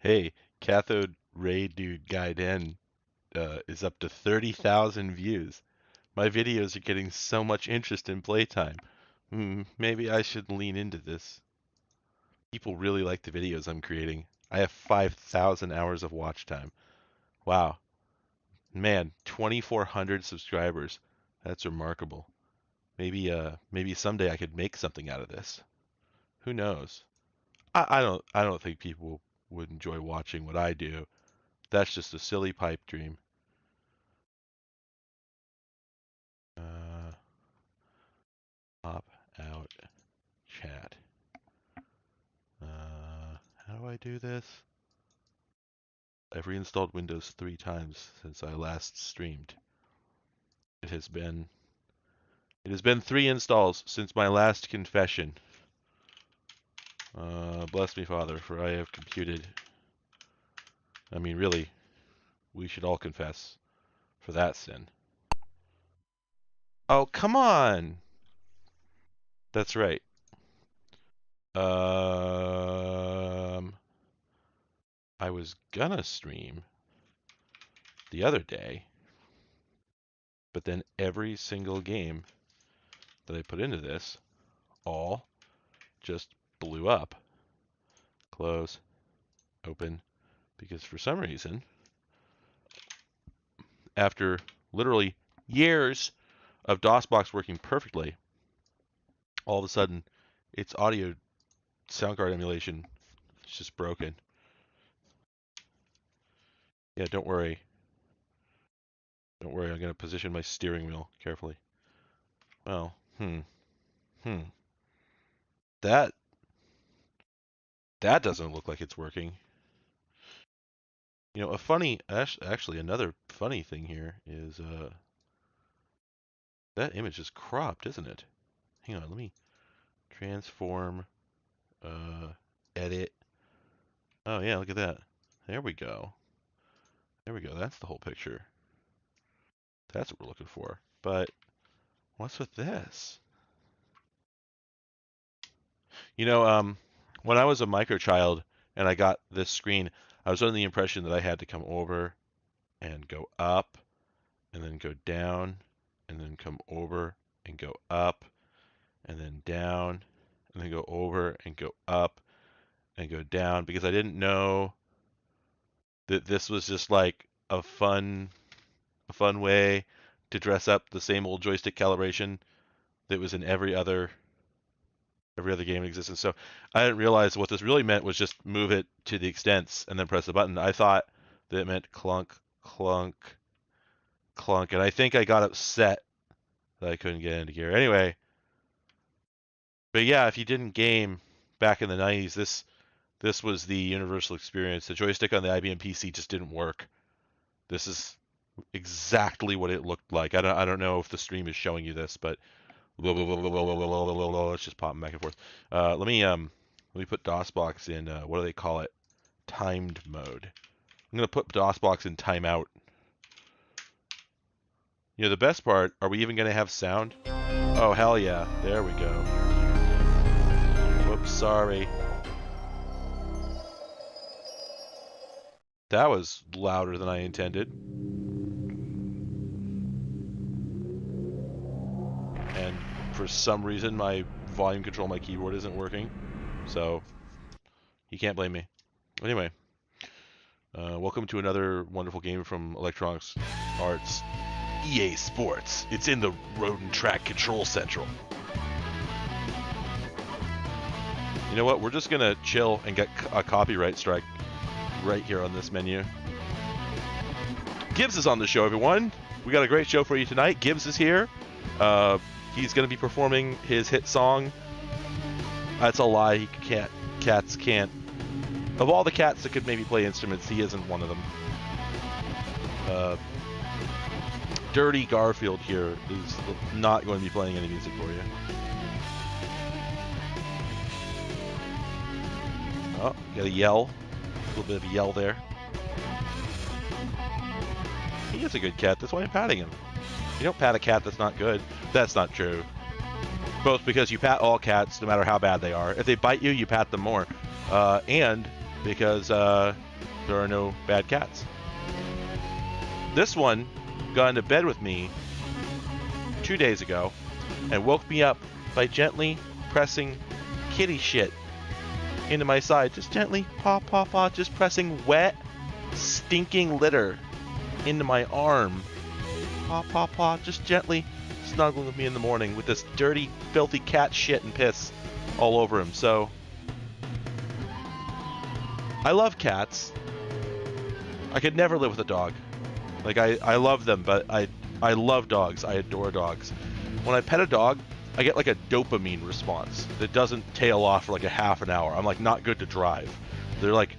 Hey, cathode ray dude guide N is up to 30,000 views. My videos are getting so much interest in playtime. Maybe I should lean into this. People really like the videos I'm creating. I have 5,000 hours of watch time. Wow. Man, 2,400 subscribers. That's remarkable. Maybe someday I could make something out of this. Who knows? I don't think people would enjoy watching what I do. That's just a silly pipe dream. Uh, Pop out chat. How do I do this? I've reinstalled Windows 3 times since I last streamed. It has been it has been 3 installs since my last confession. Bless me, Father, for I have computed. I mean, really, we should all confess for that sin. Oh, come on! That's right. I was gonna stream the other day, but then every single game that I put into this all just blew up. Close, open, because for some reason, after literally years of DOSBox working perfectly, all of a sudden its audio sound card emulation is just broken. Yeah, don't worry. Don't worry, I'm going to position my steering wheel carefully. Well, That that doesn't look like it's working. You know, actually another funny thing here is that image is cropped, isn't it? Hang on, let me transform, uh, edit. Oh yeah, look at that. There we go. There we go. That's the whole picture. That's what we're looking for. But what's with this? You know, when I was a microchild and I got this screen, I was under the impression that I had to come over and go up and then go down and then come over and go up and then down and then go over and go up and go down because I didn't know that this was just like a fun way to dress up the same old joystick calibration that was in every other game in existence. So I didn't realize what this really meant was just move it to the extents and then press the button. I thought that it meant clunk, clunk, clunk, and I think I got upset that I couldn't get into gear. Anyway, but yeah, if you didn't game back in the 90s, this was the universal experience. The joystick on the IBM PC just didn't work. This is exactly what it looked like. I don't know if the stream is showing you this, but it's just popping back and forth. Let me put DOSBox in what do they call it? Timed mode. I'm gonna put DOSBox in timeout. You know the best part, are we even gonna have sound? Oh hell yeah. There we go. Whoops, sorry. That was louder than I intended. And for some reason my volume control on my keyboard isn't working. So you can't blame me. Anyway, welcome to another wonderful game from Electronics Arts. EA Sports. It's in the Road and Track Control Central. You know what? We're just going to chill and get a copyright strike right here on this menu. Gibbs is on the show, everyone. We got a great show for you tonight. Gibbs is here. He's going to be performing his hit song. That's a lie. Cats can't. Of all the cats that could maybe play instruments, he isn't one of them. Dirty Garfield here is not going to be playing any music for you. Oh, you got a yell. A little bit of a yell there. He is a good cat. That's why I'm patting him. You don't pat a cat that's not good. That's not true. Both because you pat all cats no matter how bad they are. If they bite you, you pat them more. And because there are no bad cats. This one got into bed with me 2 days ago and woke me up by gently pressing kitty shit into my side. Just gently, paw, paw, paw, just pressing wet, stinking litter into my arm. Paw, paw, paw, just gently snuggling with me in the morning with this dirty, filthy cat shit and piss all over him. So, I love cats. I could never live with a dog. Like, I love them, but I love dogs. I adore dogs. When I pet a dog, I get like a dopamine response that doesn't tail off for like a half an hour. I'm like not good to drive. They're like,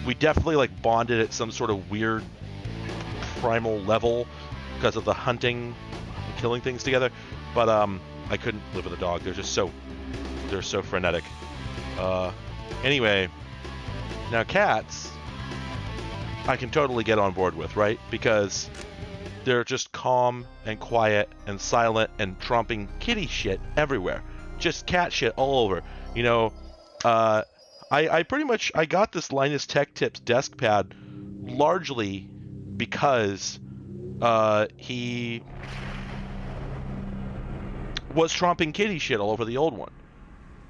we definitely like bonded at some sort of weird primal level because of the hunting and killing things together. But I couldn't live with a dog. They're so frenetic. Anyway, now cats, I can totally get on board with, right? Because they're just calm and quiet and silent and tromping kitty shit everywhere. Just cat shit all over. You know, I pretty much, I got this Linus Tech Tips desk pad largely because he was tromping kitty shit all over the old one.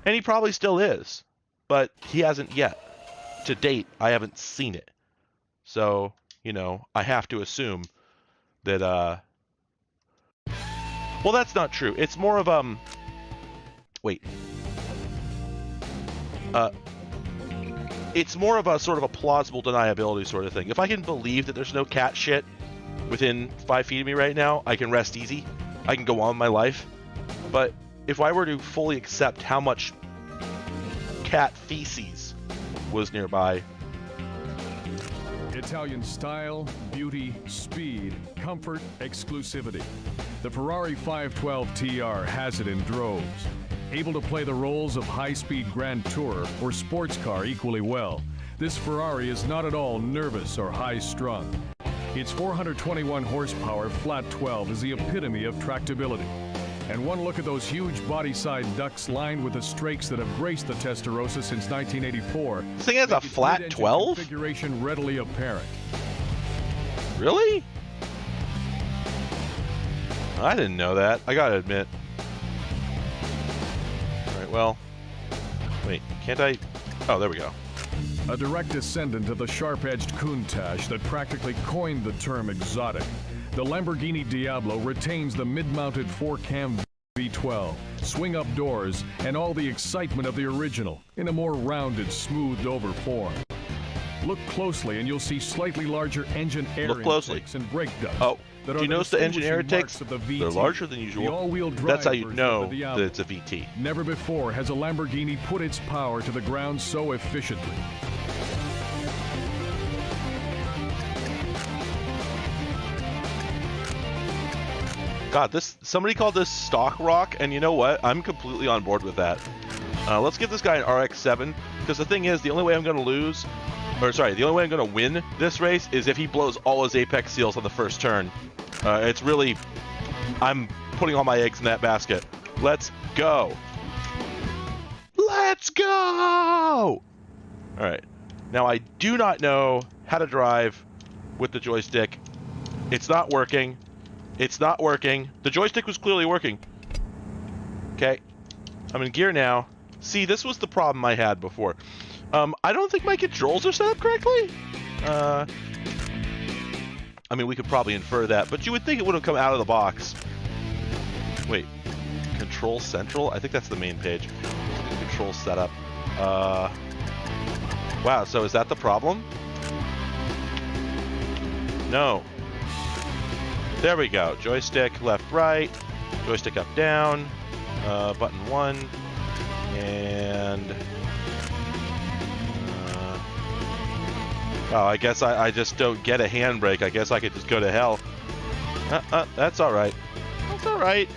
And he probably still is. But he hasn't yet. To date, I haven't seen it. So, you know, I have to assume that, well, that's not true. It's more of, wait. It's more of a sort of a plausible deniability sort of thing. If I can believe that there's no cat shit within 5 feet of me right now, I can rest easy. I can go on with my life. But if I were to fully accept how much cat feces was nearby, Italian style, beauty, speed, comfort, exclusivity. The Ferrari 512 TR has it in droves. Able to play the roles of high-speed Grand Tourer or sports car equally well, this Ferrari is not at all nervous or high-strung. Its 421 horsepower flat 12 is the epitome of tractability. And one look at those huge body-side ducts lined with the strakes that have graced the Testarossa since 1984. this thing has a flat 12? Configuration readily apparent. Really? I didn't know that. I gotta admit. Alright, well. Wait, can't I? Oh, there we go. A direct descendant of the sharp-edged Countach that practically coined the term exotic, the Lamborghini Diablo retains the mid-mounted 4-cam V12, swing-up doors, and all the excitement of the original in a more rounded, smoothed-over form. Look closely and you'll see slightly larger engine air intakes and brake ducts. Oh, do you notice the engine air intakes? They're larger than usual. That's how you know that it's a VT. Never before has a Lamborghini put its power to the ground so efficiently. God, somebody called this stock rock, and you know what? I'm completely on board with that. Let's give this guy an RX-7, because the thing is, the only way I'm going to win this race is if he blows all his apex seals on the first turn. It's really, I'm putting all my eggs in that basket. Let's go. Let's go! Alright, now I do not know how to drive with the joystick. It's not working. It's not working. The joystick was clearly working. Okay. I'm in gear now. See, this was the problem I had before. I don't think my controls are set up correctly. I mean, we could probably infer that, but you would think it would have come out of the box. Wait. Control Central? I think that's the main page. Control setup. Wow, so is that the problem? No. There we go. Joystick left, right. Joystick up, down. Button 1. And... oh, I guess I just don't get a handbrake. I guess I could just go to hell. That's alright. That's alright.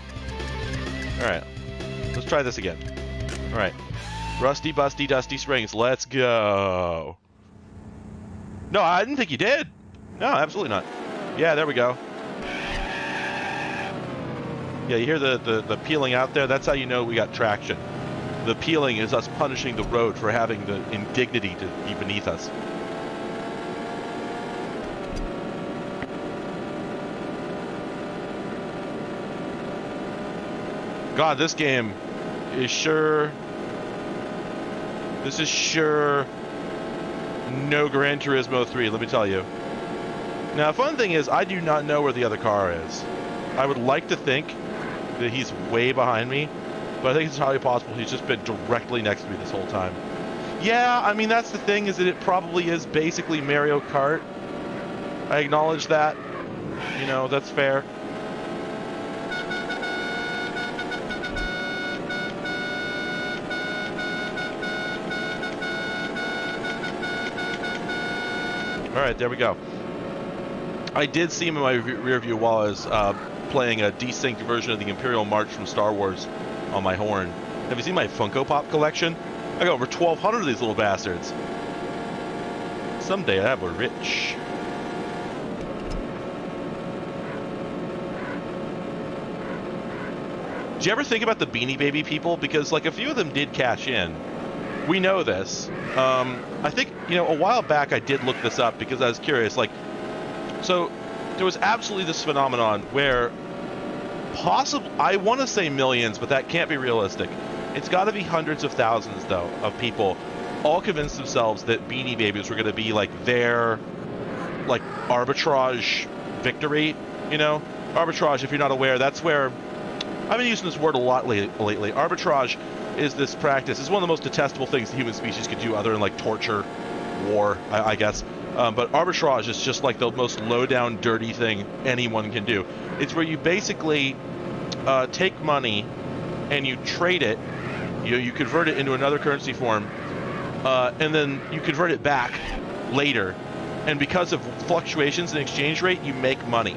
Alright. Let's try this again. Alright. Rusty, busty, dusty springs. Let's go. No, I didn't think you did. No, absolutely not. Yeah, there we go. Yeah, you hear the peeling out there? That's how you know we got traction. The peeling is us punishing the road for having the indignity to be beneath us. God, this game is sure... This is sure no Gran Turismo 3, let me tell you. Now, fun thing is, I do not know where the other car is. I would like to think that he's way behind me, but I think it's highly possible he's just been directly next to me this whole time. Yeah, I mean, that's the thing, is that it probably is basically Mario Kart. I acknowledge that. You know, that's fair. Alright, there we go. I did see him in my rear view while I was playing a desynced version of the Imperial March from Star Wars on my horn. Have you seen my Funko Pop collection? I got over 1,200 of these little bastards. Someday I will be rich. Did you ever think about the Beanie Baby people? Because, like, a few of them did cash in. We know this. I think, you know, a while back I did look this up because I was curious. Like, so there was absolutely this phenomenon where I want to say millions, but that can't be realistic. It's got to be hundreds of thousands, though, of people all convinced themselves that Beanie Babies were going to be, like, their, like, arbitrage victory, you know? Arbitrage, if you're not aware, that's where... I've been using this word a lot lately. Arbitrage is this practice. It's one of the most detestable things the human species could do other than, like, torture, war, I guess. But arbitrage is just, like, the most low-down, dirty thing anyone can do. It's where you basically take money and you trade it. You convert it into another currency form, and then you convert it back later. And because of fluctuations in exchange rate, you make money.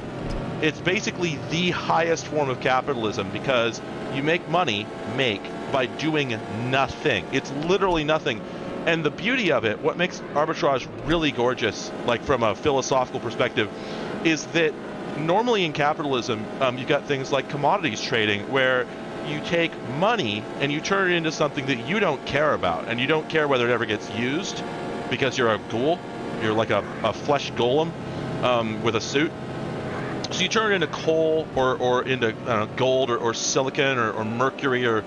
It's basically the highest form of capitalism because you make money, by doing nothing. It's literally nothing. And the beauty of it, what makes arbitrage really gorgeous, like from a philosophical perspective, is that normally in capitalism, you've got things like commodities trading where you take money and you turn it into something that you don't care about, and you don't care whether it ever gets used because you're a ghoul. You're like a flesh golem with a suit. So you turn it into coal or into gold or silicon or mercury or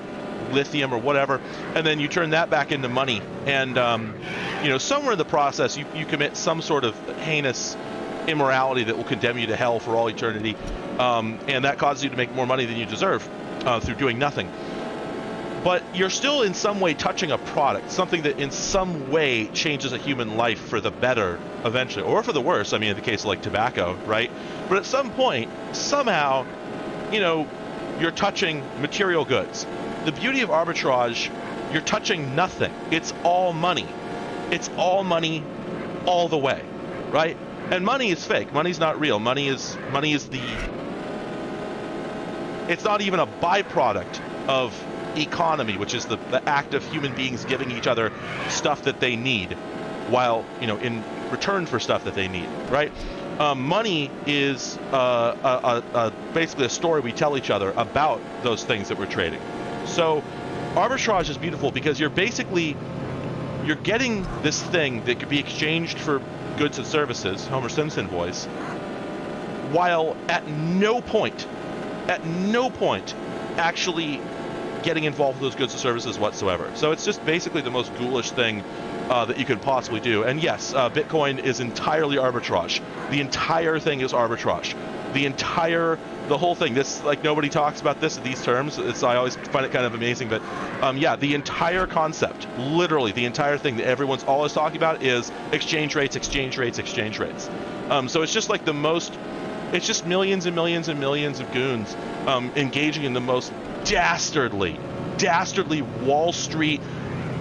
lithium or whatever, and then you turn that back into money. And you know, somewhere in the process, you commit some sort of heinous immorality that will condemn you to hell for all eternity, and that causes you to make more money than you deserve through doing nothing. But you're still in some way touching a product, something that in some way changes a human life for the better eventually, or for the worse. I mean, in the case of like tobacco, right? But at some point, somehow, you know, you're touching material goods. The beauty of arbitrage, you're touching nothing. It's all money. It's all money all the way, right? And money is fake. Money's not real. Money is it's not even a byproduct of economy, which is the act of human beings giving each other stuff that they need, while, you know, in return for stuff that they need, right? Money is basically a story we tell each other about those things that we're trading. So arbitrage is beautiful because you're getting this thing that could be exchanged for goods and services, Homer Simpson voice, while at no point actually getting involved with those goods and services whatsoever. So it's just basically the most ghoulish thing that you could possibly do. And yes, Bitcoin is entirely arbitrage. The entire thing is arbitrage. The whole thing. This, like, nobody talks about this in these terms. I always find it kind of amazing. But yeah, the entire concept, literally the entire thing that everyone's always talking about is exchange rates, exchange rates, exchange rates. So it's just like it's just millions and millions and millions of goons engaging in the most dastardly Wall Street,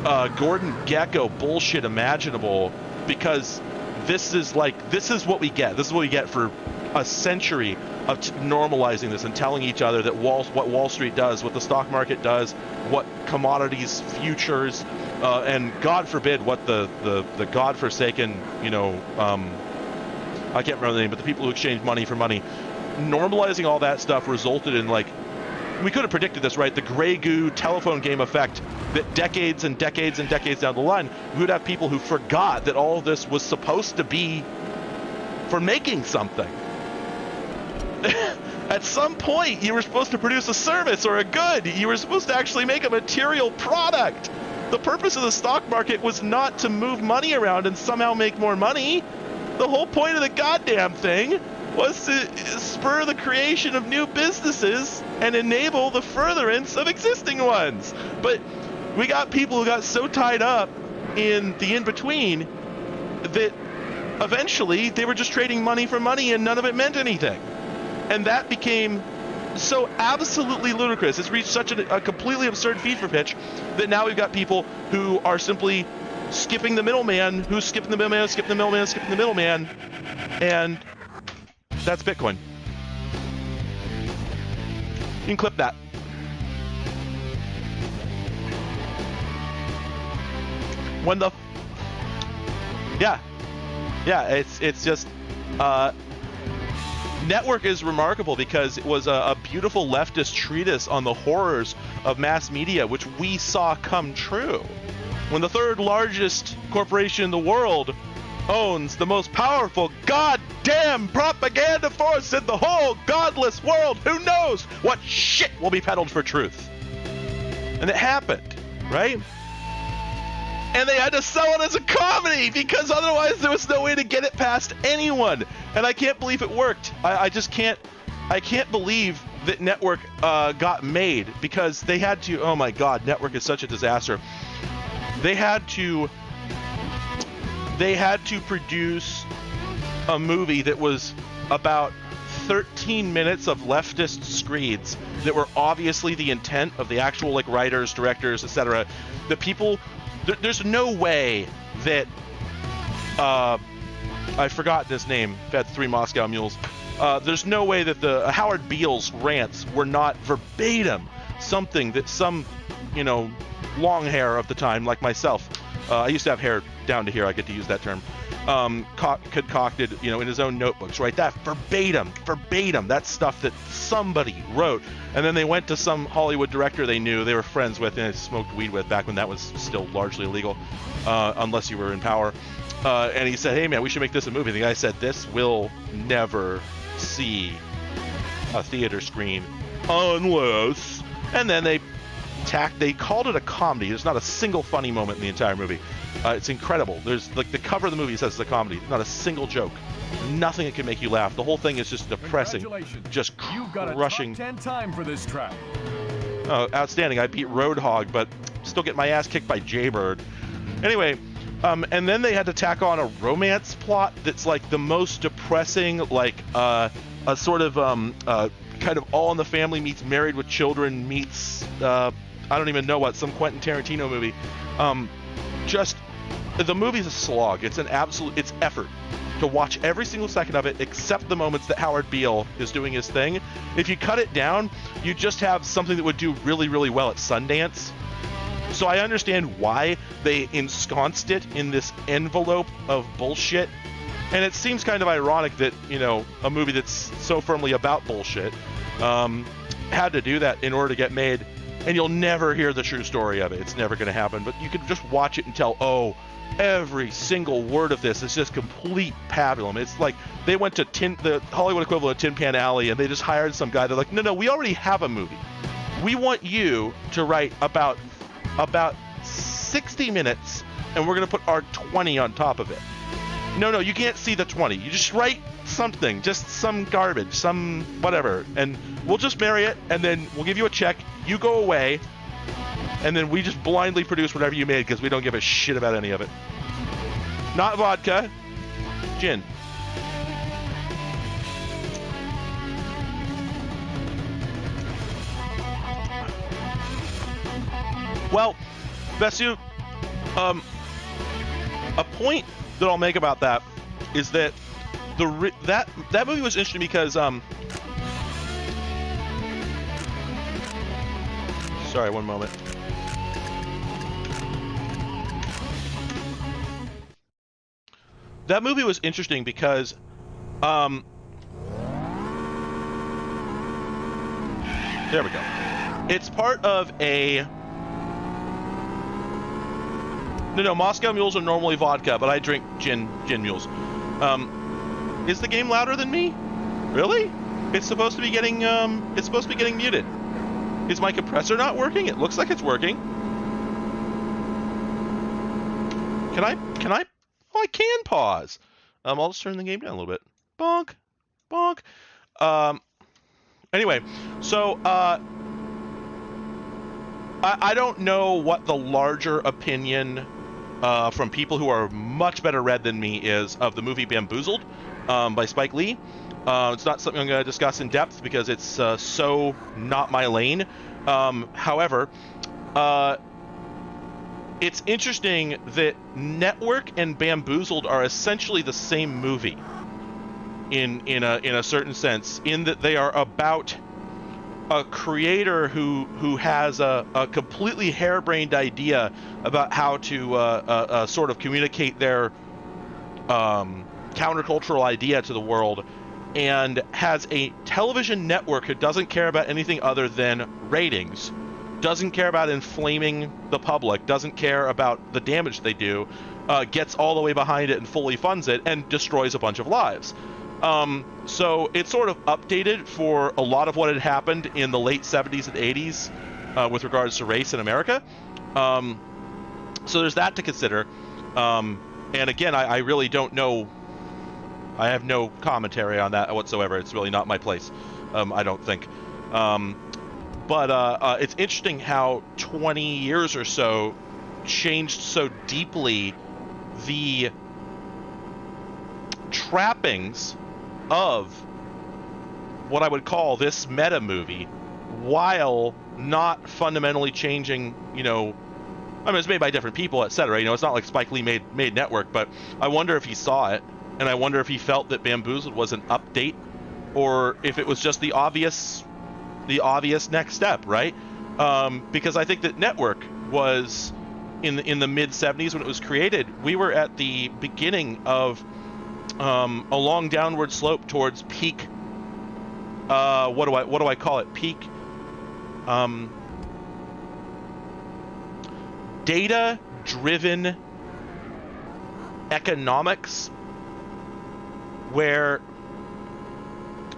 Gordon Gekko bullshit imaginable, because this is what we get. This is what we get for a century of normalizing this and telling each other that what Wall Street does, what the stock market does, what commodities, futures, and God forbid what the godforsaken, you know, I can't remember the name, but the people who exchange money for money, normalizing all that stuff resulted in, like, we could have predicted this, right? The gray goo telephone game effect that decades and decades and decades down the line, we would have people who forgot that all this was supposed to be for making something. At some point, you were supposed to produce a service or a good. You were supposed to actually make a material product. The purpose of the stock market was not to move money around and somehow make more money. The whole point of the goddamn thing was to spur the creation of new businesses and enable the furtherance of existing ones. But we got people who got so tied up in the in-between that eventually they were just trading money for money and none of it meant anything. And that became so absolutely ludicrous. It's reached such a completely absurd fever pitch that now we've got people who are simply skipping the middleman, who's skipping the middleman, skipping the middleman, skipping the middleman, and that's Bitcoin. You can clip that. When the yeah, it's just Network is remarkable because it was a beautiful leftist treatise on the horrors of mass media, which we saw come true. When the third largest corporation in the world owns the most powerful goddamn propaganda force in the whole godless world, who knows what shit will be peddled for truth? And it happened, right? And they had to sell it as a comedy because otherwise there was no way to get it past anyone. And I can't believe it worked. I just can't. I can't believe that Network got made because they had to. Oh my God, Network is such a disaster. They had to produce a movie that was about 13 minutes of leftist screeds that were obviously the intent of the actual like writers, directors, etc. The people. There's no way that I forgot his name. Had 3 Moscow Mules. There's no way that the Howard Beale's rants were not verbatim something that some, long hair of the time like myself. I used to have hair down to here. I get to use that term. Concocted, in his own notebooks, right? That verbatim. That's stuff that somebody wrote. And then they went to some Hollywood director they knew, they were friends with, and smoked weed with back when that was still largely illegal, unless you were in power. And he said, hey man, we should make this a movie. And the guy said, this will never see a theater screen unless... And then they called it a comedy. There's not a single funny moment in the entire movie. It's incredible. There's like the cover of the movie says it's a comedy. Not a single joke. Nothing that can make you laugh. The whole thing is just depressing. Just You've got a crushing. top 10 time for this track. Oh, outstanding. I beat Roadhog, but still get my ass kicked by Jaybird. Anyway, and then they had to tack on a romance plot that's like the most depressing, like a sort of kind of All in the Family meets Married with Children meets I don't even know what, some Quentin Tarantino movie. Just the movie's a slog. It's it's effort to watch every single second of it except the moments that Howard Beale is doing his thing. If you cut it down, you just have something that would do really, really well at Sundance. So I understand why they ensconced it in this envelope of bullshit. And it seems kind of ironic that, a movie that's so firmly about bullshit had to do that in order to get made. And you'll never hear the true story of it. It's never going to happen. But you can just watch it and tell, oh, every single word of this is just complete pablum. It's like they went to the Hollywood equivalent of Tin Pan Alley, and they just hired some guy. They're like, no, we already have a movie. We want you to write about 60 minutes, and we're going to put our 20 on top of it. No, you can't see the 20. You just write something, just some garbage, some whatever, and we'll just marry it, and then we'll give you a check. You go away, and then we just blindly produce whatever you made because we don't give a shit about any of it. Not vodka, gin. Well, Vesu, a point that I'll make about that is that that movie was interesting because sorry, one moment. That movie was interesting because there we go. It's part of a No, Moscow mules are normally vodka, but I drink gin mules. Is the game louder than me? Really? It's supposed to be getting muted. Is my compressor not working? It looks like it's working. Can I? Oh, I can pause. I'll just turn the game down a little bit. Bonk, bonk. Anyway, so I don't know what the larger opinion from people who are much better read than me is of the movie Bamboozled by Spike Lee. It's not something I'm going to discuss in depth because it's so not my lane. However, it's interesting that Network and Bamboozled are essentially the same movie in a certain sense, in that they are about a creator who has a completely harebrained idea about how to sort of communicate their countercultural idea to the world, and has a television network who doesn't care about anything other than ratings, doesn't care about inflaming the public, doesn't care about the damage they do, gets all the way behind it and fully funds it, and destroys a bunch of lives. So it's sort of updated for a lot of what had happened in the late 70s and 80s with regards to race in America. So there's that to consider. And again, I really don't know. I have no commentary on that whatsoever. It's really not my place, I don't think. But it's interesting how 20 years or so changed so deeply the trappings of what I would call this meta movie, while not fundamentally changing, I mean, it's made by different people, etc. It's not like Spike Lee made Network, but I wonder if he saw it, and I wonder if he felt that Bamboozled was an update, or if it was just the obvious next step, right? Because I think that Network was in the mid 70s when it was created. We were at the beginning of a long downward slope towards peak. What do I call it? Peak. Data-driven economics, where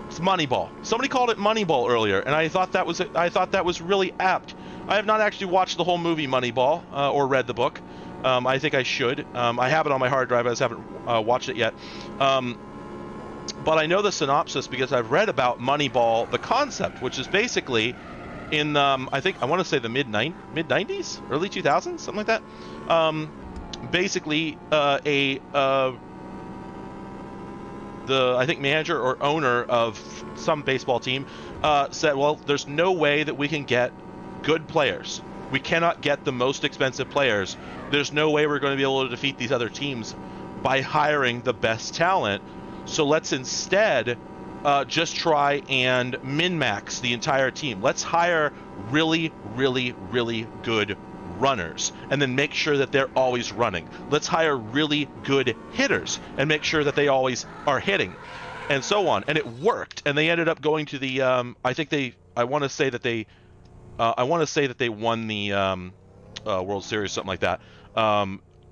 it's Moneyball. Somebody called it Moneyball earlier, and I thought that was really apt. I have not actually watched the whole movie Moneyball or read the book. I think I should. I have it on my hard drive. I just haven't watched it yet. But I know the synopsis because I've read about Moneyball, the concept, which is basically in I want to say the mid 90s, early 2000s, something like that. Basically, the manager or owner of some baseball team said, well, there's no way that we can get good players. We cannot get the most expensive players. There's no way we're going to be able to defeat these other teams by hiring the best talent. So let's instead just try and min-max the entire team. Let's hire really, really, really good runners and then make sure that they're always running. Let's hire really good hitters and make sure that they always are hitting, and so on. And it worked. And they ended up going to the I want to say that they won the World Series, something like that.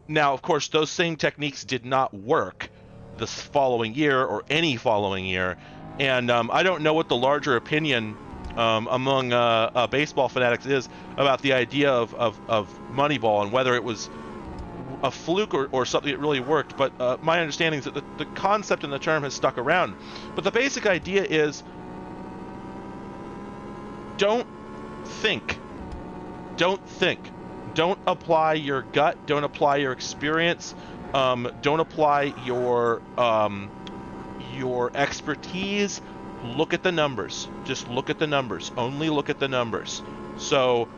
Now, of course, those same techniques did not work the following year or any following year. And I don't know what the larger opinion among baseball fanatics is about the idea of Moneyball and whether it was a fluke or something that really worked. But my understanding is that the concept and the term has stuck around. But the basic idea is, don't think. Don't apply your gut. Don't apply your experience. Don't apply your expertise. Look at the numbers. Just look at the numbers. Only look at the numbers. So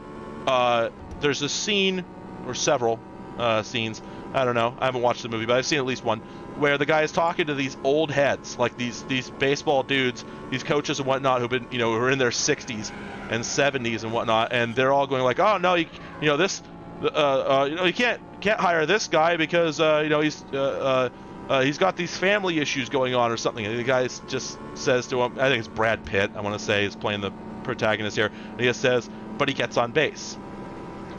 there's a scene, or several scenes, I don't know, I haven't watched the movie, but I've seen at least one, where the guy is talking to these old heads, like these baseball dudes, these coaches and whatnot, who've been, who are in their 60s and 70s and whatnot, and they're all going like, oh no, you can't hire this guy because he's got these family issues going on or something. And the guy just says to him, I think it's Brad Pitt, I want to say, is playing the protagonist here, and he just says, but he gets on base.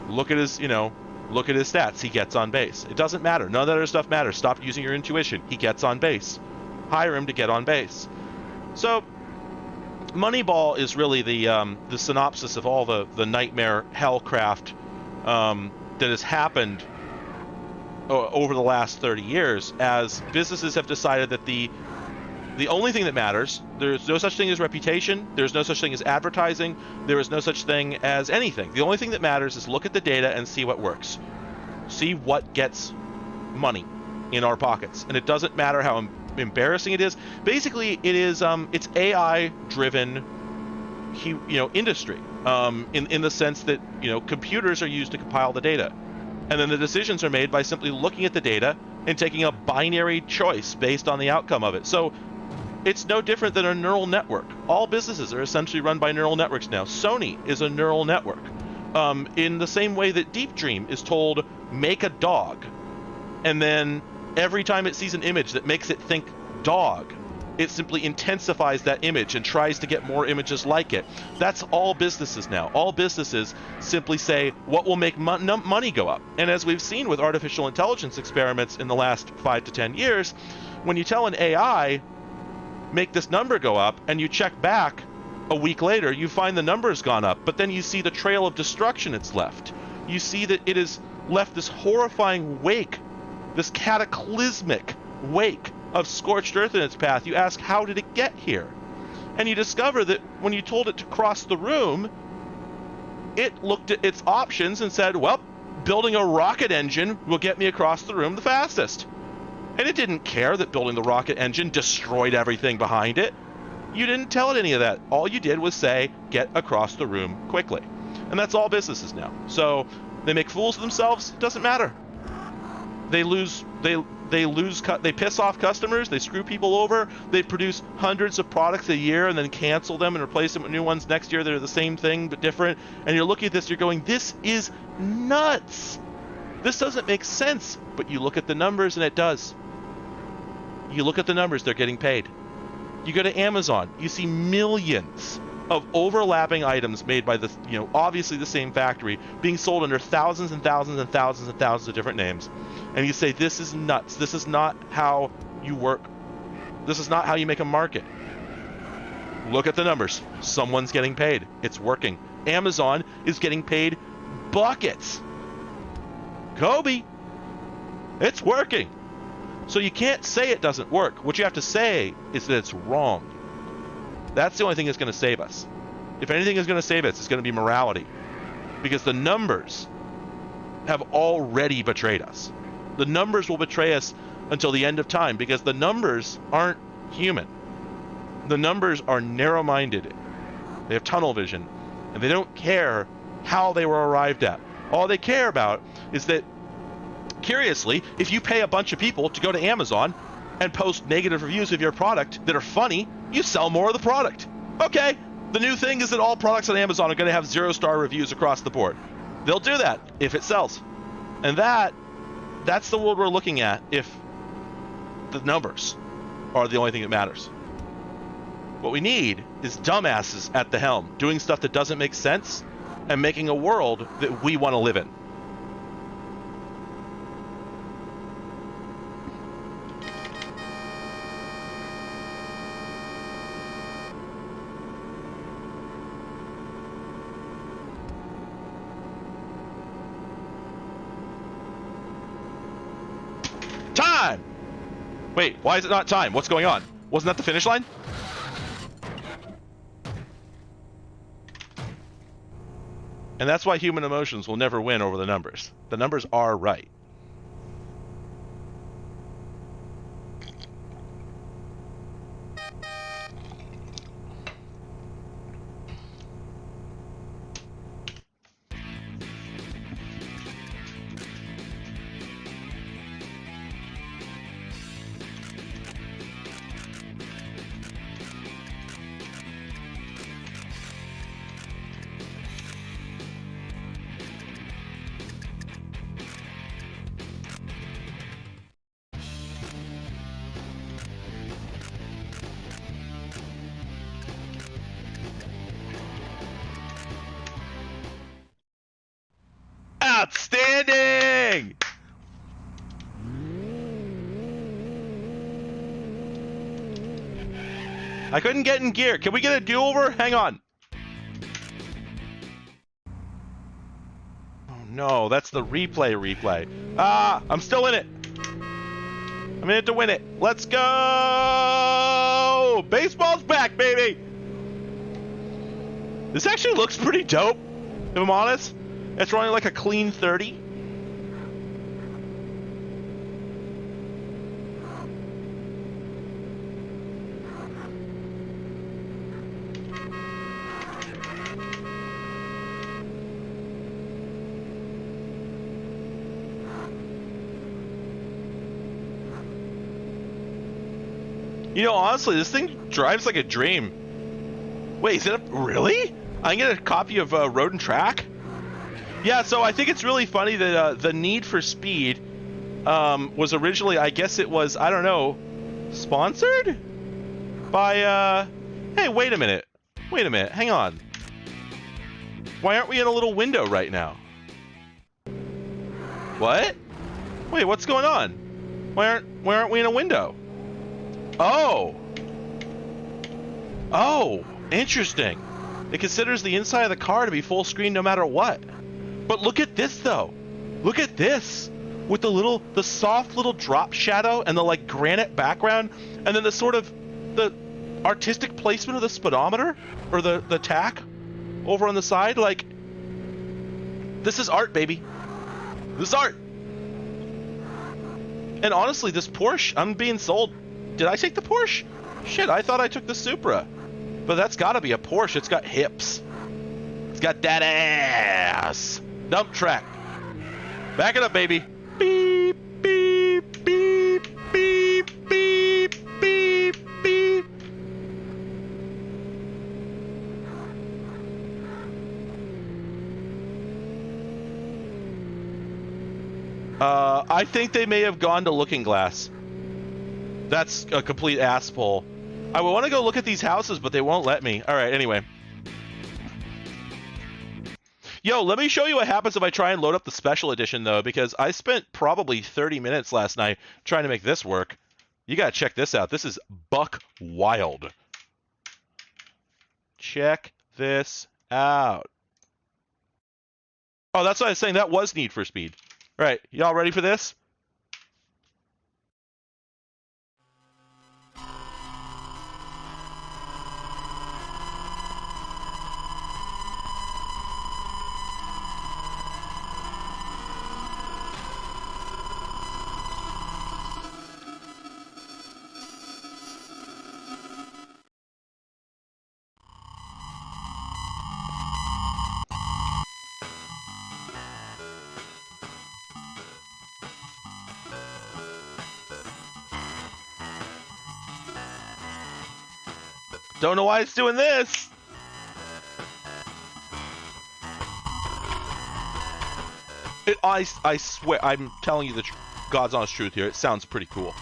Look at his Look at his stats. He gets on base. It doesn't matter. None of that other stuff matters. Stop using your intuition. He gets on base. Hire him to get on base. So Moneyball is really the synopsis of all the nightmare hellcraft that has happened over the last 30 years as businesses have decided that the only thing that matters, there's no such thing as reputation, there's no such thing as advertising, there is no such thing as anything. The only thing that matters is look at the data and see what works. See what gets money in our pockets. And it doesn't matter how embarrassing it is. Basically, it is it's AI-driven industry in the sense that computers are used to compile the data. And then the decisions are made by simply looking at the data and taking a binary choice based on the outcome of it. So it's no different than a neural network. All businesses are essentially run by neural networks now. Sony is a neural network. In the same way that Deep Dream is told, make a dog. And then every time it sees an image that makes it think dog, it simply intensifies that image and tries to get more images like it. That's all businesses now. All businesses simply say, what will make money go up? And as we've seen with artificial intelligence experiments in the last 5 to 10 years, when you tell an AI, make this number go up, and you check back a week later, you find the number's gone up, but then you see the trail of destruction it's left. You see that it has left this horrifying wake, this cataclysmic wake of scorched earth in its path. You ask, how did it get here? And you discover that when you told it to cross the room, it looked at its options and said, well, building a rocket engine will get me across the room the fastest. And it didn't care that building the rocket engine destroyed everything behind it. You didn't tell it any of that. All you did was say, get across the room quickly. And that's all businesses now. So they make fools of themselves. It doesn't matter. They piss off customers, they screw people over, they produce hundreds of products a year and then cancel them and replace them with new ones next year that are the same thing but different. And you're looking at this, you're going, this is nuts. This doesn't make sense. But you look at the numbers and it does. You look at the numbers, they're getting paid. You go to Amazon, you see millions of overlapping items made by the, obviously the same factory being sold under thousands and thousands and thousands and thousands of different names. And you say, this is nuts. This is not how you work. This is not how you make a market. Look at the numbers. Someone's getting paid. It's working. Amazon is getting paid buckets. Kobe, it's working. So you can't say it doesn't work. What you have to say is that it's wrong. That's the only thing that's going to save us. If anything is going to save us, it's going to be morality. Because the numbers have already betrayed us. The numbers will betray us until the end of time because the numbers aren't human. The numbers are narrow-minded. They have tunnel vision. And they don't care how they were arrived at. All they care about is that, curiously, if you pay a bunch of people to go to Amazon and post negative reviews of your product that are funny, you sell more of the product. Okay, the new thing is that all products on Amazon are going to have 0-star reviews across the board. They'll do that if it sells. And that's the world we're looking at if the numbers are the only thing that matters. What we need is dumbasses at the helm, doing stuff that doesn't make sense and making a world that we want to live in. Time! Wait, why is it not time? What's going on? Wasn't that the finish line? And that's why human emotions will never win over the numbers. The numbers are right. I couldn't get in gear. Can we get a do-over? Hang on. Oh no, that's the replay. Ah, I'm still in it. I'm in it to win it. Let's go! Baseball's back, baby! This actually looks pretty dope, if I'm honest. It's running like a clean 30. You know, honestly, this thing drives like a dream. Wait, is it really? I can get a copy of Road and Track? Yeah, so I think it's really funny that the Need for Speed was originally, I guess it was, I don't know, sponsored? By, hey, wait a minute, hang on. Why aren't we in a little window right now? What? Wait, what's going on? Why aren't we in a window? Oh, interesting. It considers the inside of the car to be full screen no matter what. But look at this though. Look at this. With the soft little drop shadow and the like granite background, and then the sort of the artistic placement of the speedometer or the tack over on the side. Like, this is art, baby. This is art. And honestly, this Porsche, I'm being sold. Did I take the Porsche? Shit, I thought I took the Supra. But that's gotta be a Porsche. It's got hips. It's got that ass. Dump track. Back it up, baby. Beep, beep, beep, beep, beep, beep, beep. I think they may have gone to Looking Glass. That's a complete ass pull. I want to go look at these houses, but they won't let me. All right, anyway. Yo, let me show you what happens if I try and load up the special edition, though, because I spent probably 30 minutes last night trying to make this work. You gotta check this out. This is buck wild. Check this out. Oh, that's what I was saying. That was Need for Speed. All right, y'all ready for this? Don't know why it's doing this. I swear, I'm telling you the God's honest truth here. It sounds pretty cool.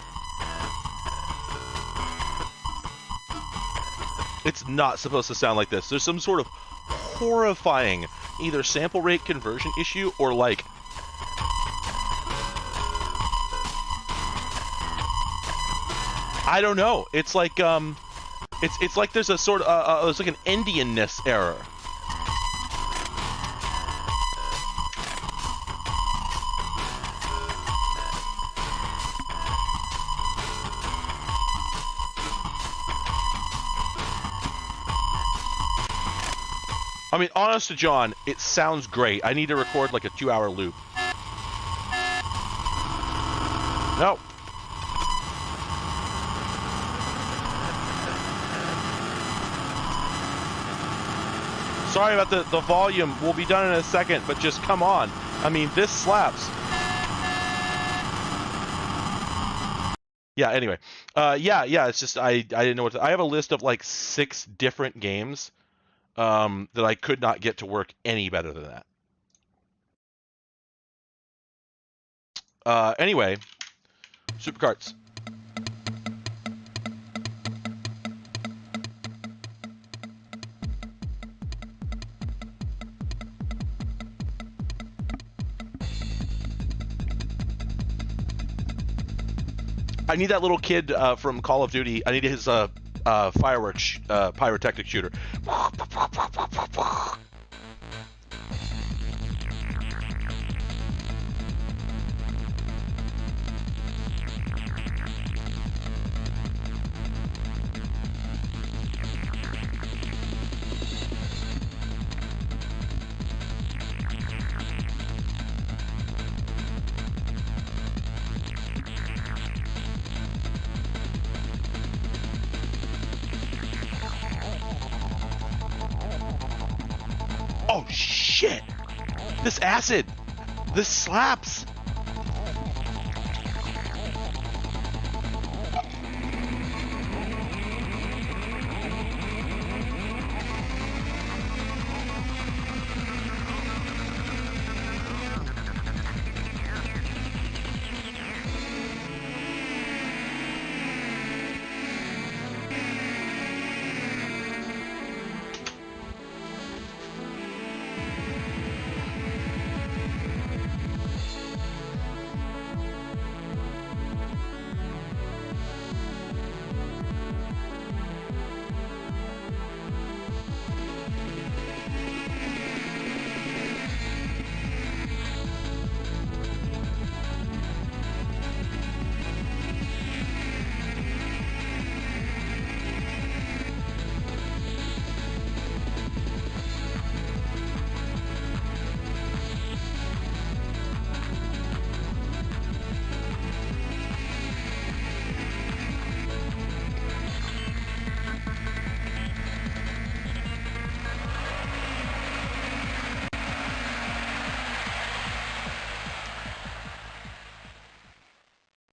It's not supposed to sound like this. There's some sort of horrifying either sample rate conversion issue or like I don't know. It's like it's like there's a sort of there's like an Indianness error. I mean, honest to John, it sounds great. I need to record like a 2-hour loop. No. Sorry about the volume. We'll be done in a second, but just come on. I mean, this slaps. Yeah, anyway. Yeah, it's just I didn't know what to, I have a list of like 6 different games that I could not get to work any better than that. Anyway, Supercarts. I need that little kid from Call of Duty. I need his fireworks pyrotechnic shooter. Oh shit! This acid! This slaps!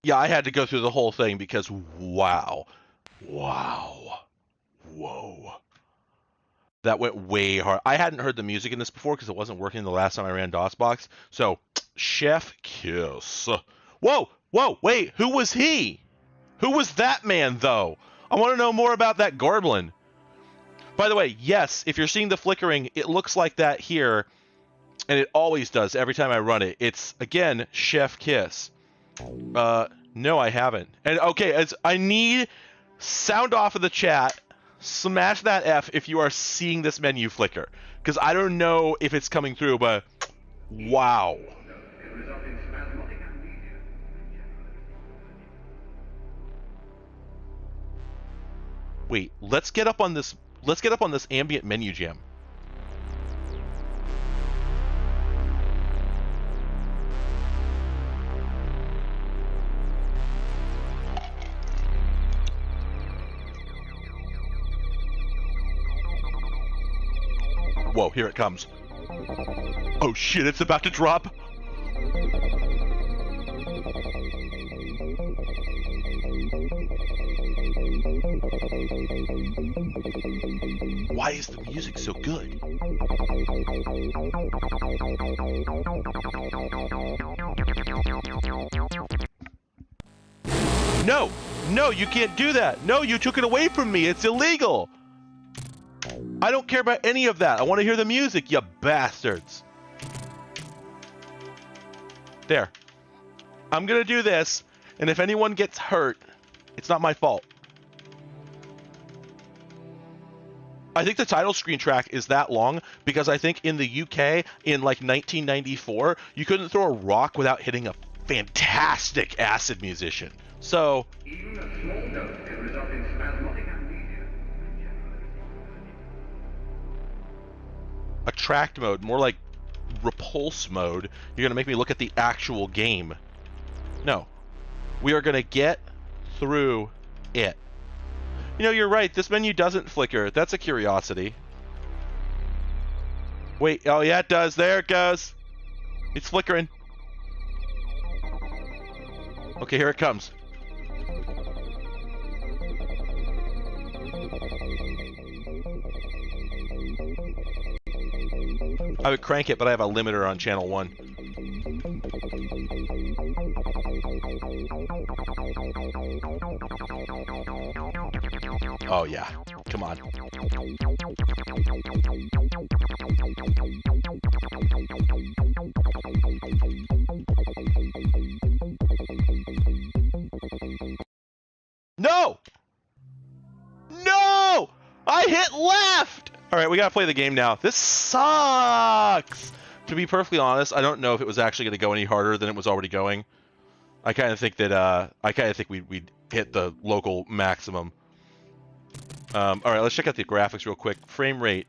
Yeah, I had to go through the whole thing because wow. Wow. Whoa. That went way hard. I hadn't heard the music in this before because it wasn't working the last time I ran DOSBox. So, Chef Kiss. Whoa, whoa, wait, who was he? Who was that man, though? I want to know more about that Gorblin. By the way, yes, if you're seeing the flickering, it looks like that here, and it always does every time I run it. It's, again, Chef Kiss. No, I haven't. And, okay, I need sound off of the chat. Smash that F if you are seeing this menu flicker. Because I don't know if it's coming through, but wow. Wait, let's get up on this ambient menu jam. Whoa, here it comes. Oh shit, it's about to drop. Why is the music so good? No! No, you can't do that! No, you took it away from me! It's illegal! I don't care about any of that. I want to hear the music, you bastards. There. I'm gonna do this, and if anyone gets hurt, it's not my fault. I think the title screen track is that long because I think in the UK in like 1994, you couldn't throw a rock without hitting a fantastic acid musician. So... even a small note can result in spasmodic amnesia. Attract mode, more like repulse mode. You're gonna make me look at the actual game. No. We are gonna get through it. You know, you're right. This menu doesn't flicker. That's a curiosity. Wait. Oh, yeah, it does. There it goes. It's flickering. Okay, here it comes. I would crank it, but I have a limiter on channel 1. Oh yeah, come on. No! No! I hit left! Alright, we gotta play the game now. This sucks! To be perfectly honest, I don't know if it was actually gonna go any harder than it was already going. I kind of think that, we'd hit the local maximum. Alright, let's check out the graphics real quick. Frame rate.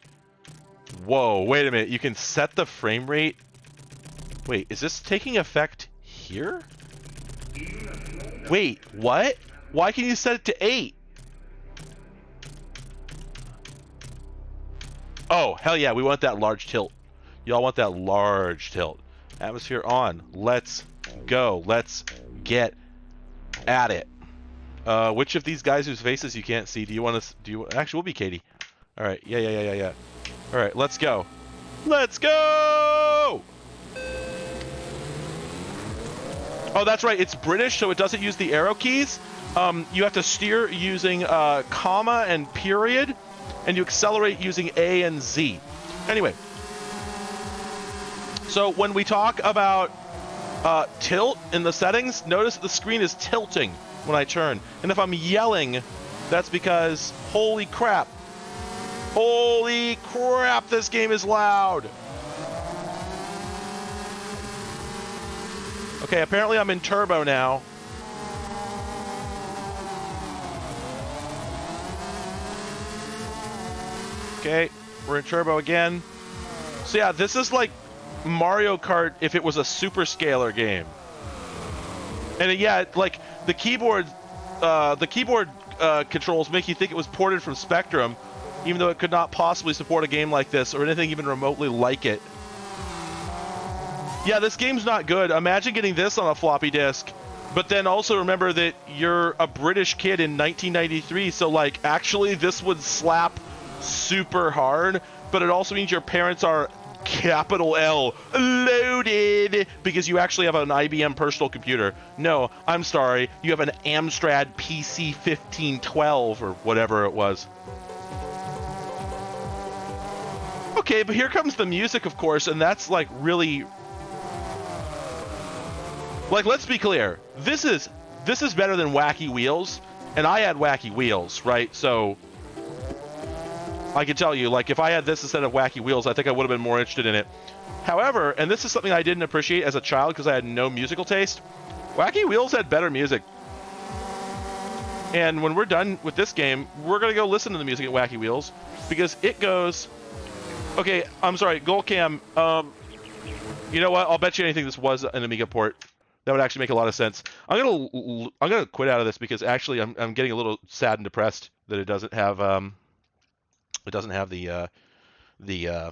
Whoa, wait a minute. You can set the frame rate? Wait, is this taking effect here? Wait, what? Why can you set it to 8? Oh, hell yeah, we want that large tilt. Y'all want that large tilt. Atmosphere on. Let's go. Let's get at it. Which of these guys whose faces you can't see do you want to... Actually, we'll be Katie. Alright, yeah. Alright, let's go. Let's go! Oh, that's right. It's British, so it doesn't use the arrow keys. You have to steer using comma and period, and you accelerate using A and Z. Anyway, so when we talk about tilt in the settings, notice that the screen is tilting when I turn. And if I'm yelling, that's because, holy crap, this game is loud. Okay, apparently I'm in turbo now. Okay, we're in turbo again. So yeah, this is like Mario Kart if it was a super scalar game. And yeah, like the keyboard controls make you think it was ported from Spectrum, even though it could not possibly support a game like this or anything even remotely like it. Yeah, this game's not good. Imagine getting this on a floppy disk, but then also remember that you're a British kid in 1993, so like actually this would slap super hard, but it also means your parents are capital L loaded because you actually have an IBM personal computer. No, I'm sorry, you have an Amstrad PC 1512 or whatever it was. Okay, but here comes the music, of course, and that's like really... Like, let's be clear. This is better than Wacky Wheels, and I had Wacky Wheels, right? So I can tell you, like, if I had this instead of Wacky Wheels, I think I would have been more interested in it. However, and this is something I didn't appreciate as a child because I had no musical taste, Wacky Wheels had better music. And when we're done with this game, we're going to go listen to the music at Wacky Wheels because it goes... Okay, I'm sorry, Goalcam, you know what? I'll bet you anything this was an Amiga port. That would actually make a lot of sense. I'm gonna quit out of this because actually I'm getting a little sad and depressed that it doesn't have the yeah,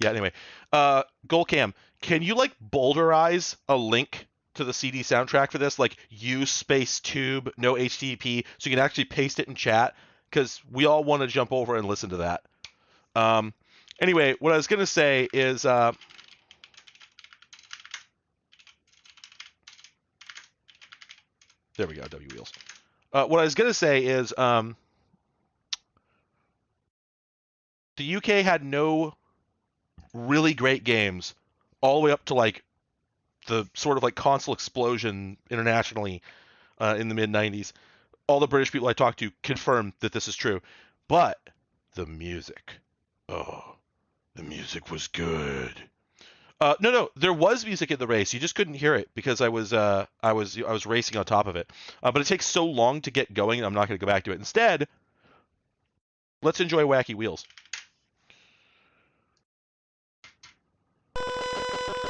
anyway. Goalcam, can you like boulderize a link to the CD soundtrack for this? Like use space tube, no HTTP, so you can actually paste it in chat because we all want to jump over and listen to that. Anyway, what I was gonna say is there we go, W Wheels. What I was going to say is the UK had no really great games all the way up to like the sort of like console explosion internationally in the mid-90s. All the British people I talked to confirm that this is true. But the music. Oh, the music was good. No, there was music in the race. You just couldn't hear it because I was racing on top of it. But it takes so long to get going, I'm not going to go back to it. Instead, let's enjoy Wacky Wheels.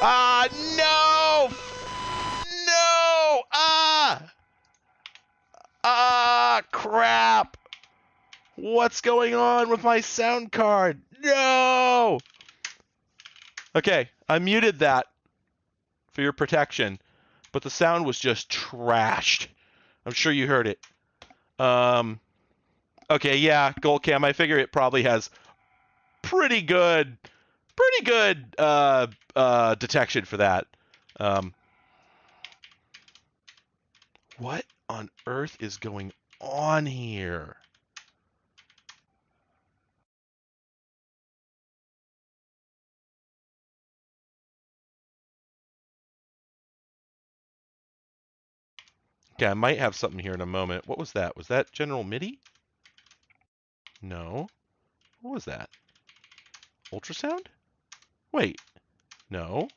Ah, no! No! Crap! What's going on with my sound card? No! Okay, I muted that for your protection, but the sound was just trashed. I'm sure you heard it. Okay, yeah, Goalcam, I figure it probably has pretty good detection for that. What on earth is going on here? Okay, I might have something here in a moment. What was that? Was that General MIDI? No. What was that? Ultrasound? Wait. No.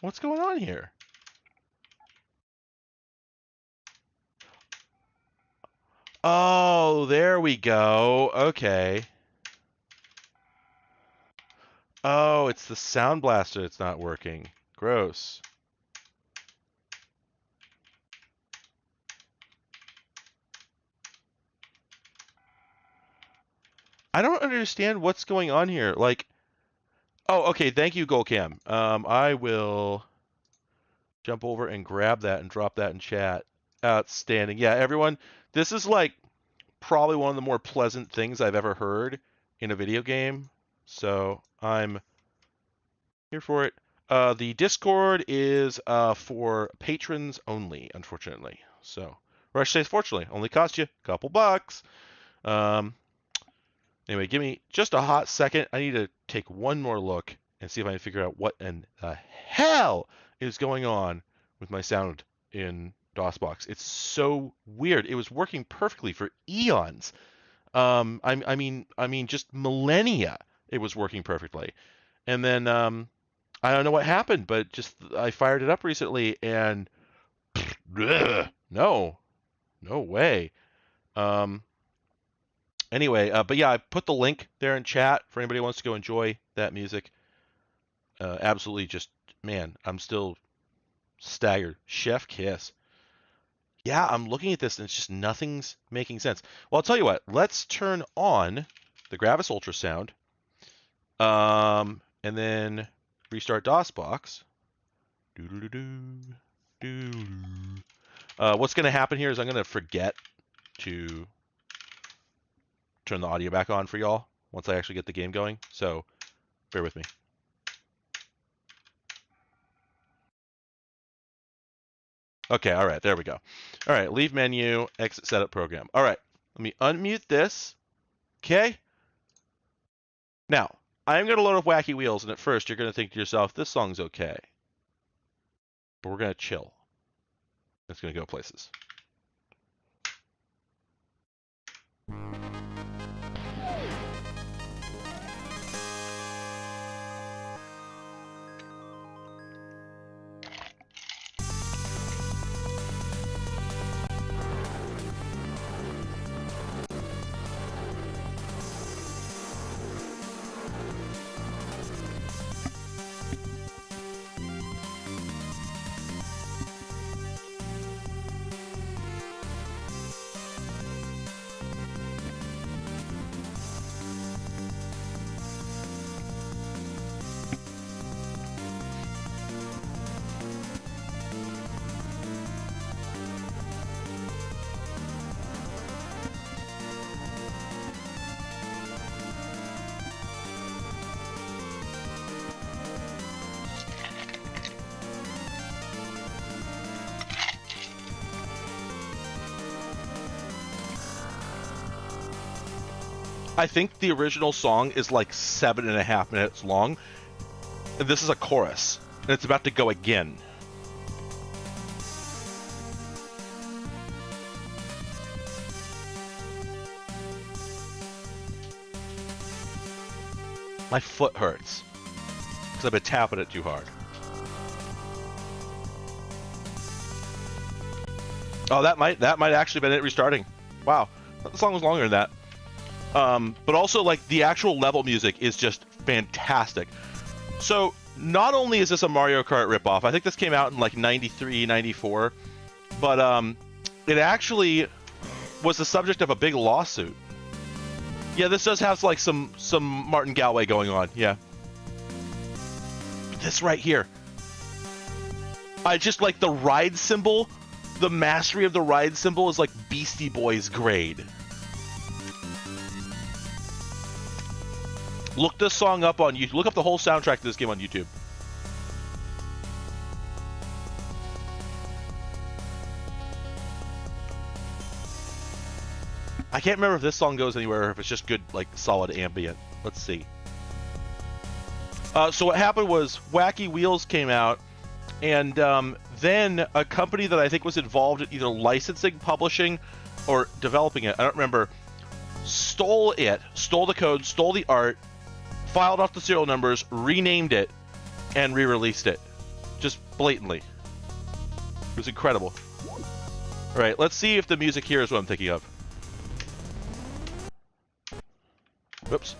What's going on here? Oh, there we go. Okay. Oh, it's the sound blaster that's not working. Gross. I don't understand what's going on here. Like, oh, okay. Thank you, Golcam. I will jump over and grab that and drop that in chat. Outstanding. Yeah, everyone, this is like probably one of the more pleasant things I've ever heard in a video game. So I'm here for it. The Discord is for patrons only, unfortunately. So, or I should say, fortunately, only cost you a couple bucks. Um, anyway, give me just a hot second. I need to take one more look and see if I can figure out what in the hell is going on with my sound in DOSBox. It's so weird. It was working perfectly for eons. I mean, just millennia. It was working perfectly, and then I don't know what happened, but just I fired it up recently, and no, no way. Um, anyway, but yeah, I put the link there in chat for anybody who wants to go enjoy that music. Absolutely, just man, I'm still staggered. Chef kiss. Yeah, I'm looking at this and it's just nothing's making sense. Well, I'll tell you what. Let's turn on the Gravis ultrasound, and then restart DOSBox. What's going to happen here is I'm going to forget to turn the audio back on for y'all once I actually get the game going. So bear with me. Okay, all right, there we go. All right, leave menu, exit setup program. All right, let me unmute this. Okay. Now, I'm going to load up Wacky Wheels, and at first you're going to think to yourself, this song's okay. But we're going to chill. It's going to go places. I think the original song is like 7.5 minutes long. And this is a chorus, and it's about to go again. My foot hurts because I've been tapping it too hard. Oh, that might actually been it restarting. Wow, the song was longer than that. But also, like, the actual level music is just fantastic. So, not only is this a Mario Kart ripoff, I think this came out in, like, 93, 94, but, it actually was the subject of a big lawsuit. Yeah, this does have, like, some Martin Galway going on, yeah. This right here. I just, like, the ride symbol, the mastery of the ride symbol is, like, Beastie Boys grade. Look this song up on YouTube. Look up the whole soundtrack to this game on YouTube. I can't remember if this song goes anywhere or if it's just good, like, solid ambient. Let's see. So what happened was Wacky Wheels came out, And then a company that I think was involved in either licensing, publishing, or developing it, I don't remember, stole the code, stole the art, filed off the serial numbers, renamed it, and re-released it. Just blatantly. It was incredible. All right, let's see if the music here is what I'm thinking of. Whoops.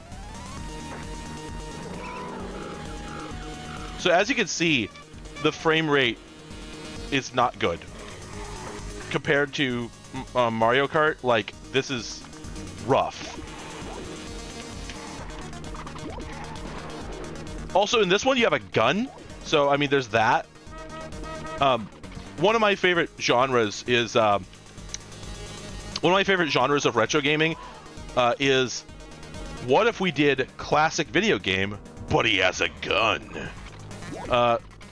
So as you can see, the frame rate is not good. Compared to Mario Kart, like, this is rough. Also, in this one, you have a gun. So, I mean, there's that. One of my favorite genres is... one of my favorite genres of retro gaming is... What if we did classic video game, but he has a gun?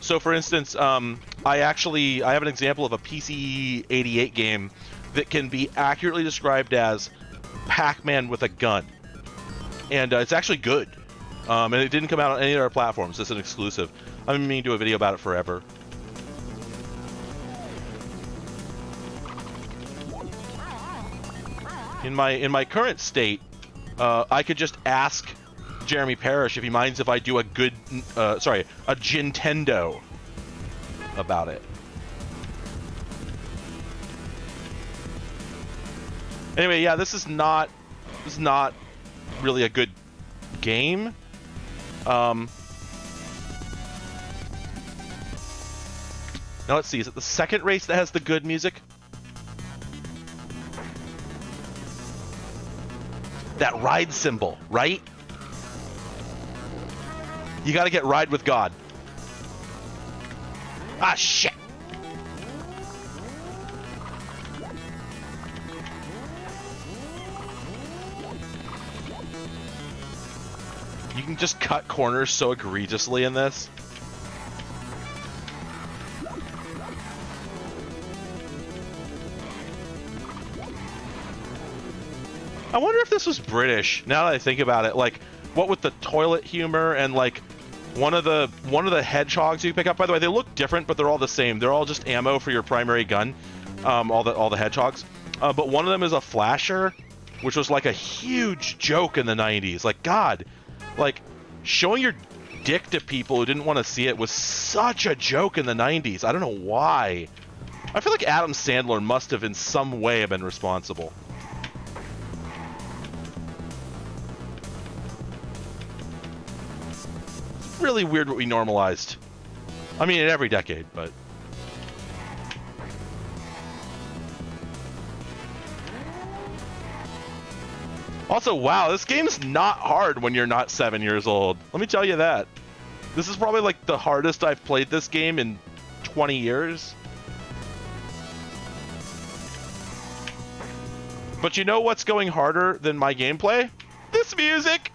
So, for instance, I have an example of a PC 88 game that can be accurately described as Pac-Man with a gun. And it's actually good. And it didn't come out on any of our platforms. It's an exclusive. I've been meaning to do a video about it forever. In my current state, I could just ask Jeremy Parrish if he minds if I do a Gintendo about it. Anyway, yeah, this is not really a good game. Now let's see, is it the second race that has the good music? That ride symbol, right? You gotta get ride with God. Ah, shit! You can just cut corners so egregiously in this. I wonder if this was British, now that I think about it. Like, what with the toilet humor and, like, one of the hedgehogs you pick up, by the way, they look different, but they're all the same. They're all just ammo for your primary gun, all the hedgehogs. But one of them is a flasher, which was like a huge joke in the 90s. Like, God, like, showing your dick to people who didn't want to see it was such a joke in the 90s. I don't know why. I feel like Adam Sandler must have in some way been responsible. Really weird what we normalized. I mean, in every decade, but... Also, wow, this game's not hard when you're not 7 years old. Let me tell you that. This is probably like the hardest I've played this game in 20 years. But you know what's going harder than my gameplay? This music!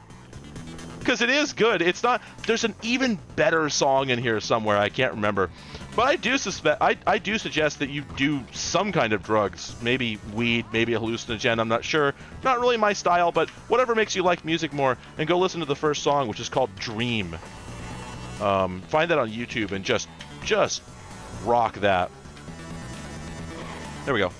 Because it is good. It's not... There's an even better song in here somewhere. I can't remember. But I do suspect... I do suggest that you do some kind of drugs. Maybe weed, maybe a hallucinogen. I'm not sure. Not really my style, but whatever makes you like music more. And go listen to the first song, which is called Dream. Find that on YouTube and just rock that. There we go.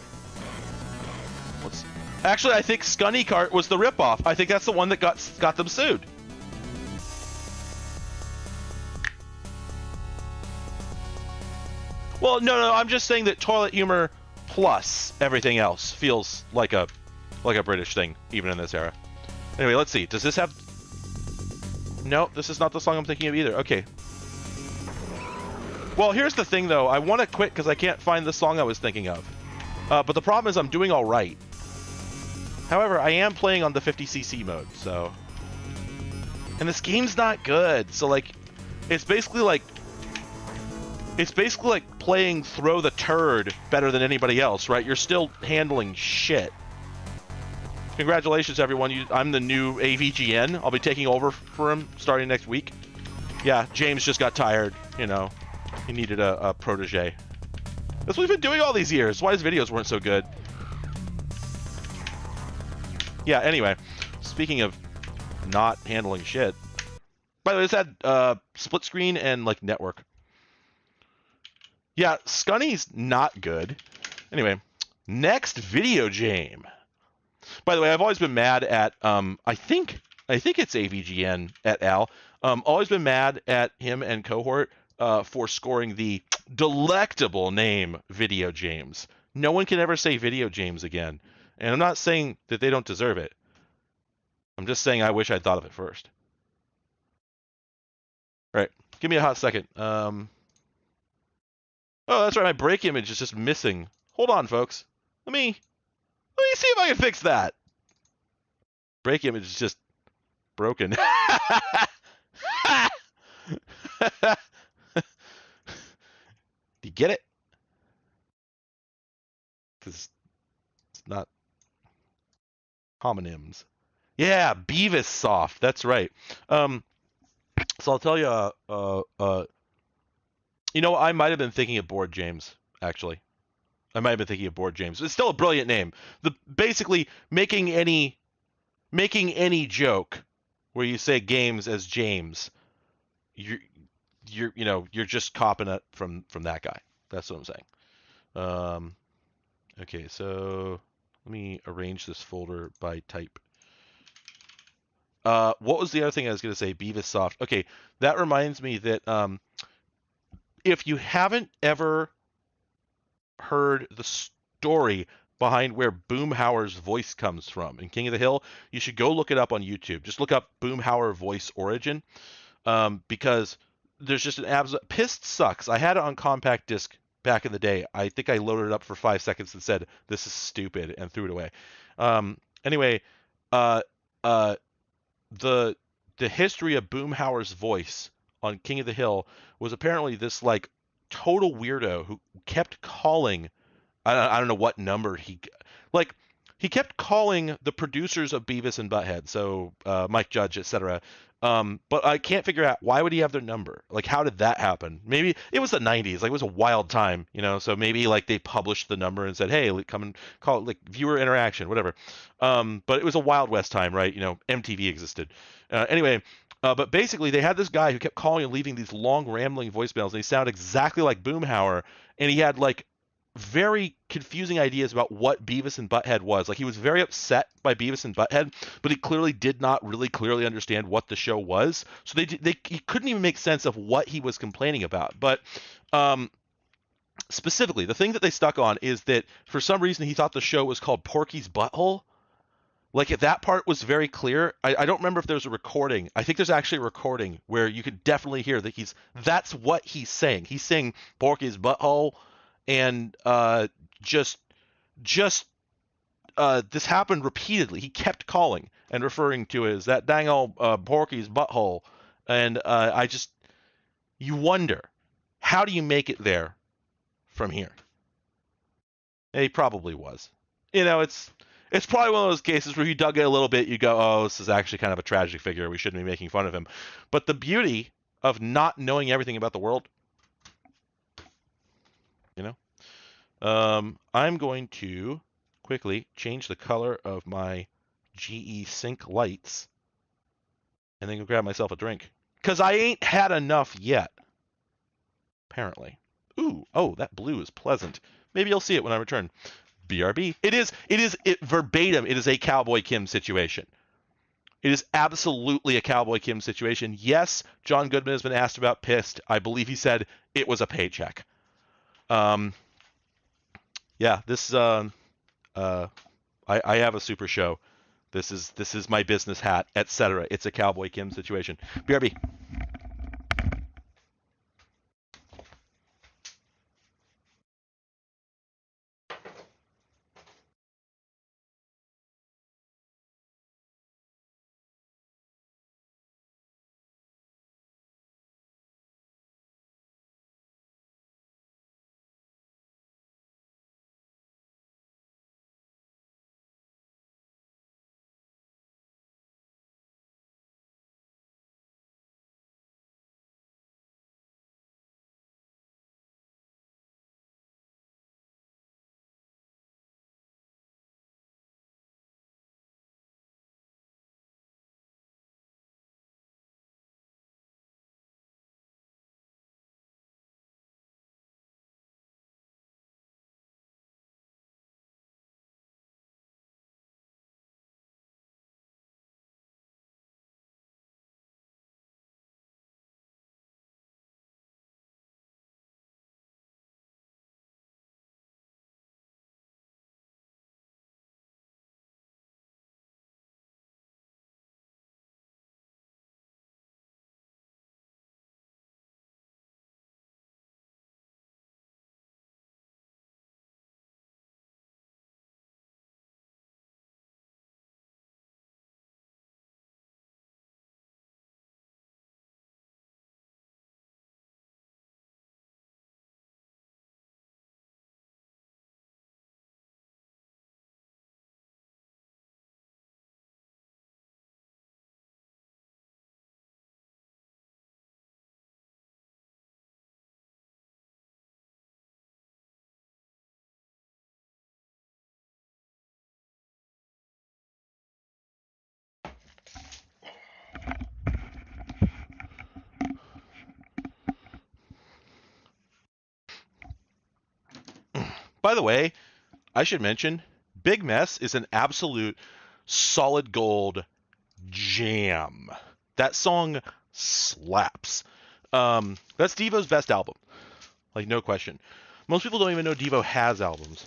Actually, I think Scunny Cart was the ripoff. I think that's the one that got them sued. Well, no, I'm just saying that toilet humor plus everything else feels like a British thing, even in this era. Anyway, let's see. Does this have... No, this is not the song I'm thinking of either. Okay. Well, here's the thing, though. I want to quit because I can't find the song I was thinking of. But the problem is I'm doing all right. However, I am playing on the 50cc mode, so... And this game's not good, so, like... It's basically like playing Throw the Turd better than anybody else, right? You're still handling shit. Congratulations, everyone. I'm the new AVGN. I'll be taking over for him starting next week. Yeah, James just got tired, you know. He needed a protege. That's what we've been doing all these years. Why his videos weren't so good. Yeah, anyway. Speaking of not handling shit. By the way, this had split screen and, like, network. Yeah, Scunny's not good. Anyway, next video game. By the way, I've always been mad at I think it's AVGN et al. Always been mad at him and cohort for scoring the delectable name Video James. No one can ever say Video James again, and I'm not saying that they don't deserve it. I'm just saying I wish I'd thought of it first. All right, give me a hot second. Oh, that's right, my break image is just missing. Hold on, folks. Let me see if I can fix that. Break image is just broken. Do you get it? Because it's not homonyms. Yeah, Beavis soft. That's right. Um, so I'll tell you. I might have been thinking of Board James. Actually, I might have been thinking of Board James. It's still a brilliant name. Basically making any joke where you say games as James, you're you're just copying it from that guy. That's what I'm saying. Um, okay, so let me arrange this folder by type. What was the other thing I was going to say? Beavis Soft. Okay, that reminds me that if you haven't ever heard the story behind where Boomhauer's voice comes from in King of the Hill, you should go look it up on YouTube. Just look up Boomhauer voice origin, because there's just an absolute Pissed sucks. I had it on compact disc back in the day. I think I loaded it up for 5 seconds and said this is stupid and threw it away. Anyway, uh, uh, the the history of Boomhauer's voice on King of the Hill was apparently this like total weirdo who kept calling. I don't know what number like he kept calling the producers of Beavis and Butthead, so Mike Judge, etc. But I can't figure out why would he have their number? Like, how did that happen? Maybe it was the 90s, like it was a wild time, so maybe like they published the number and said, hey, come and call it, like viewer interaction, whatever. But it was a Wild West time, right? MTV existed. Anyway, but basically they had this guy who kept calling and leaving these long rambling voicemails, and he sounded exactly like Boomhauer, and he had like very confusing ideas about what Beavis and Butthead was. Like he was very upset by Beavis and Butthead, but he clearly did not really clearly understand what the show was. So he couldn't even make sense of what he was complaining about. But specifically, the thing that they stuck on is that for some reason he thought the show was called Porky's Butthole. Like that part was very clear. I don't remember if there's a recording. I think there's actually a recording where you could definitely hear that that's what he's saying. He's saying Porky's Butthole, and just this happened repeatedly. He kept calling and referring to it as that dang old Porky's butthole, and you wonder, how do you make it there from here? And he probably was. It's probably one of those cases where you dug it a little bit, you go, oh, this is actually kind of a tragic figure. We shouldn't be making fun of him. But the beauty of not knowing everything about the world, you know. I'm going to quickly change the color of my GE Sync lights and then go grab myself a drink. Because I ain't had enough yet, apparently. Ooh, oh, that blue is pleasant. Maybe you'll see it when I return. BRB. It is verbatim. It is a Cowboy Kim situation. It is absolutely a Cowboy Kim situation. Yes, John Goodman has been asked about Pissed. I believe he said it was a paycheck. Yeah, this I have a super show. This is my business hat, etc. It's a Cowboy Kim situation. BRB. By the way, I should mention, Big Mess is an absolute solid gold jam. That song slaps. That's Devo's best album, like no question. Most people don't even know Devo has albums.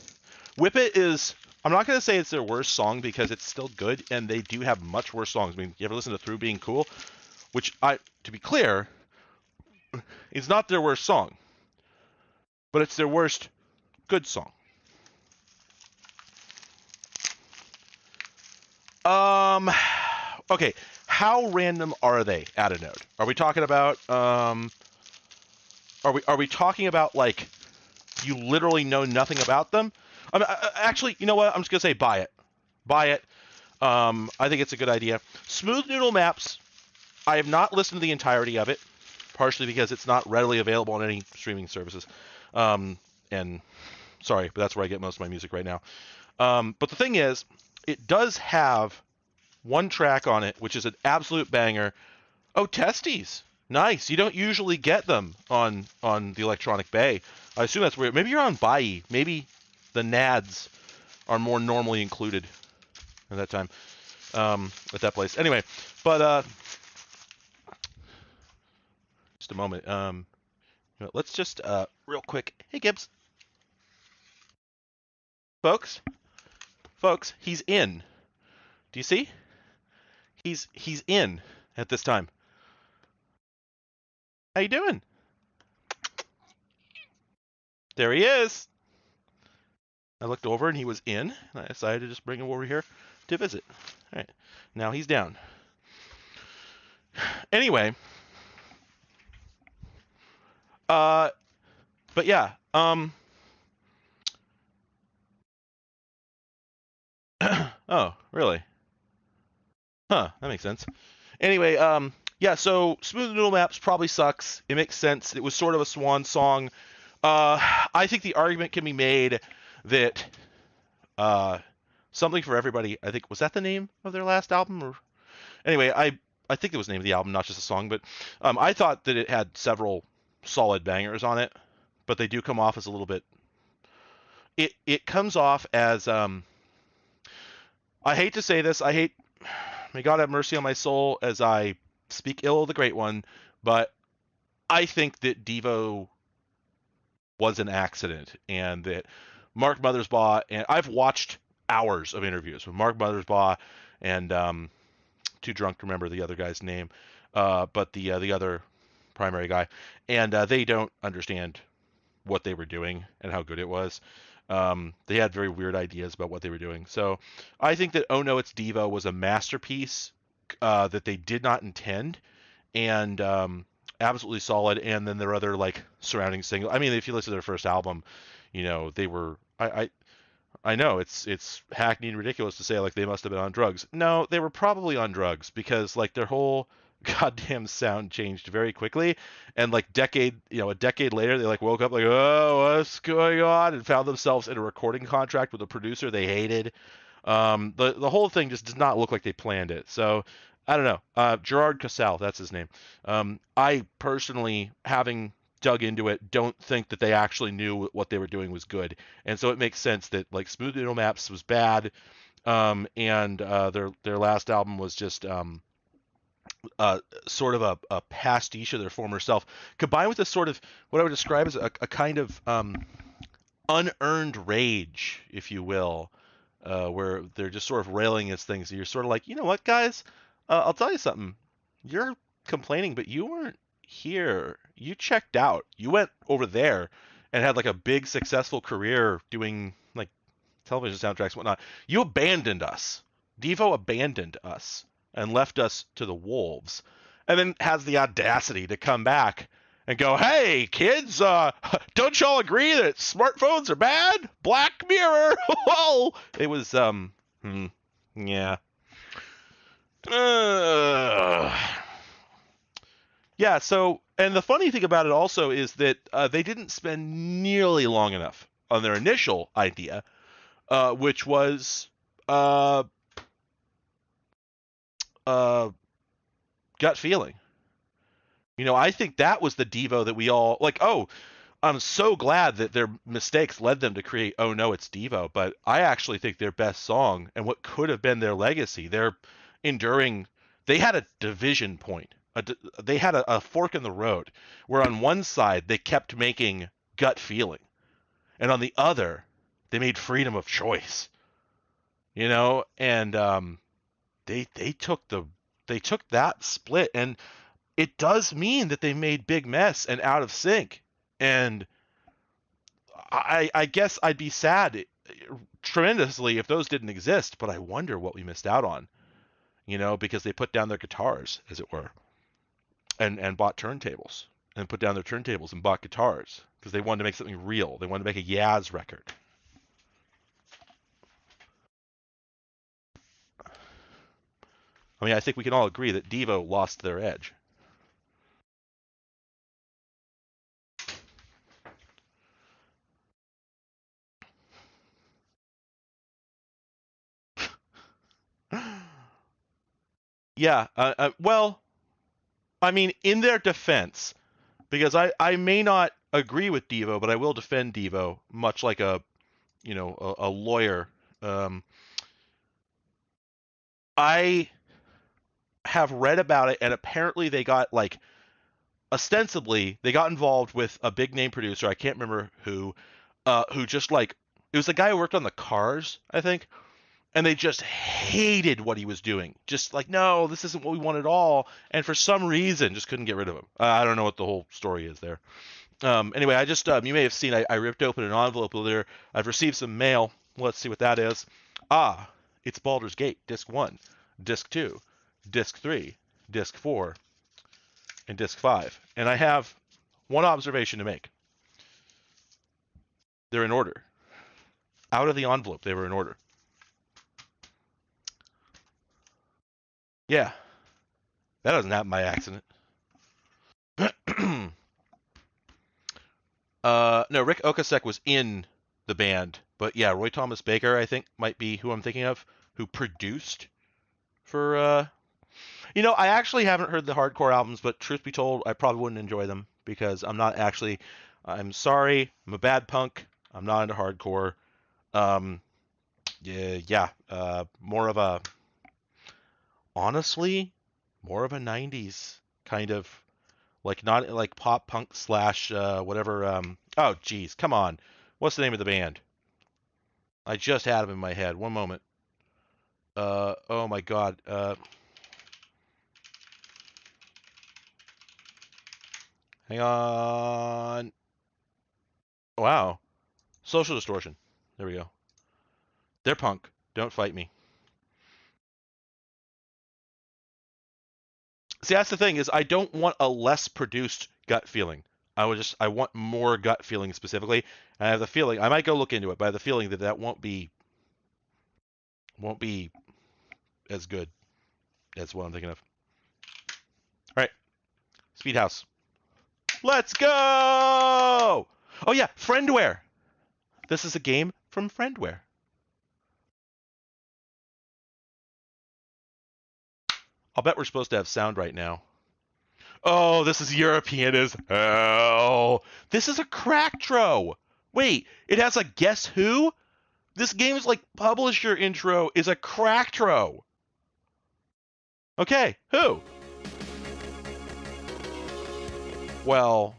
Whip It is, I'm not going to say it's their worst song because it's still good, and they do have much worse songs. I mean, you ever listen to Through Being Cool? Which, to be clear, is not their worst song, but it's their worst good song. Okay, how random are they at a note? Are we talking about, are we talking about, like, you literally know nothing about them? Actually, you know what? I'm just gonna say buy it. Buy it. I think it's a good idea. Smooth Noodle Maps. I have not listened to the entirety of it, partially because it's not readily available on any streaming services. And sorry, but that's where I get most of my music right now. But the thing is, it does have one track on it, which is an absolute banger. Oh, Testes. Nice. You don't usually get them on the Electronic Bay. I assume that's weird. Maybe you're on Bai. Maybe the NADs are more normally included at that time, at that place. Anyway, but just a moment. Let's just real quick. Hey, Gibbs. Folks, he's in. Do you see? He's in at this time. How you doing? There he is. I looked over and he was in, and I decided to just bring him over here to visit. All right, now he's down. Anyway, but yeah, oh, really? Huh, that makes sense. Anyway, yeah, so Smooth Noodle Maps probably sucks. It makes sense. It was sort of a swan song. I think the argument can be made that Something for Everybody, I think, was that the name of their last album? Or anyway, I think it was the name of the album, not just a song, but I thought that it had several solid bangers on it, but they do come off as a little bit. It comes off as I hate to say this, may God have mercy on my soul as I speak ill of the Great One, but I think that Devo was an accident, and that Mark Mothersbaugh, and I've watched hours of interviews with Mark Mothersbaugh and too drunk to remember the other guy's name, but the other primary guy, and they don't understand what they were doing and how good it was. They had very weird ideas about what they were doing. So I think that Oh No, It's Devo was a masterpiece that they did not intend, and absolutely solid. And then their other like surrounding single. I mean, if you listen to their first album, you know they were. I know it's hackneyed and ridiculous to say like they must have been on drugs. No, they were probably on drugs because like their whole goddamn sound changed very quickly, and like a decade later they like woke up like, oh, what's going on, and found themselves in a recording contract with a producer they hated. The whole thing just does not look like they planned it. So I don't know. Gerard Casal, that's his name. I personally, having dug into it, don't think that they actually knew what they were doing was good, and so it makes sense that like Smooth Noodle Maps was bad, and their last album was just sort of a pastiche of their former self, combined with a sort of what I would describe as a kind of unearned rage, if you will, where they're just sort of railing against things. And you're sort of like, you know what, guys? I'll tell you something. You're complaining, but you weren't here. You checked out. You went over there and had like a big successful career doing like television soundtracks and whatnot. You abandoned us. Devo abandoned us and left us to the wolves, and then has the audacity to come back and go, hey, kids, don't y'all agree that smartphones are bad? Black Mirror. Well, it was, yeah. Yeah, so, and the funny thing about it also is that they didn't spend nearly long enough on their initial idea, which was gut feeling. You know, I think that was the Devo that we all like. Oh, I'm so glad that their mistakes led them to create Oh No, It's Devo, but I actually think their best song and what could have been their legacy, their enduring, they had a division point. They had a fork in the road where on one side they kept making Gut Feeling, and on the other they made Freedom of Choice. And they took that split, and it does mean that they made Big Mess and Out of Sync. And I guess I'd be sad tremendously if those didn't exist, but I wonder what we missed out on, because they put down their guitars, as it were, and bought turntables, and put down their turntables and bought guitars because they wanted to make something real. They wanted to make a Yaz record. I mean, I think we can all agree that Devo lost their edge. Yeah, well, I mean, in their defense, because I may not agree with Devo, but I will defend Devo, much like a lawyer. Um, I have read about it, and apparently they got ostensibly they got involved with a big name producer. I can't remember who just it was the guy who worked on the Cars, I think, and they just hated what he was doing. Just like, no, this isn't what we want at all, and for some reason just couldn't get rid of him. I don't know what the whole story is there. Anyway, I just you may have seen I ripped open an envelope there. I've received some mail. Let's see what that is. It's Baldur's Gate, Disc 1, Disc 2, Disc 3, Disc 4, and Disc 5. And I have one observation to make. They're in order. Out of the envelope, they were in order. Yeah, that doesn't happen by accident. No, Rick Ocasek was in the band, but yeah, Roy Thomas Baker, I think, might be who I'm thinking of, who produced for. I actually haven't heard the hardcore albums, but truth be told, I probably wouldn't enjoy them because I'm not actually. I'm sorry, I'm a bad punk. I'm not into hardcore. Yeah. More of a, honestly, more of a '90s kind of, not like pop punk slash whatever. Oh, geez, come on. What's the name of the band? I just had them in my head. One moment. Oh my God. Hang on. Wow. Social Distortion. There we go. They're punk. Don't fight me. See, that's the thing is I don't want a less produced Gut Feeling. I want more Gut Feeling specifically. And I have the feeling I might go look into it, but I have the feeling that won't be as good as what I'm thinking of. All right, Speedhouse. Let's go! Oh yeah, Friendware. This is a game from Friendware. I'll bet we're supposed to have sound right now. Oh, this is European as hell. This is a Cracktro. Wait, it has a Guess Who? This game's publisher intro is a Cracktro. Okay, who? Well,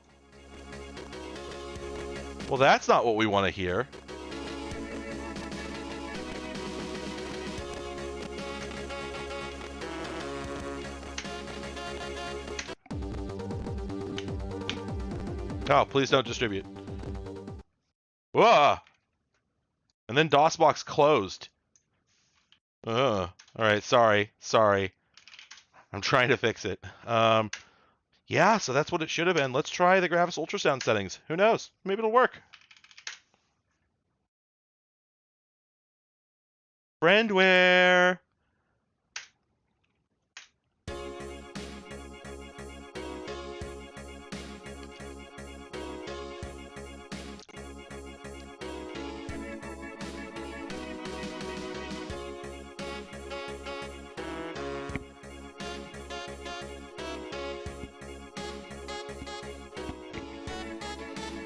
that's not what we want to hear. Oh, please don't distribute. Whoa! And then DOSBox closed. All right, sorry. I'm trying to fix it. Yeah, so that's what it should have been. Let's try the Gravis ultrasound settings. Who knows? Maybe it'll work. Friendware.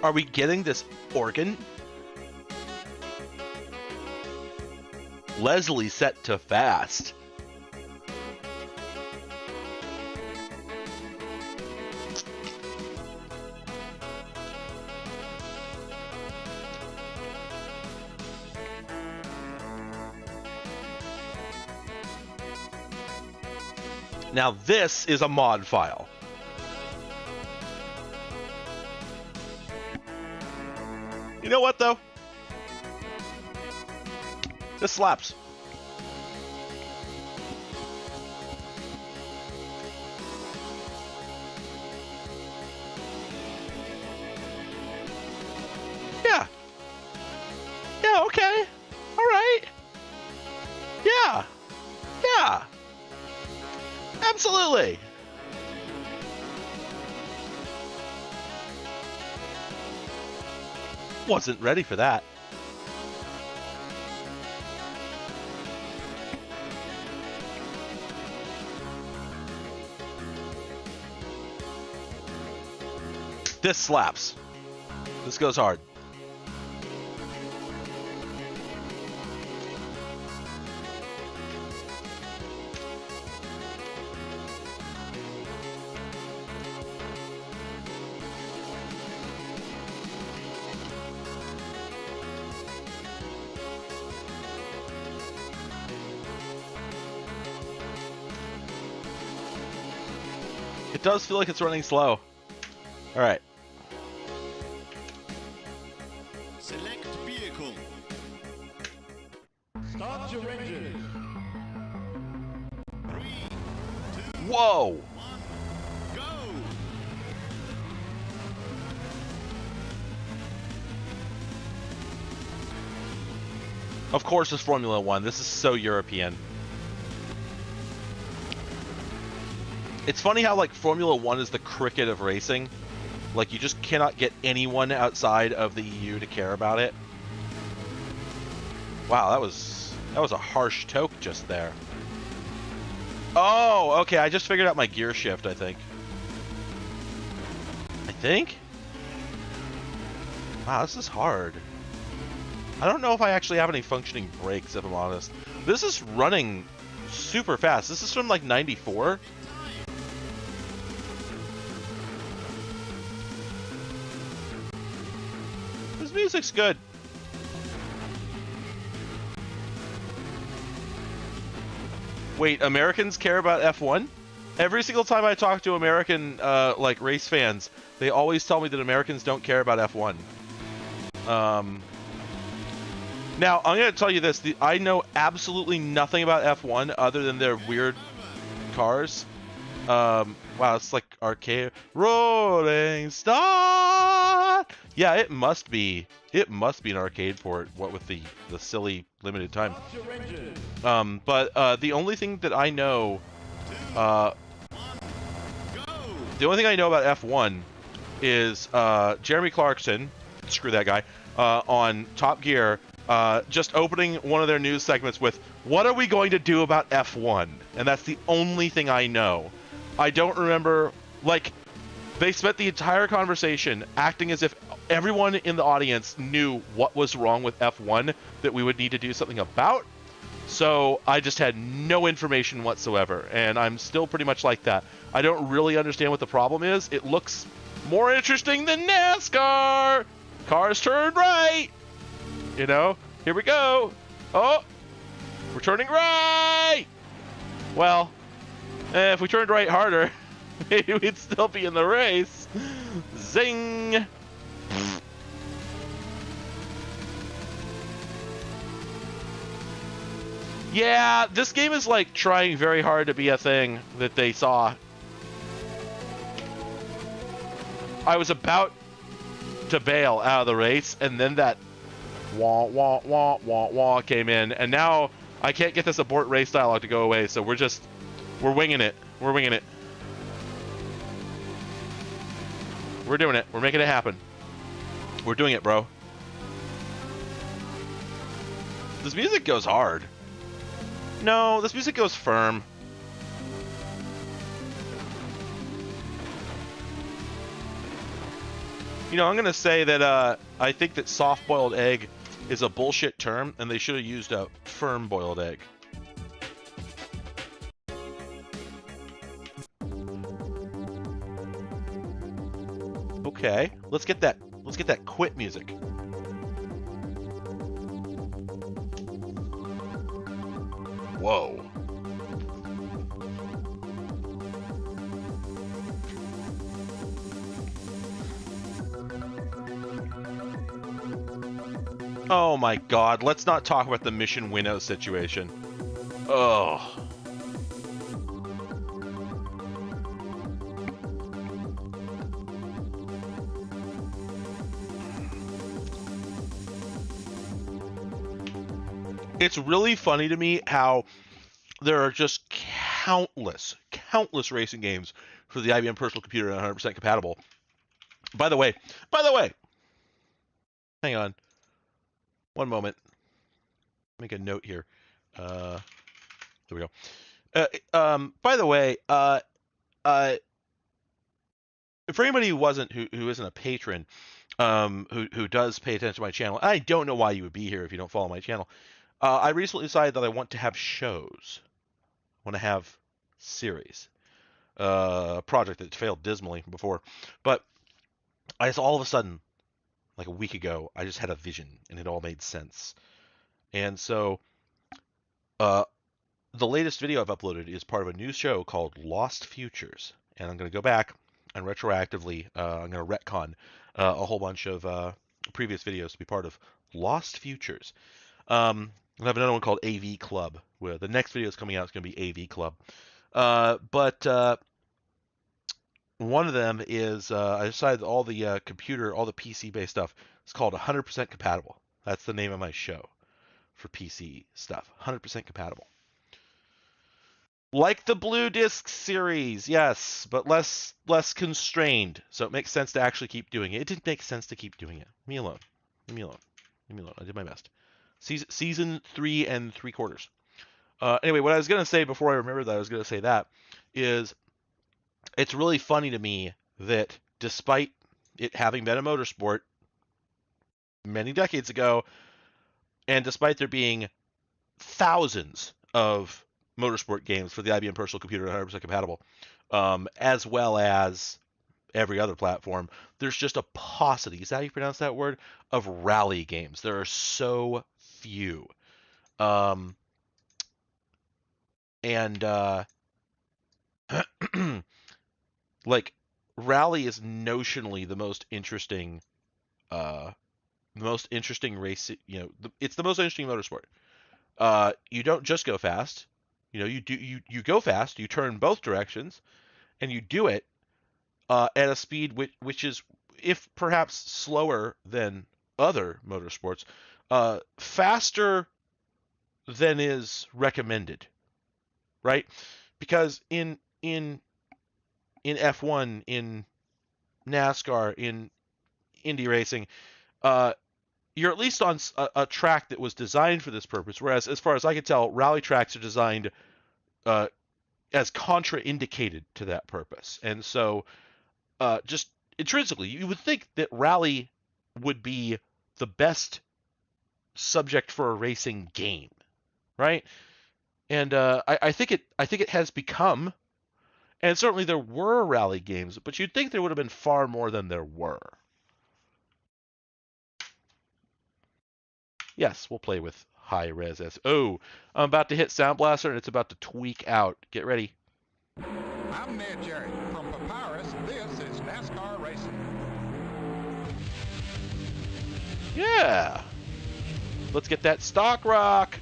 Are we getting this organ? Leslie set to fast. Now this is a mod file. You know what though? This slaps. Yeah. Yeah, okay. All right. Yeah. Yeah. Absolutely. Wasn't ready for that. This slaps. This goes hard. It does feel like it's running slow. All right. Select vehicle. Start your engine. 3, 2, Whoa! 1, go! Of course it's Formula One. This is so European. It's funny how, like, Formula One is the cricket of racing. Like, you just cannot get anyone outside of the EU to care about it. Wow, that was a harsh toke just there. Oh, okay, I just figured out my gear shift, I think. Wow, this is hard. I don't know if I actually have any functioning brakes, if I'm honest. This is running super fast. This is from, like, 94. This music's good. Wait, Americans care about F1? Every single time I talk to American, like, race fans, they always tell me that Americans don't care about F1. Now, I'm going to tell you this. I know absolutely nothing about F1 other than their weird cars. Wow, it's like arcade. Rolling Star! Yeah, it must be an arcade port, what with the silly limited time. But the only thing that I know, the only thing I know about F1 is Jeremy Clarkson, screw that guy, on Top Gear, just opening one of their news segments with, "What are we going to do about F1?" And that's the only thing I know. I don't remember, like, they spent the entire conversation acting as if everyone in the audience knew what was wrong with F1 that we would need to do something about. So I just had no information whatsoever, and I'm still pretty much like that. I don't really understand what the problem is. It looks more interesting than NASCAR. Cars turn right. You know, here we go. Oh, we're turning right. Well, if we turned right harder, maybe we'd still be in the race. Zing. Yeah, this game is like trying very hard to be a thing that they saw. I was about to bail out of the race, and then that wah wah wah wah wah came in, and now I can't get this abort race dialogue to go away, so we're winging it. We're winging it. We're doing it. We're making it happen. We're doing it, bro. This music goes hard. No, this music goes firm. You know, I'm gonna say that I think that soft-boiled egg is a bullshit term, and they should have used a firm-boiled egg. Okay, let's get that quit music. Whoa. Oh my god, let's not talk about the Mission Winnow situation. Oh. It's really funny to me how there are just countless racing games for the IBM personal computer and 100% compatible. By the way, hang on. One moment. Make a note here. There we go. By the way, for anybody who isn't a patron, who does pay attention to my channel, I don't know why you would be here if you don't follow my channel. I recently decided that I want to have shows. I want to have series. A project that failed dismally before, but I just all of a sudden, like a week ago, I just had a vision and it all made sense. And so, the latest video I've uploaded is part of a new show called Lost Futures, and I'm going to go back and retroactively, I'm going to retcon a whole bunch of previous videos to be part of Lost Futures. I have another one called AV Club, where the next video is coming out is going to be AV Club. But one of them is I decided all the computer, all the PC-based stuff is called 100% compatible. That's the name of my show for PC stuff. 100% compatible. Like the Blue Disc series, yes, but less constrained. So it makes sense to actually keep doing it. It didn't make sense to keep doing it. Leave me alone. Leave me alone. Leave me alone. I did my best. Season 3 3/4. Anyway, what I was going to say before I remember that I was going to say that is it's really funny to me that despite it having been a motorsport many decades ago, and despite there being thousands of motorsport games for the IBM personal computer 100% compatible, as well as every other platform, there's just a paucity, is that how you pronounce that word, of rally games. There are so few. Like, rally is notionally the most interesting race, you know, it's the most interesting motorsport. You don't just go fast, you know, you go fast, you turn both directions, and you do it at a speed which is, if perhaps slower than other motorsports, faster than is recommended, right? Because in F1, in NASCAR, in Indy racing, you're at least on a track that was designed for this purpose. Whereas, as far as I can tell, rally tracks are designed as contraindicated to that purpose. And so, just intrinsically, you would think that rally would be the best subject for a racing game, right? And I think it has become. And certainly there were rally games, but you'd think there would have been far more than there were. Yes, we'll play with high res. Oh, I'm about to hit Sound Blaster and it's about to tweak out. Get ready. I'm Ned Jarrett from Papyrus. This is NASCAR Racing. Yeah. Let's get that stock rock.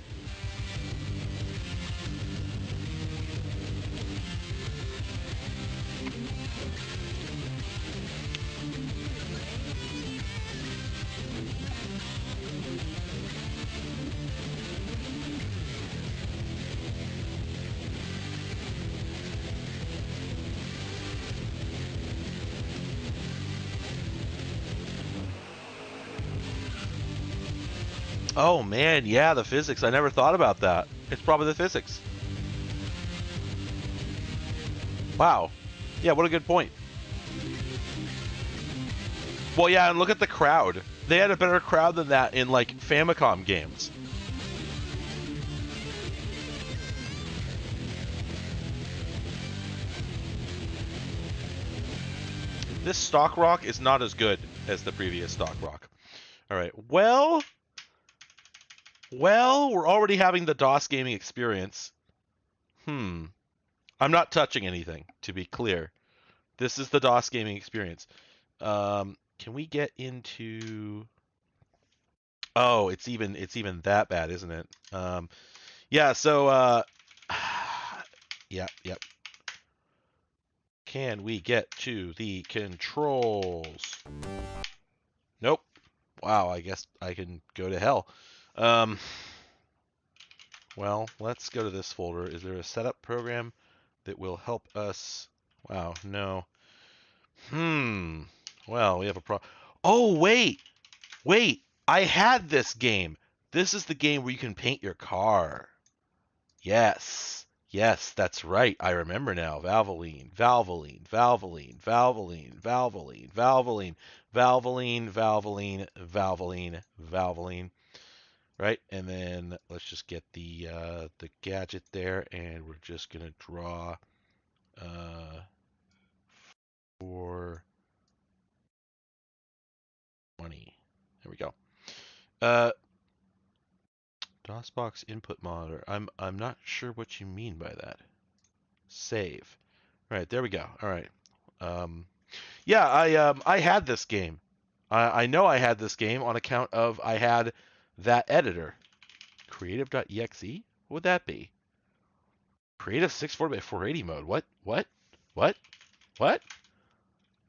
Oh man, yeah, the physics. I never thought about that. It's probably the physics. Wow. Yeah, what a good point. Well, yeah, and look at the crowd. They had a better crowd than that in, like, Famicom games. This stock rock is not as good as the previous stock rock. All right, well, we're already having the DOS gaming experience. I'm not touching anything, to be clear. This is the DOS gaming experience. Can we get into... Oh, it's even that bad, isn't it? Yeah, so, yep. Can we get to the controls? Nope. Wow, I guess I can go to hell. Well, let's go to this folder. Is there a setup program that will help us? Wow, no. Well, we have a Oh, wait. I had this game. This is the game where you can paint your car. Yes, that's right. I remember now. Valvoline. Right, and then let's just get the gadget there, and we're just gonna draw for 20. There we go. DOSBox input monitor. I'm not sure what you mean by that. Save. All right, there we go. All right. Yeah, I had this game. I know I had this game on account of I had that editor. Creative.exe? What would that be? Creative 64x480 mode. What?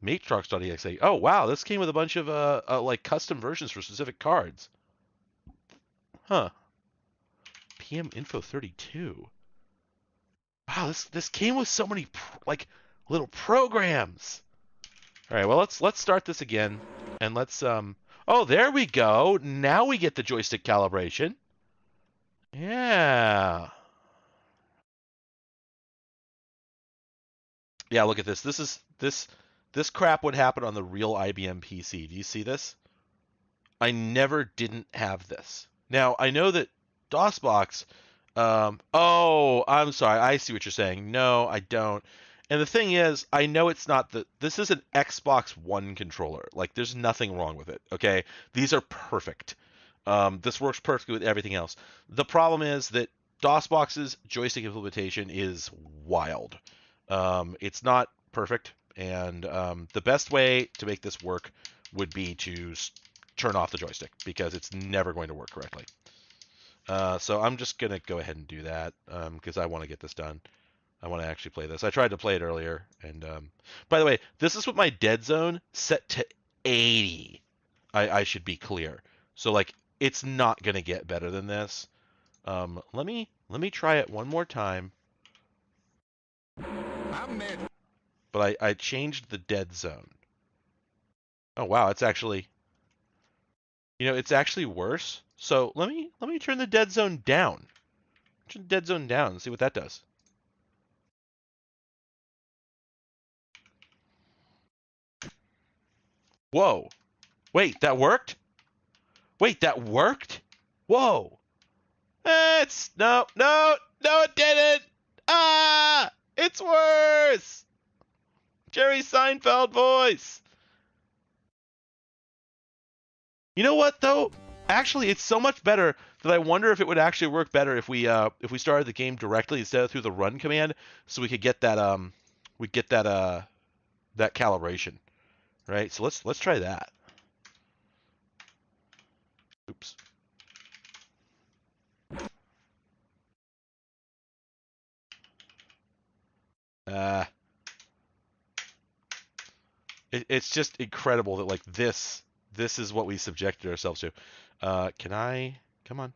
Matrox.exe. Oh wow, this came with a bunch of like custom versions for specific cards. Huh. PM Info 32. Wow, this came with so many like little programs. All right, well let's start this again, and let's Oh, there we go. Now we get the joystick calibration. Yeah. Yeah, look at this. This crap would happen on the real IBM PC. Do you see this? I never didn't have this. Now I know that DOSBox. Oh, I'm sorry. I see what you're saying. No, I don't. And the thing is, I know it's not the. This is an Xbox One controller. Like, there's nothing wrong with it. Okay, these are perfect. This works perfectly with everything else. The problem is that DOSBox's joystick implementation is wild. It's not perfect, and the best way to make this work would be to turn off the joystick, because it's never going to work correctly. So I'm just going to go ahead and do that because I want to get this done. I want to actually play this. I tried to play it earlier, and by the way, this is with my dead zone set to 80. I should be clear. So like, it's not going to get better than this. Let me try it one more time. But I changed the dead zone. Oh wow, it's actually, it's actually worse. So let me turn the dead zone down. Turn the dead zone down and see what that does. Whoa. Wait, that worked? Whoa. No, it didn't. Ah, it's worse. Jerry Seinfeld voice. You know what though? Actually, it's so much better that I wonder if it would actually work better if we started the game directly instead of through the run command, so we could get that that calibration, right? So let's try that. Oops. It's just incredible that like this is what we subjected ourselves to. Can I? Come on.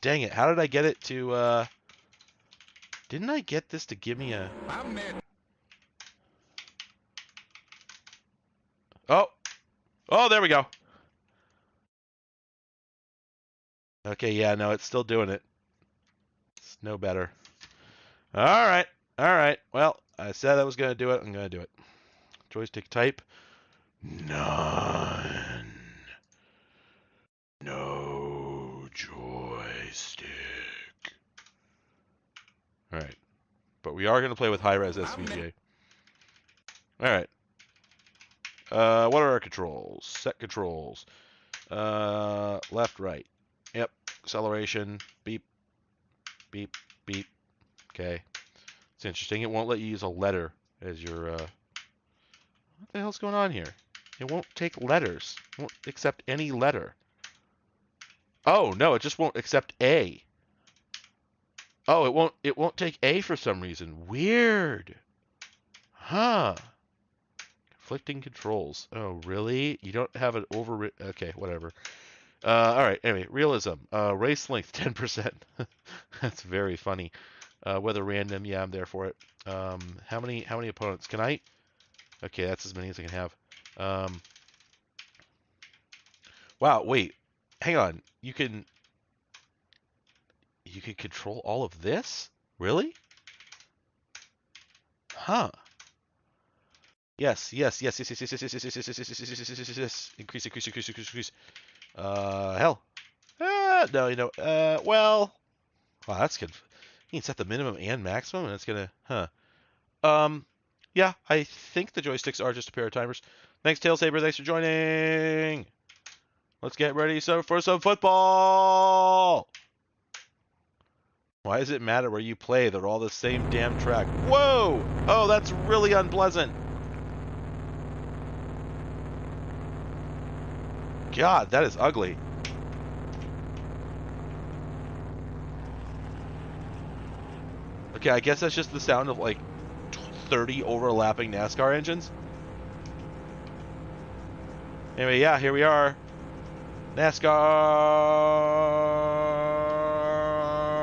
Dang it! How did I get it to? Didn't I get this to give me a? Oh, there we go. Okay, yeah, no, it's still doing it. It's no better. All right. All right. Well, I said I was going to do it. I'm going to do it. Joystick type. None. No joystick. All right. But we are going to play with high-res SVGA. All right. What are our controls? Set controls. Left, right. Yep. Acceleration. Beep. Beep. Beep. Okay. It's interesting. It won't let you use a letter as your, What the hell's going on here? It won't take letters. It won't accept any letter. Oh, no, it just won't accept A. Oh, it won't take A for some reason. Weird. Huh. Conflicting controls. Oh, really? You don't have an over... Okay, whatever. All right, anyway, realism. Race length, 10%. That's very funny. Whether random, yeah, I'm there for it. How many opponents? Can I... Okay, that's as many as I can have. Wow, wait. Hang on. You can control all of this? Really? Huh. Yes. Increase. Hell. No, well. Wow, that's good. You can set the minimum and maximum, and it's gonna, yeah, I think the joysticks are just a pair of timers. Thanks, Tailsaber. Thanks for joining. Let's get ready for some football. Why does it matter where you play? They're all the same damn track. Whoa! Oh, that's really unpleasant. God, that is ugly. Okay, I guess that's just the sound of like 30 overlapping NASCAR engines. Anyway, yeah, here we are. NASCAR.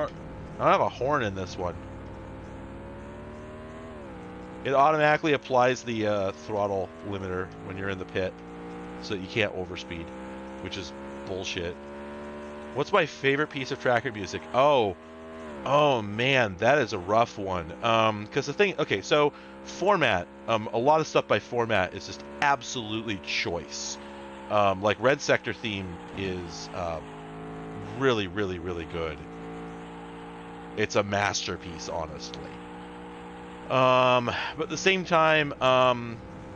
I don't have a horn in this one. It automatically applies the throttle limiter when you're in the pit, so that you can't overspeed, which is bullshit. What's my favorite piece of tracker music? Oh man, that is a rough one. Because the thing, okay, so format, a lot of stuff by format is just absolutely choice. Like Red Sector theme is really good. It's a masterpiece, honestly. But at the same time,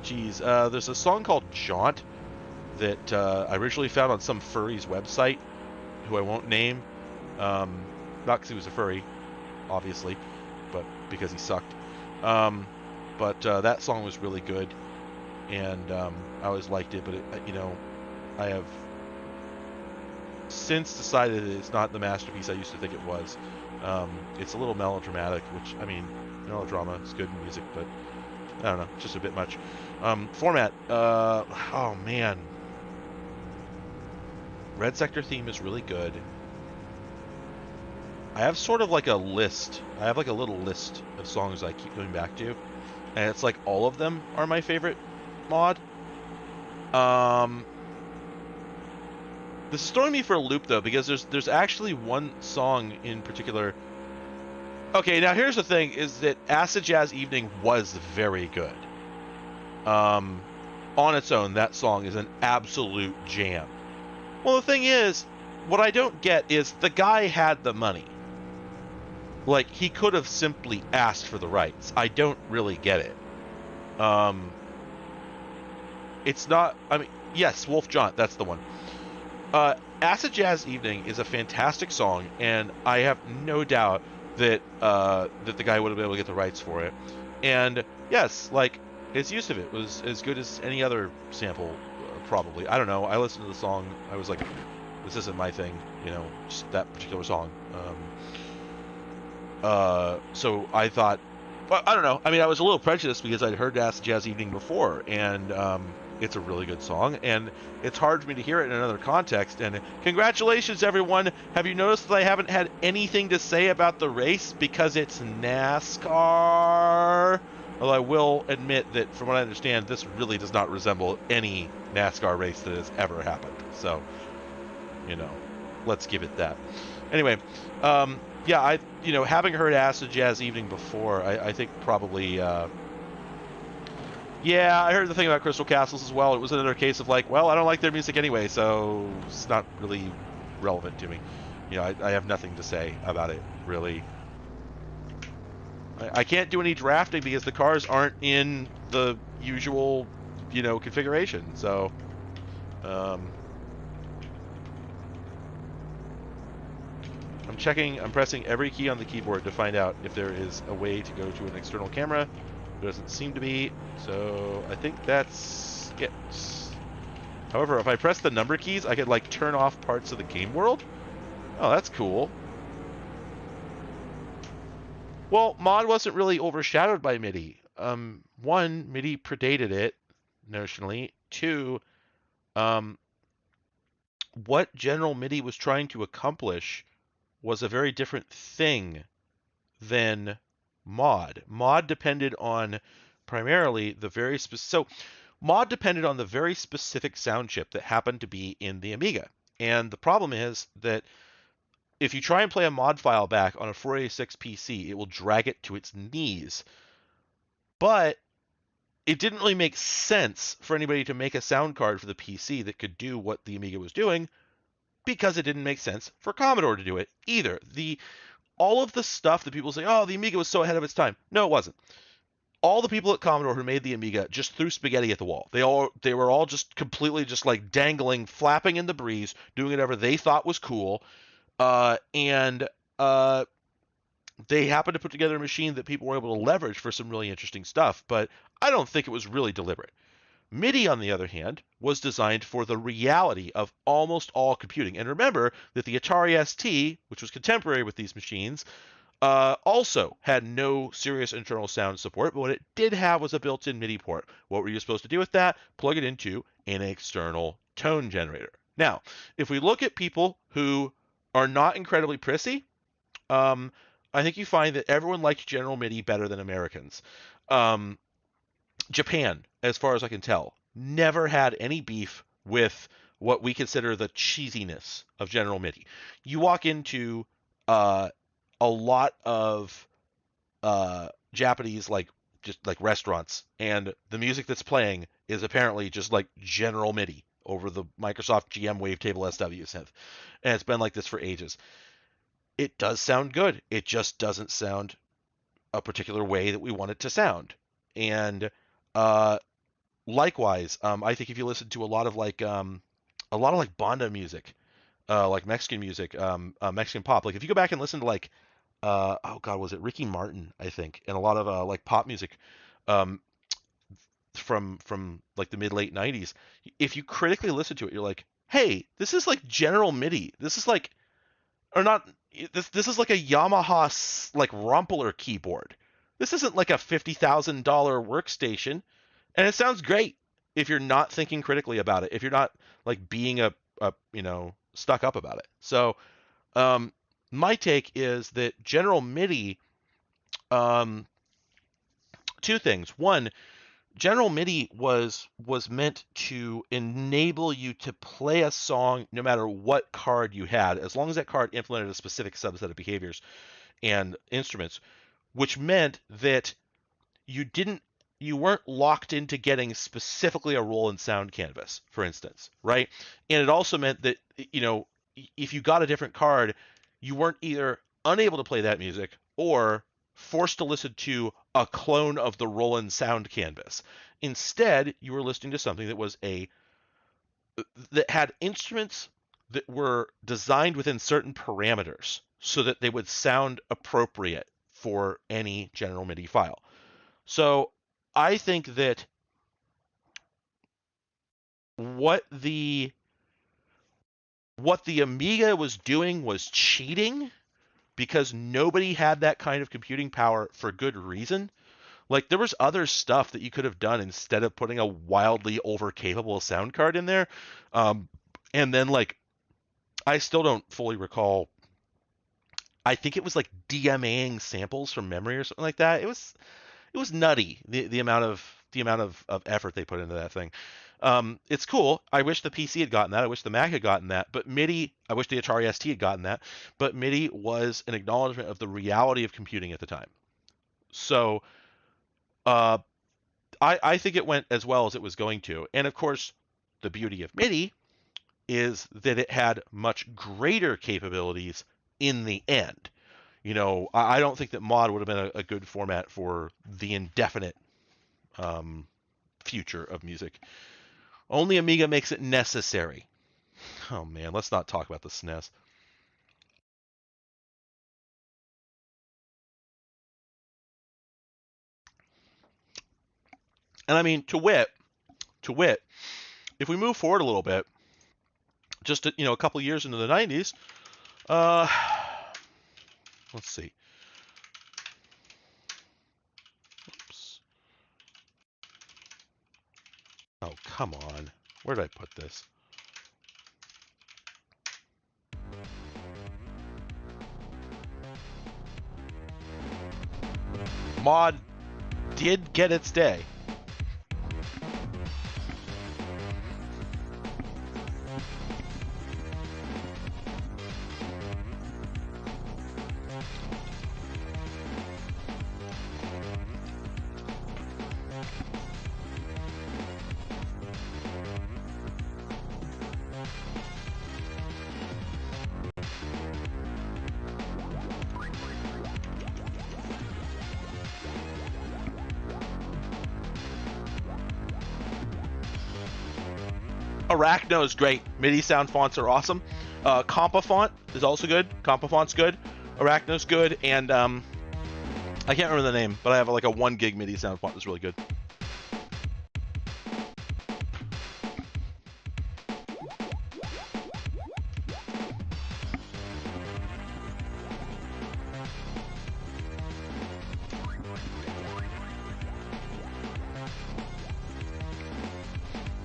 there's a song called Jaunt that I originally found on some furry's website, who I won't name. Not because he was a furry, obviously, but because he sucked. But that song was really good, and I always liked it. But I have since decided that it's not the masterpiece I used to think it was. It's a little melodramatic, which, I mean, melodrama is good in music, but I don't know, it's just a bit much. Format, oh man. Red Sector theme is really good. I have sort of like a list. I have like a little list of songs I keep going back to, and it's like all of them are my favorite mod. This is throwing me for a loop though, because there's actually one song in particular. Okay, now here's the thing: is that Acid Jazz Evening was very good. On its own, that song is an absolute jam. Well, the thing is, what I don't get is the guy had the money. Like, he could have simply asked for the rights. I don't really get it. It's not, I mean, yes, Wolf Jaunt, that's the one. Acid Jazz Evening is a fantastic song, and I have no doubt that that the guy would have been able to get the rights for it. And yes, like, his use of it was as good as any other sample, probably. I don't know. I listened to the song. I was like, this isn't my thing, just that particular song. So I thought, well, I don't know. I mean, I was a little prejudiced because I'd heard Acid Jazz Evening before, and it's a really good song, and it's hard for me to hear it in another context. And congratulations, everyone. Have you noticed that I haven't had anything to say about the race because it's NASCAR? Although I will admit that, from what I understand, this really does not resemble any NASCAR race that has ever happened. So, let's give it that. Anyway, yeah, having heard Acid Jazz Evening before, I think probably, yeah, I heard the thing about Crystal Castles as well. It was another case of like, well, I don't like their music anyway, so it's not really relevant to me. I have nothing to say about it, really. I can't do any drafting because the cars aren't in the usual, configuration. So, um, I'm pressing every key on the keyboard to find out if there is a way to go to an external camera. There doesn't seem to be, so I think that's it. However, if I press the number keys, I could like turn off parts of the game world. Oh, that's cool. Well, mod wasn't really overshadowed by MIDI. One, MIDI predated it, notionally. Two, um, what General MIDI was trying to accomplish was a very different thing than mod. Mod depended on primarily the very so mod depended on the very specific sound chip that happened to be in the Amiga. And the problem is that if you try and play a mod file back on a 486 PC, it will drag it to its knees. But it didn't really make sense for anybody to make a sound card for the PC that could do what the Amiga was doing, because it didn't make sense for Commodore to do it either. All of the stuff that people say, oh, the Amiga was so ahead of its time. No, it wasn't. All the people at Commodore who made the Amiga just threw spaghetti at the wall. They were all just completely just like dangling, flapping in the breeze, doing whatever they thought was cool. And they happened to put together a machine that people were able to leverage for some really interesting stuff, but I don't think it was really deliberate. MIDI, on the other hand, was designed for the reality of almost all computing. And remember that the Atari ST, which was contemporary with these machines, also had no serious internal sound support, but what it did have was a built-in MIDI port. What were you supposed to do with that? Plug it into an external tone generator. Now, if we look at people who are not incredibly prissy, I think you find that everyone liked General MIDI better than Americans. Japan, as far as I can tell, never had any beef with what we consider the cheesiness of General MIDI. You walk into a lot of Japanese just like restaurants, and the music that's playing is apparently just like General MIDI over the Microsoft GM Wavetable SW synth, and it's been like this for ages. It does sound good. It just doesn't sound a particular way that we want it to sound. And uh, likewise, I think if you listen to a lot of like banda music, like Mexican music, Mexican pop, like if you go back and listen to like oh god, was it Ricky Martin? I think, and a lot of like pop music, um, from like the mid late '90s. If you critically listen to it, you're like, hey, this is like General MIDI. This is like, or not. This is like a Yamaha like Rumpler keyboard. This isn't like a $50,000 workstation, and it sounds great if you're not thinking critically about it. If you're not like being a stuck up about it. So um, my take is that General MIDI, um, two things. One, General MIDI was meant to enable you to play a song no matter what card you had, as long as that card implemented a specific subset of behaviors and instruments, which meant that you weren't locked into getting specifically a roll and sound canvas, for instance, right? And it also meant that if you got a different card, you weren't either unable to play that music or forced to listen to a clone of the Roland sound canvas. Instead, you were listening to something that had instruments that were designed within certain parameters so that they would sound appropriate for any General MIDI file. So I think that what the Amiga was doing was cheating, because nobody had that kind of computing power for good reason. Like, there was other stuff that you could have done instead of putting a wildly over capable sound card in there. And then like, I still don't fully recall. I think it was like DMAing samples from memory or something like that. It was nutty, the amount of effort they put into that thing. It's cool. I wish the PC had gotten that. I wish the Mac had gotten that. But MIDI, I wish the Atari ST had gotten that. But MIDI was an acknowledgement of the reality of computing at the time. So uh, I think it went as well as it was going to. And of course, the beauty of MIDI is that it had much greater capabilities in the end. You know, I don't think that mod would have been a good format for the indefinite future of music. Only Amiga makes it necessary. Oh man, let's not talk about the SNES. And I mean, to wit, if we move forward a little bit, just a couple years into the 90s, uh, let's see. Oops. Oh, come on. Where did I put this? Mod did get its day. Arachno is great. MIDI sound fonts are awesome. Compa font is also good. Compa font's good. Arachno's good, and I can't remember the name, but I have like a 1 gig MIDI sound font that's really good.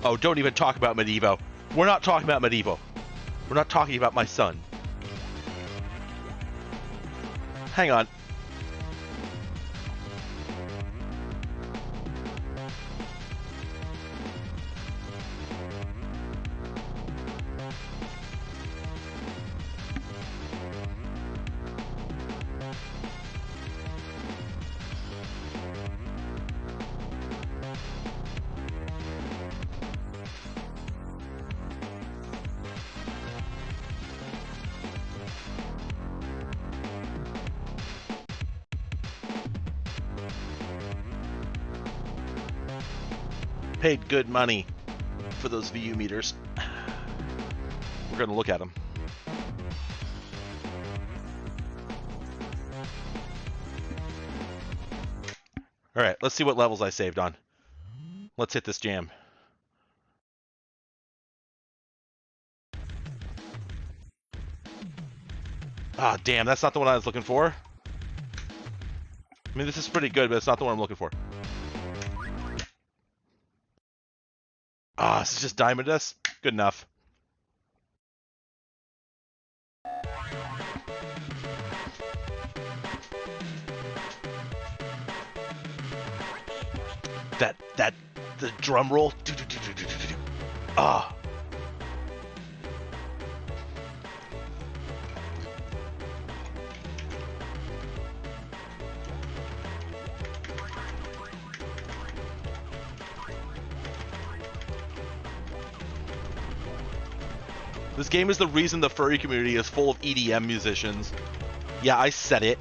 Oh, don't even talk about DEVO. We're not talking about DEVO. We're not talking about my son. Hang on. Paid good money for those VU meters. We're going to look at them. All right, let's see what levels I saved on. Let's hit this jam. Ah, damn, that's not the one I was looking for. I mean, this is pretty good, but it's not the one I'm looking for. Ah, this is just Diamond Dust? Good enough. The drum roll. Ah. This game is the reason the furry community is full of EDM musicians. Yeah, I said it.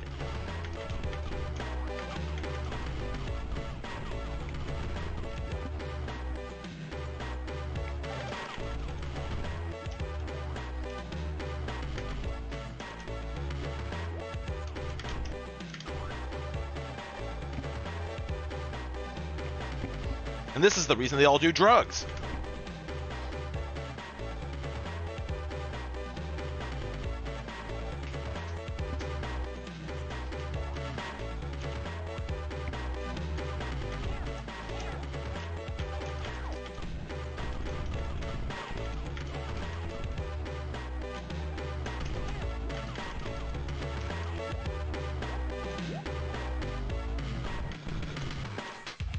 And this is the reason they all do drugs.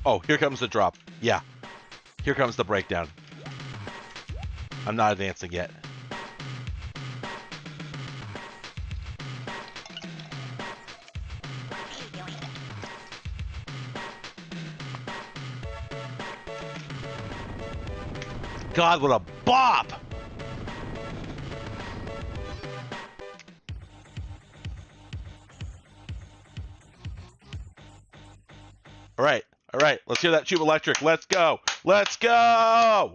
Oh, here comes the drop. Yeah. Here comes the breakdown. I'm not advancing yet. God, what a bop! All right, let's hear that tube electric. Let's go! Let's go!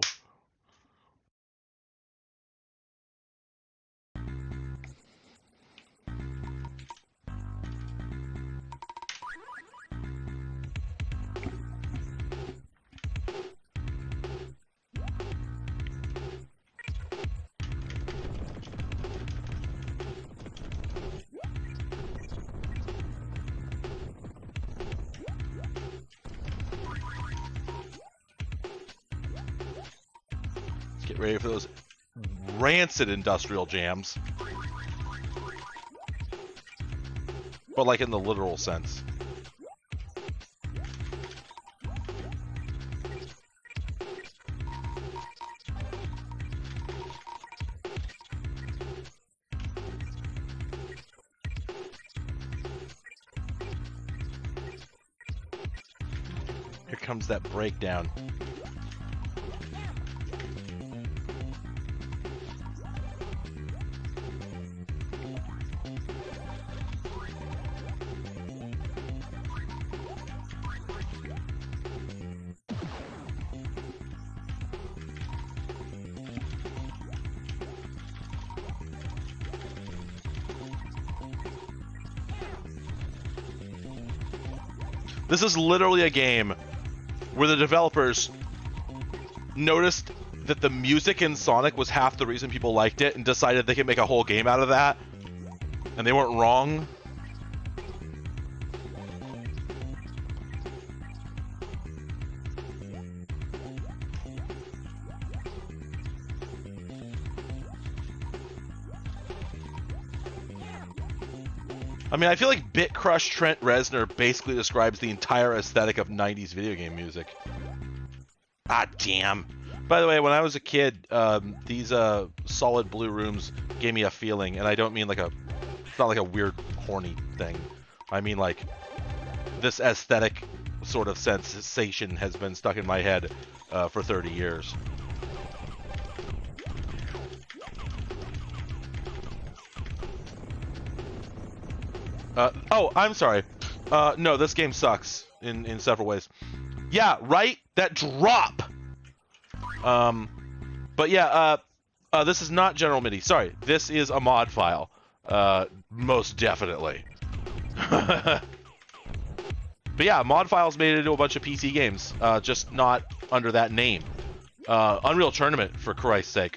Get ready for those rancid industrial jams. But like in the literal sense. Here comes that breakdown. This is literally a game where the developers noticed that the music in Sonic was half the reason people liked it and decided they could make a whole game out of that. And they weren't wrong. I mean, I feel like BitCrush Trent Reznor basically describes the entire aesthetic of 90s video game music. Ah, damn. By the way, when I was a kid, these solid blue rooms gave me a feeling, and I don't mean like it's not like a weird, horny thing. I mean like, this aesthetic sort of sensation has been stuck in my head for 30 years. Oh, I'm sorry. No, this game sucks in several ways. Yeah, right? That drop! But yeah, this is not General MIDI. Sorry, this is a mod file. Most definitely. But yeah, mod files made it into a bunch of PC games, just not under that name. Unreal Tournament, for Christ's sake.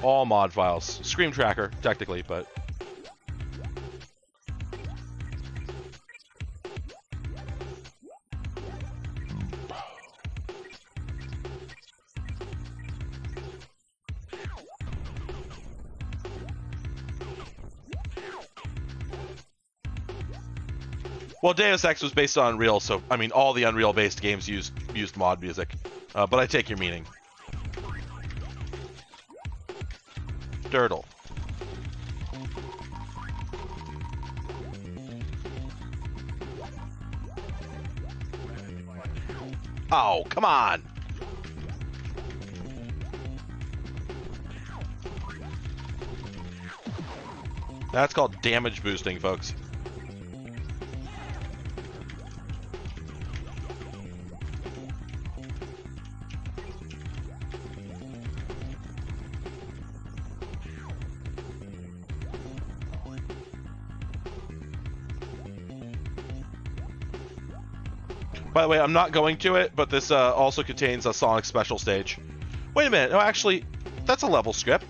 All mod files. Scream Tracker, technically, but... Well, Deus Ex was based on Unreal, so, I mean, all the Unreal-based games used mod music. But I take your meaning. Dirtle. Oh, come on! That's called damage boosting, folks. By the way, I'm not going to it, but this also contains a Sonic special stage. Wait a minute. No, actually, that's a level script.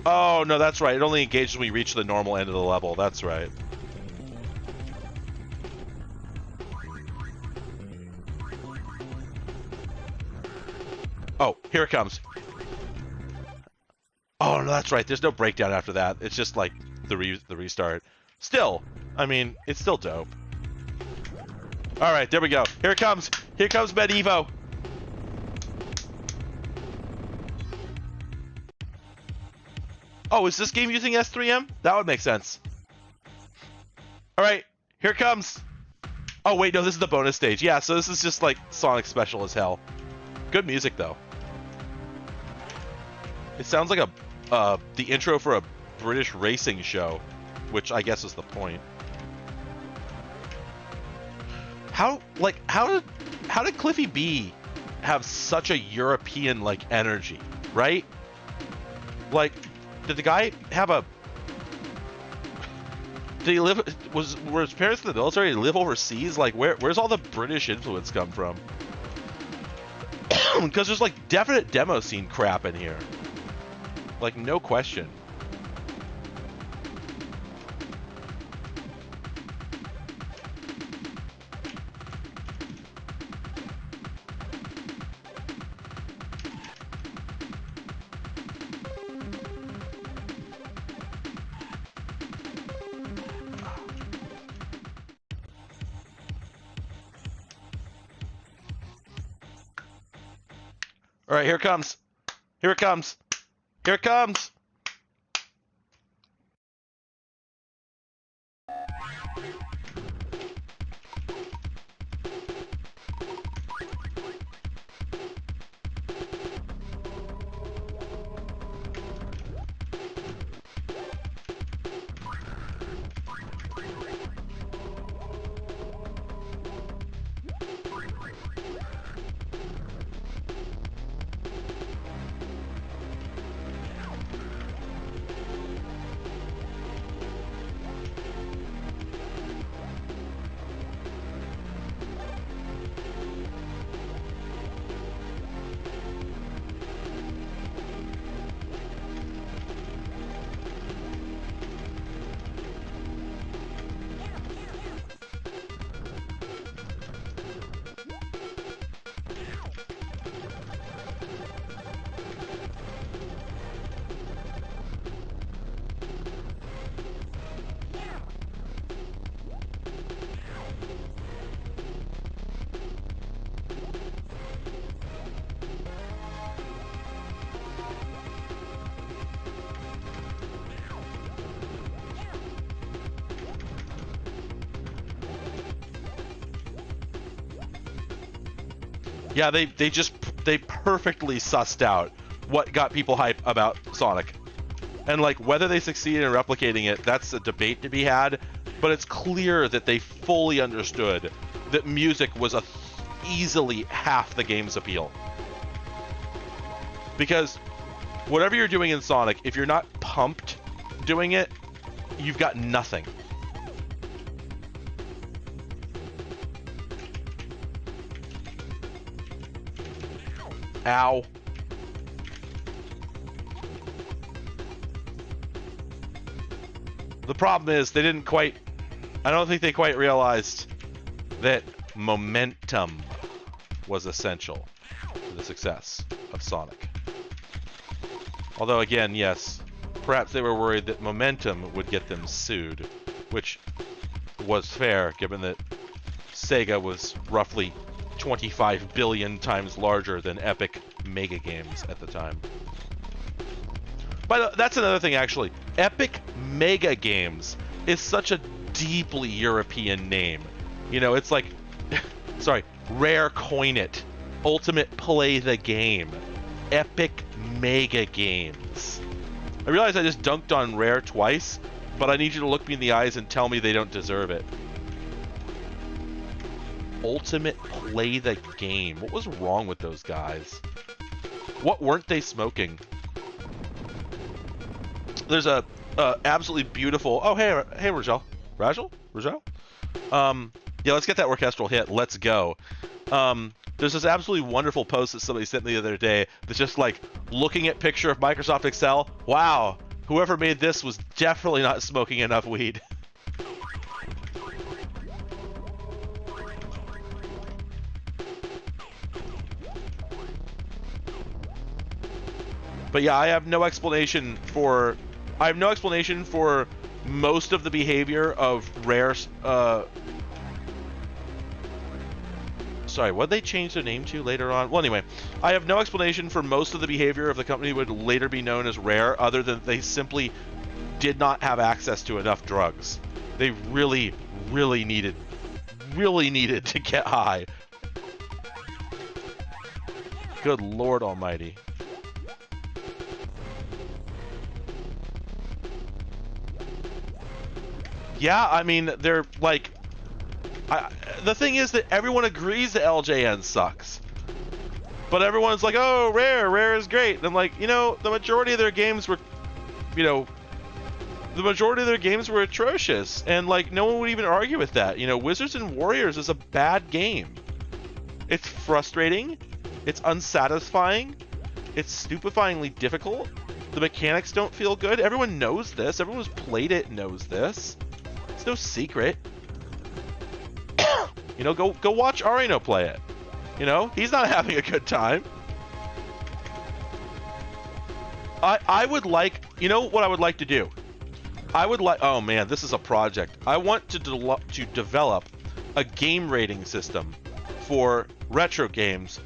Oh, no, that's right. It only engages when we reach the normal end of the level. That's right. Oh, here it comes. Oh, no, that's right. There's no breakdown after that. It's just like the restart. Still, I mean, it's still dope. All right, there we go. Here it comes. Here comes DEVO. Oh, is this game using S3M? That would make sense. All right, here it comes. Oh wait, no, this is the bonus stage. Yeah, so this is just like Sonic special as hell. Good music though. It sounds like the intro for a British racing show, which I guess is the point. How did Cliffy B have such a European like energy, right? Like, did the guy have a? Did he live? Were his parents in the military? Did he live overseas? Like, where's all the British influence come from? Because there's like definite demo scene crap in here. Like, no question. All right, here it comes. Here it comes. Here it comes. Yeah, they perfectly sussed out what got people hype about Sonic. And like whether they succeed in replicating it, that's a debate to be had, but it's clear that they fully understood that music was easily half the game's appeal. Because whatever you're doing in Sonic, if you're not pumped doing it, you've got nothing. Ow. The problem is they didn't quite, I don't think they quite realized that momentum was essential to the success of Sonic. Although again, yes, perhaps they were worried that momentum would get them sued, which was fair given that Sega was roughly 25 billion times larger than Epic Mega Games at the time. But that's another thing, actually. Epic Mega Games is such a deeply European name. You know, it's like, sorry, Rare Coin It, Ultimate Play the Game, Epic Mega Games. I realize I just dunked on Rare twice, but I need you to look me in the eyes and tell me they don't deserve it. Ultimate Play the Game. What was wrong with those guys? What weren't they smoking? There's a absolutely beautiful. Oh hey Rajal. Rajal? Yeah, let's get that orchestral hit. Let's go. There's this absolutely wonderful post that somebody sent me the other day that's just like looking at picture of Microsoft Excel. Wow, whoever made this was definitely not smoking enough weed. But yeah, I have no explanation for most of the behavior of Rare sorry, what'd they change their name to later on? Well, anyway, I have no explanation for most of the behavior of the company would later be known as Rare, other than they simply did not have access to enough drugs. They really needed to get high. Good Lord Almighty. Yeah, I mean, they're like... the thing is that everyone agrees that LJN sucks. But everyone's like, oh, Rare is great. And I'm like, you know, the majority of their games were, you know, the majority of their games were atrocious. And, like, no one would even argue with that. You know, Wizards and Warriors is a bad game. It's frustrating. It's unsatisfying. It's stupefyingly difficult. The mechanics don't feel good. Everyone knows this. Everyone who's played it knows this. It's no secret. You know, go watch Arino play it. You know, he's not having a good time. I would like, you know what I would like to do? I would like, oh man, this is a project. I want to develop a game rating system for retro games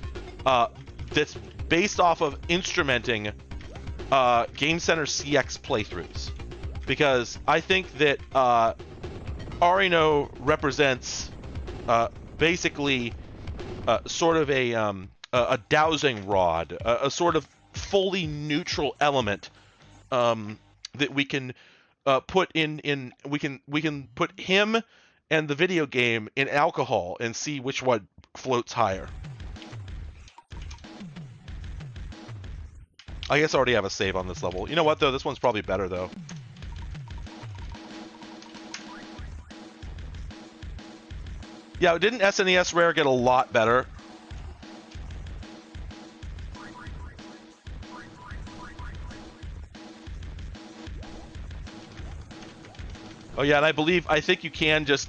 that's based off of instrumenting Game Center CX playthroughs. Because I think that Arino represents basically sort of a dowsing rod, a sort of fully neutral element that we can put in we can put him and the video game in alcohol and see which one floats higher. I guess I already have a save on this level. You know what though? This one's probably better though. Yeah, didn't SNES Rare get a lot better? Oh yeah, and I think you can just...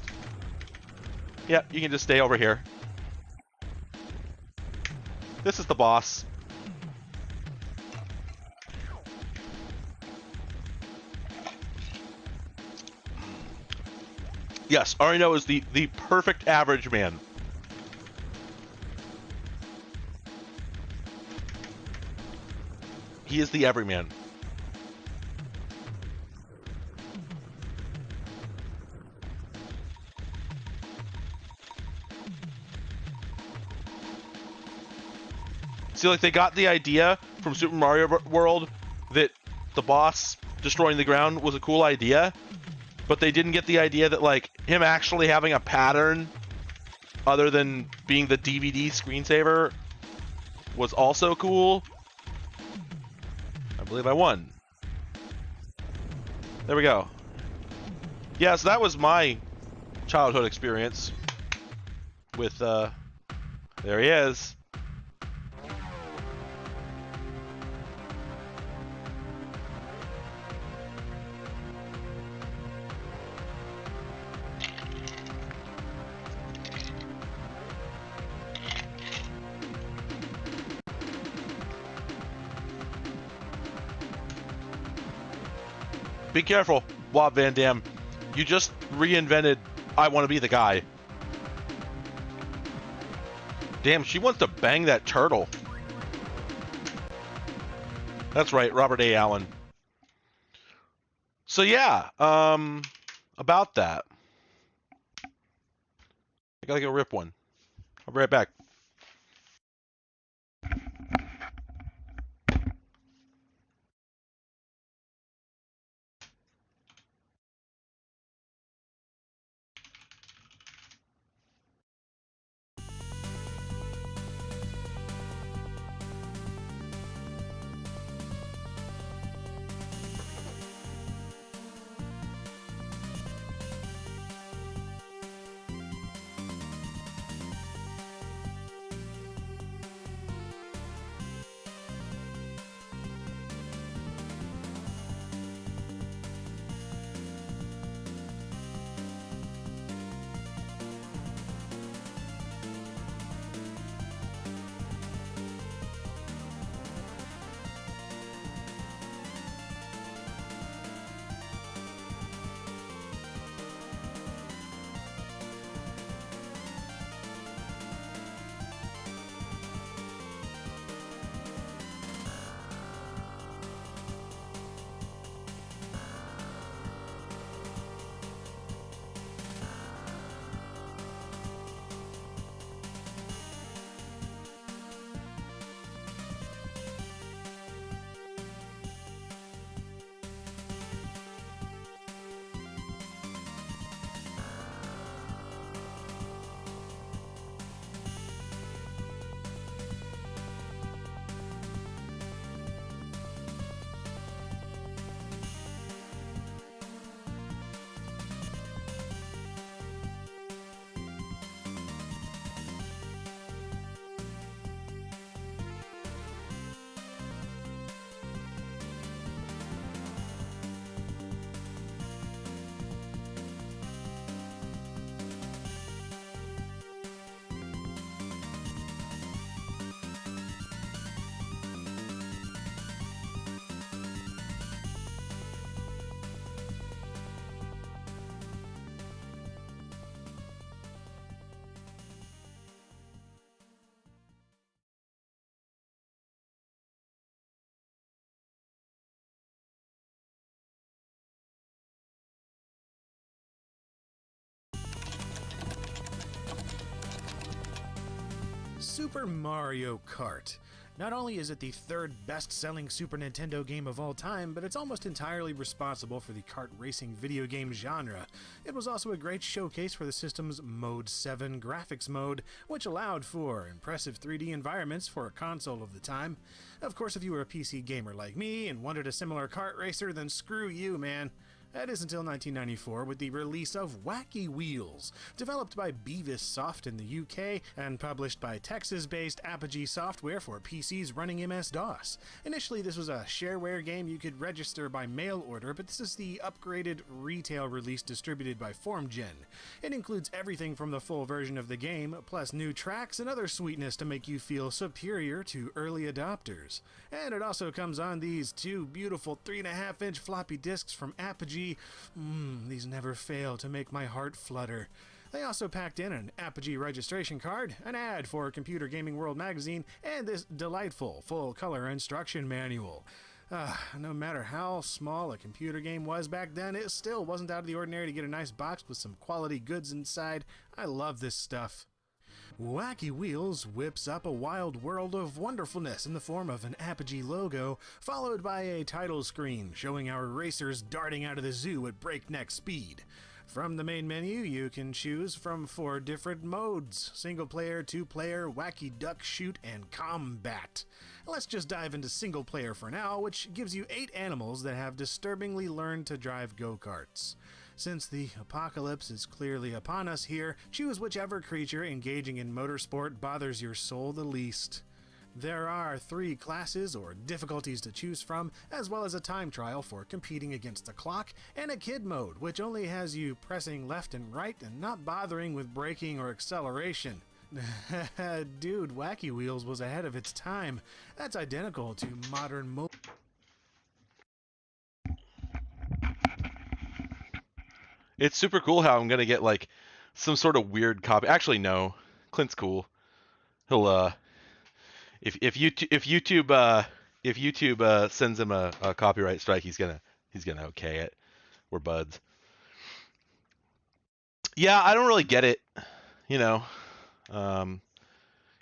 Yeah, you can just stay over here. This is the boss. Yes, Arino is the perfect average man. He is the everyman. See, like, they got the idea from Super Mario World that the boss destroying the ground was a cool idea, but they didn't get the idea that, like, him actually having a pattern other than being the DVD screensaver was also cool. I believe I won. There we go. Yeah, so that was my childhood experience with, there he is. Be careful, Wob Van Dam. You just reinvented I Want to Be the Guy. Damn, she wants to bang that turtle. That's right, Robert A. Allen. So yeah, about that. I gotta go rip one. I'll be right back. Super Mario Kart. Not only is it the third best-selling Super Nintendo game of all time, but it's almost entirely responsible for the kart racing video game genre. It was also a great showcase for the system's Mode 7 graphics mode, which allowed for impressive 3D environments for a console of the time. Of course, if you were a PC gamer like me and wanted a similar kart racer, then screw you, man. That is until 1994 with the release of Wacky Wheels, developed by Beavis Soft in the UK and published by Texas-based Apogee Software for PCs running MS-DOS. Initially, this was a shareware game you could register by mail order, but this is the upgraded retail release distributed by FormGen. It includes everything from the full version of the game, plus new tracks and other sweetness to make you feel superior to early adopters. And it also comes on these two beautiful 3.5-inch floppy disks from Apogee. These never fail to make my heart flutter. They also packed in an Apogee registration card, an ad for Computer Gaming World magazine, and this delightful full-color instruction manual. No matter how small a computer game was back then, it still wasn't out of the ordinary to get a nice box with some quality goods inside. I love this stuff. Wacky Wheels whips up a wild world of wonderfulness in the form of an Apogee logo, followed by a title screen showing our racers darting out of the zoo at breakneck speed. From the main menu, you can choose from 4 different modes: single player, 2-player, wacky duck shoot, and combat. Let's just dive into single player for now, which gives you 8 animals that have disturbingly learned to drive go-karts. Since the apocalypse is clearly upon us here, choose whichever creature engaging in motorsport bothers your soul the least. There are 3 classes or difficulties to choose from, as well as a time trial for competing against the clock, and a kid mode, which only has you pressing left and right and not bothering with braking or acceleration. Dude, Wacky Wheels was ahead of its time. That's identical to modern It's super cool how I'm gonna get like some sort of weird copy. Actually, no, Clint's cool. He'll if YouTube sends him a copyright strike, he's gonna okay it. We're buds. Yeah, I don't really get it. You know.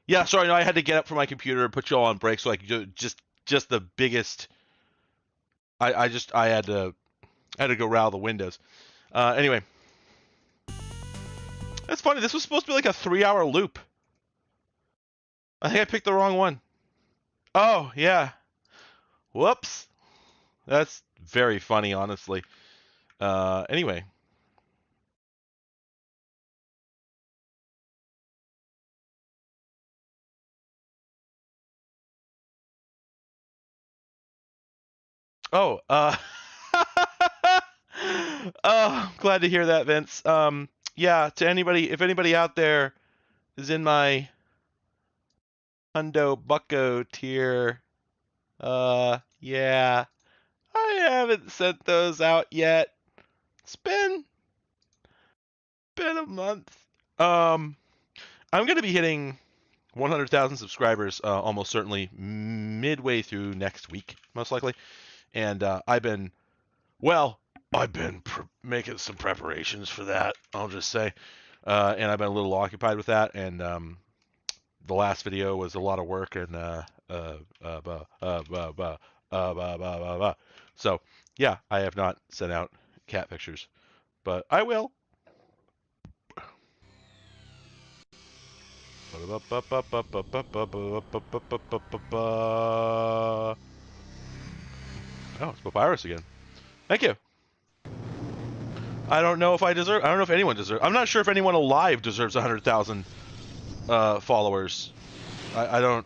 Yeah, sorry, no, I had to get up from my computer and put you all on break so I could just the biggest. I had to go rile the windows. Anyway, that's funny. This was supposed to be like a 3-hour loop. I think I picked the wrong one. Oh, yeah. Whoops. That's very funny, honestly. Anyway. Oh, oh, glad to hear that, Vince. Yeah, to anybody, if anybody out there is in my Hundo Bucko tier, yeah, I haven't sent those out yet. It's been a month. I'm gonna be hitting 100,000 subscribers almost certainly midway through next week, most likely, and I've been making some preparations for that, I'll just say. And I've been a little occupied with that, and the last video was a lot of work, and so yeah, I have not sent out cat pictures, but I will. Oh, it's Papyrus again. Thank you. I don't know if I don't know if anyone deserves. I'm not sure if anyone alive deserves 100,000 followers. I don't.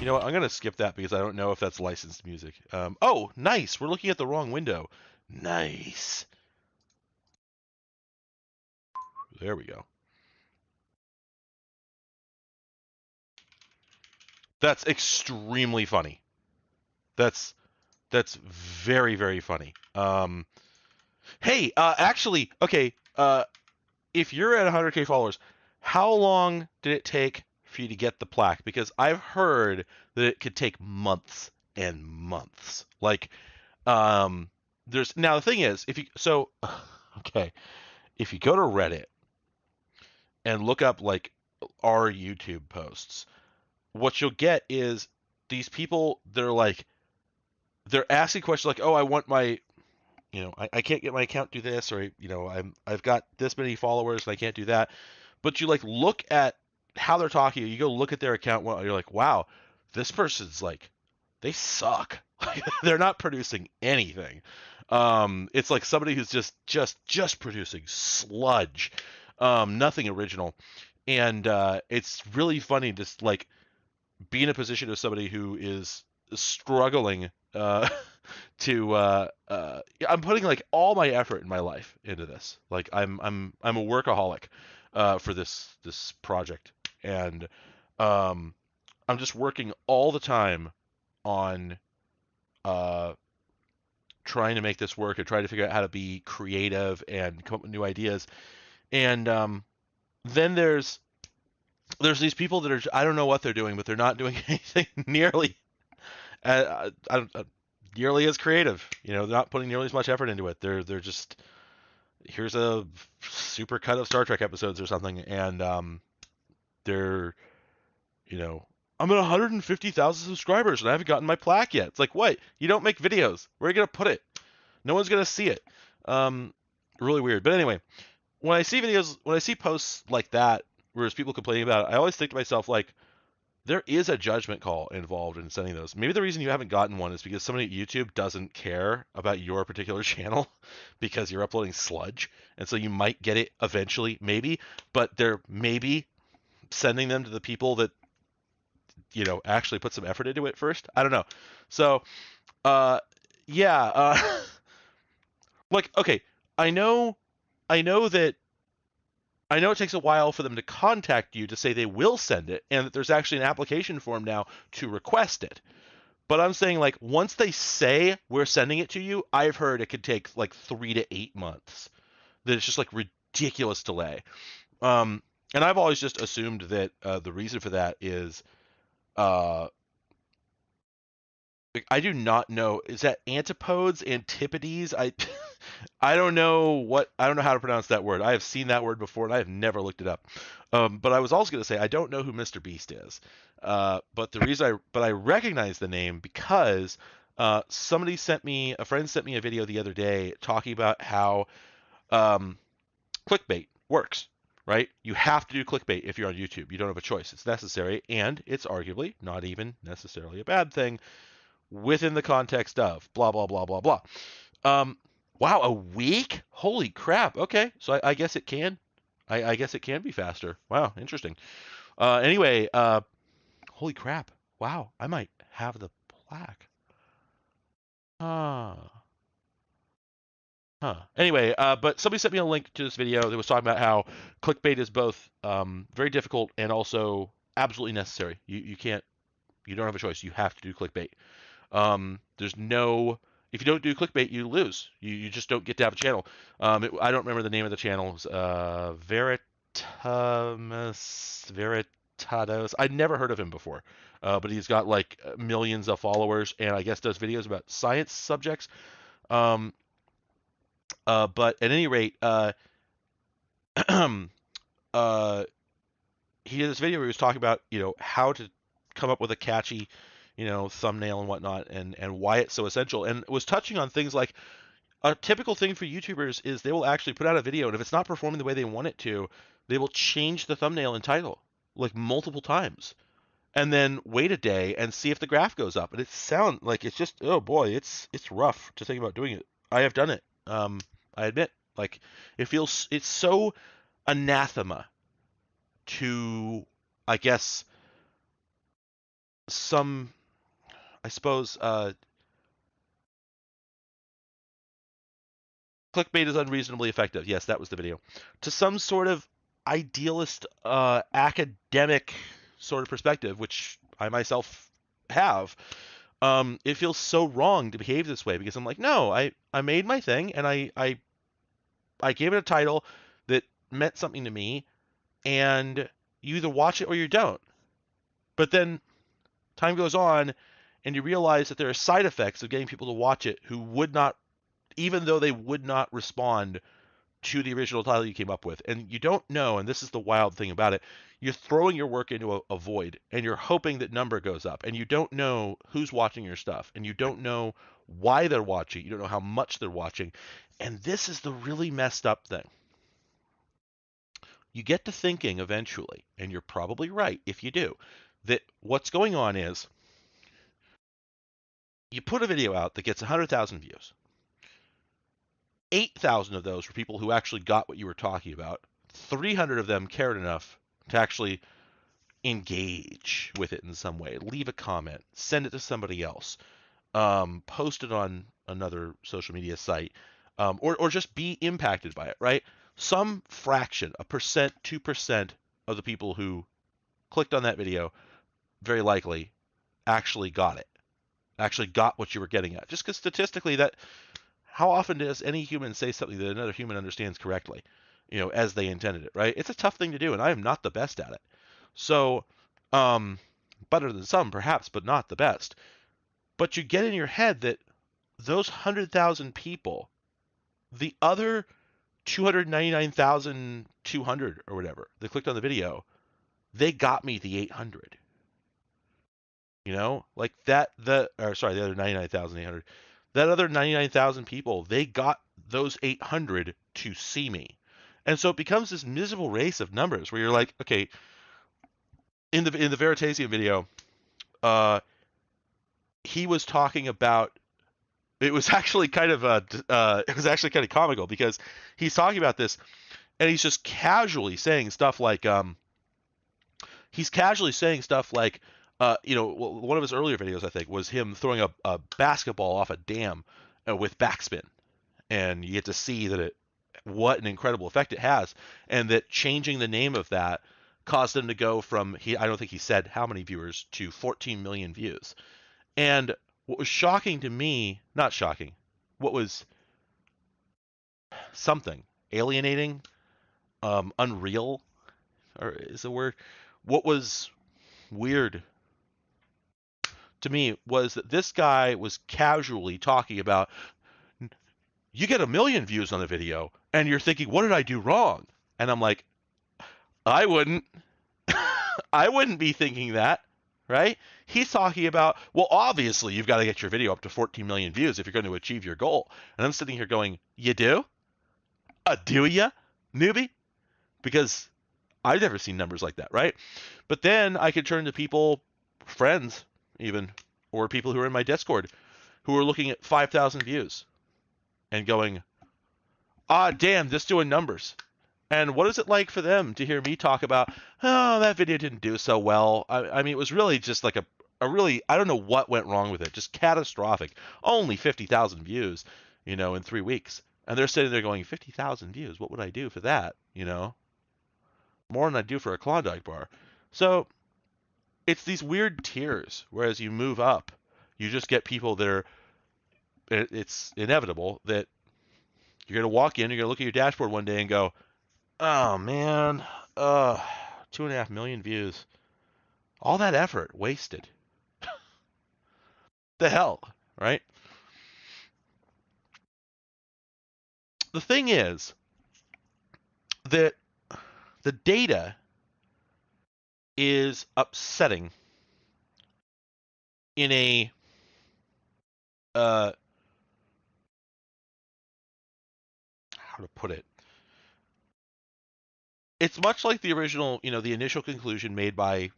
You know what? I'm gonna skip that because I don't know if that's licensed music. Oh, nice. We're looking at the wrong window. Nice. There we go. That's extremely funny. That's very, very funny. Hey, actually, okay, if you're at 100K followers, how long did it take for you to get the plaque? Because I've heard that it could take months and months. Like, there's now the thing is, if you go to Reddit and look up like our YouTube posts, what you'll get is these people, they're asking questions like, oh, I want my, I can't get my account to do this, or I've got this many followers and I can't do that. But you like look at how they're talking, you go look at their account, well, you're like, wow, this person's like, they suck. They're not producing anything. It's like somebody who's just producing sludge, nothing original. And it's really funny to like be in a position of somebody who is struggling I'm putting like all my effort in my life into this. Like I'm a workaholic for this project, and um, I'm just working all the time on uh, trying to make this work and trying to figure out how to be creative and come up with new ideas. And then there's these people that are, I don't know what they're doing, but they're not doing anything nearly nearly as creative. They're not putting nearly as much effort into it. They're just, here's a super cut of Star Trek episodes or something, and they're, I'm at 150,000 subscribers and I haven't gotten my plaque yet. It's like, what? You don't make videos. Where are you gonna put it? No one's gonna see it. Really weird. But anyway, when I see posts like that, where there's people complaining about it, I always think to myself, like, there is a judgment call involved in sending those. Maybe the reason you haven't gotten one is because somebody at YouTube doesn't care about your particular channel because you're uploading sludge. And so you might get it eventually, maybe, but they're maybe sending them to the people that, actually put some effort into it first. I don't know. So, yeah, like, okay, I know it takes a while for them to contact you to say they will send it, and that there's actually an application form now to request it. But I'm saying, like, once they say we're sending it to you, I've heard it could take like 3 to 8 months. That it's just like ridiculous delay. And I've always just assumed that the reason for that is, I do not know. Is that antipodes, antipodes? I don't know how to pronounce that word. I have seen that word before and I have never looked it up. But I was also going to say I don't know who Mr. Beast is. But I recognize the name because a friend sent me a video the other day talking about how clickbait works. Right? You have to do clickbait if you're on YouTube. You don't have a choice. It's necessary, and it's arguably not even necessarily a bad thing within the context of blah blah blah blah blah. Wow, a week? Holy crap. Okay, so I guess it can. I guess it can be faster. Wow, interesting. Anyway, holy crap. Wow, I might have the plaque. Anyway, but somebody sent me a link to this video that was talking about how clickbait is both very difficult and also absolutely necessary. You don't have a choice. You have to do clickbait. If you don't do clickbait, you lose. You just don't get to have a channel. I don't remember the name of the channel. It was Veritados. I'd never heard of him before, but he's got like millions of followers, and I guess does videos about science subjects. But at any rate, he did this video where he was talking about, how to come up with a catchy, thumbnail and whatnot, and why it's so essential, and was touching on things like a typical thing for YouTubers is they will actually put out a video, and if it's not performing the way they want it to, they will change the thumbnail and title like multiple times, and then wait a day and see if the graph goes up. And it sounds like it's just, oh boy, it's rough to think about doing it. I have done it. I admit, like, it's so anathema to, I guess, I suppose, clickbait is unreasonably effective. Yes, that was the video. To some sort of idealist, academic sort of perspective, which I myself have, it feels so wrong to behave this way because I'm like, no, I made my thing and I gave it a title that meant something to me, and you either watch it or you don't. But then time goes on and you realize that there are side effects of getting people to watch it who would not, even though they would not respond to the original title you came up with. And you don't know, and this is the wild thing about it, you're throwing your work into a void, and you're hoping that number goes up, and you don't know who's watching your stuff, and you don't know why they're watching, you don't know how much they're watching. And this is the really messed up thing. You get to thinking eventually, and you're probably right if you do, that what's going on is you put a video out that gets 100,000 views. 8,000 of those were people who actually got what you were talking about. 300 of them cared enough to actually engage with it in some way, leave a comment, send it to somebody else, post it on another social media site, or just be impacted by it, right? Some fraction, a percent, 2% of the people who clicked on that video very likely actually got it, actually got what you were getting at. Just because statistically, that how often does any human say something that another human understands correctly, as they intended it, right? It's a tough thing to do, and I am not the best at it. So, better than some perhaps, but not the best. But you get in your head that those 100,000 people, the other 299,200 or whatever that clicked on the video, they got me the 800. Like that, the other 99,800. That other 99,000 people, they got those 800 to see me. And so it becomes this miserable race of numbers where you're like, okay, in the Veritasium video, he was talking about, it was actually kind of comical because he's talking about this and he's just casually saying stuff like one of his earlier videos, I think, was him throwing a basketball off a dam with backspin, and you get to see that what an incredible effect it has, and that changing the name of that caused him to go from, I don't think he said how many viewers, to 14 million views. And what was shocking to me, not shocking, what was something alienating, unreal, or is the word, what was weird to me was that this guy was casually talking about, you get 1 million views on the video and you're thinking, what did I do wrong? And I'm like, I wouldn't be thinking that, right? He's talking about, well, obviously you've got to get your video up to 14 million views if you're going to achieve your goal. And I'm sitting here going, you do? Do ya, newbie? Because I've never seen numbers like that, right? But then I could turn to people, friends even, or people who are in my Discord, who are looking at 5,000 views and going, damn, just doing numbers. And what is it like for them to hear me talk about, oh, that video didn't do so well? I mean, it was really just like a really, I don't know what went wrong with it, just catastrophic. Only 50,000 views, in 3 weeks. And they're sitting there going, 50,000 views, what would I do for that? More than I do for a Klondike bar. So it's these weird tiers, whereas you move up, you just get people that it's inevitable that you're going to walk in, you're going to look at your dashboard one day and go, oh man, 2.5 million views. All that effort wasted. The hell, right? The thing is that the data is upsetting in a how to put it. It's much like the original, the initial conclusion made by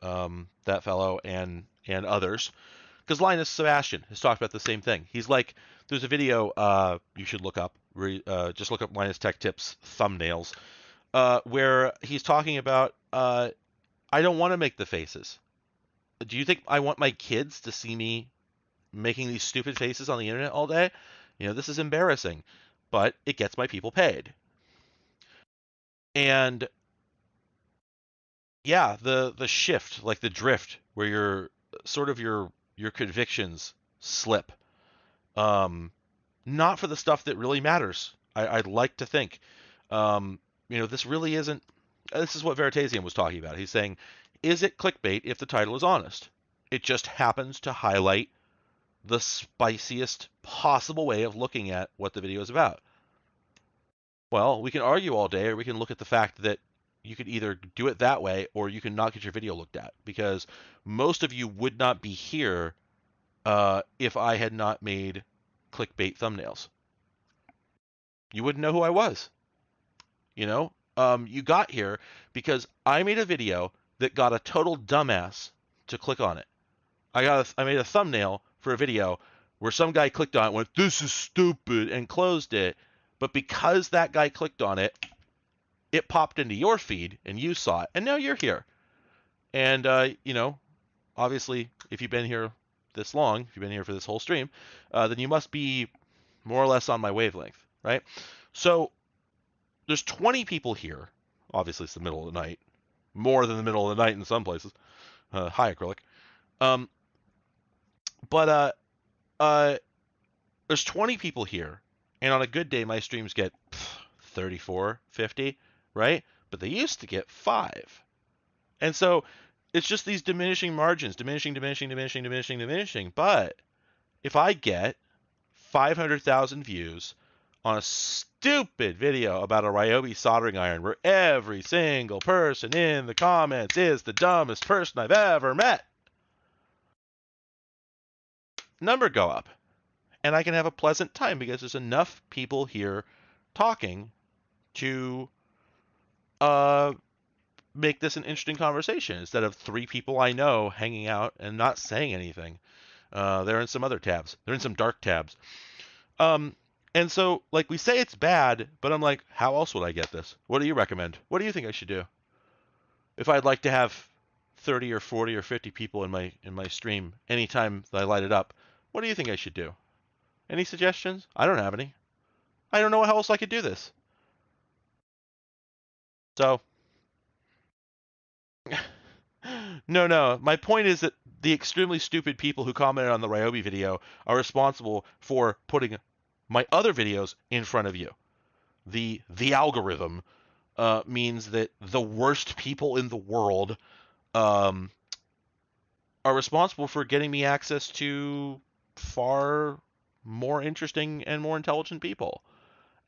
that fellow and others, because Linus Sebastian has talked about the same thing. He's like, there's a video you should look up, just look up Linus Tech Tips thumbnails, where he's talking about, I don't want to make the faces. Do you think I want my kids to see me making these stupid faces on the internet all day? This is embarrassing, but it gets my people paid. And yeah, the shift, like the drift, where your convictions slip, not for the stuff that really matters. I'd like to think, this really isn't. This is what Veritasium was talking about. He's saying, is it clickbait if the title is honest? It just happens to highlight the spiciest possible way of looking at what the video is about. Well, we can argue all day, or we can look at the fact that you could either do it that way, or you can not get your video looked at, because most of you would not be here if I had not made clickbait thumbnails. You wouldn't know who I was. You know, you got here because I made a video that got a total dumbass to click on it. I made a thumbnail for a video where some guy clicked on it, went, "This is stupid," and closed it. But because that guy clicked on it, it popped into your feed and you saw it, and now you're here. And you know, obviously, if you've been here this long, if you've been here for this whole stream, then you must be more or less on my wavelength, right? So there's 20 people here. Obviously, it's the middle of the night, more than the middle of the night in some places. Hi, acrylic. But there's 20 people here, and on a good day, my streams get 34, 50, right? But they used to get 5. And so it's just these diminishing margins, diminishing. But if I get 500,000 views on a stupid video about a Ryobi soldering iron where every single person in the comments is the dumbest person I've ever met, number go up. And I can have a pleasant time because there's enough people here talking to make this an interesting conversation instead of 3 people I know hanging out and not saying anything. They're in some other tabs. They're in some dark tabs. And so, like, we say it's bad, but I'm like, how else would I get this? What do you recommend? What do you think I should do? If I'd like to have 30 or 40 or 50 people in my stream anytime that I light it up, what do you think I should do? Any suggestions? I don't have any. I don't know how else I could do this. So, no. My point is that the extremely stupid people who commented on the Ryobi video are responsible for putting my other videos in front of you. The algorithm means that the worst people in the world are responsible for getting me access to far more interesting and more intelligent people.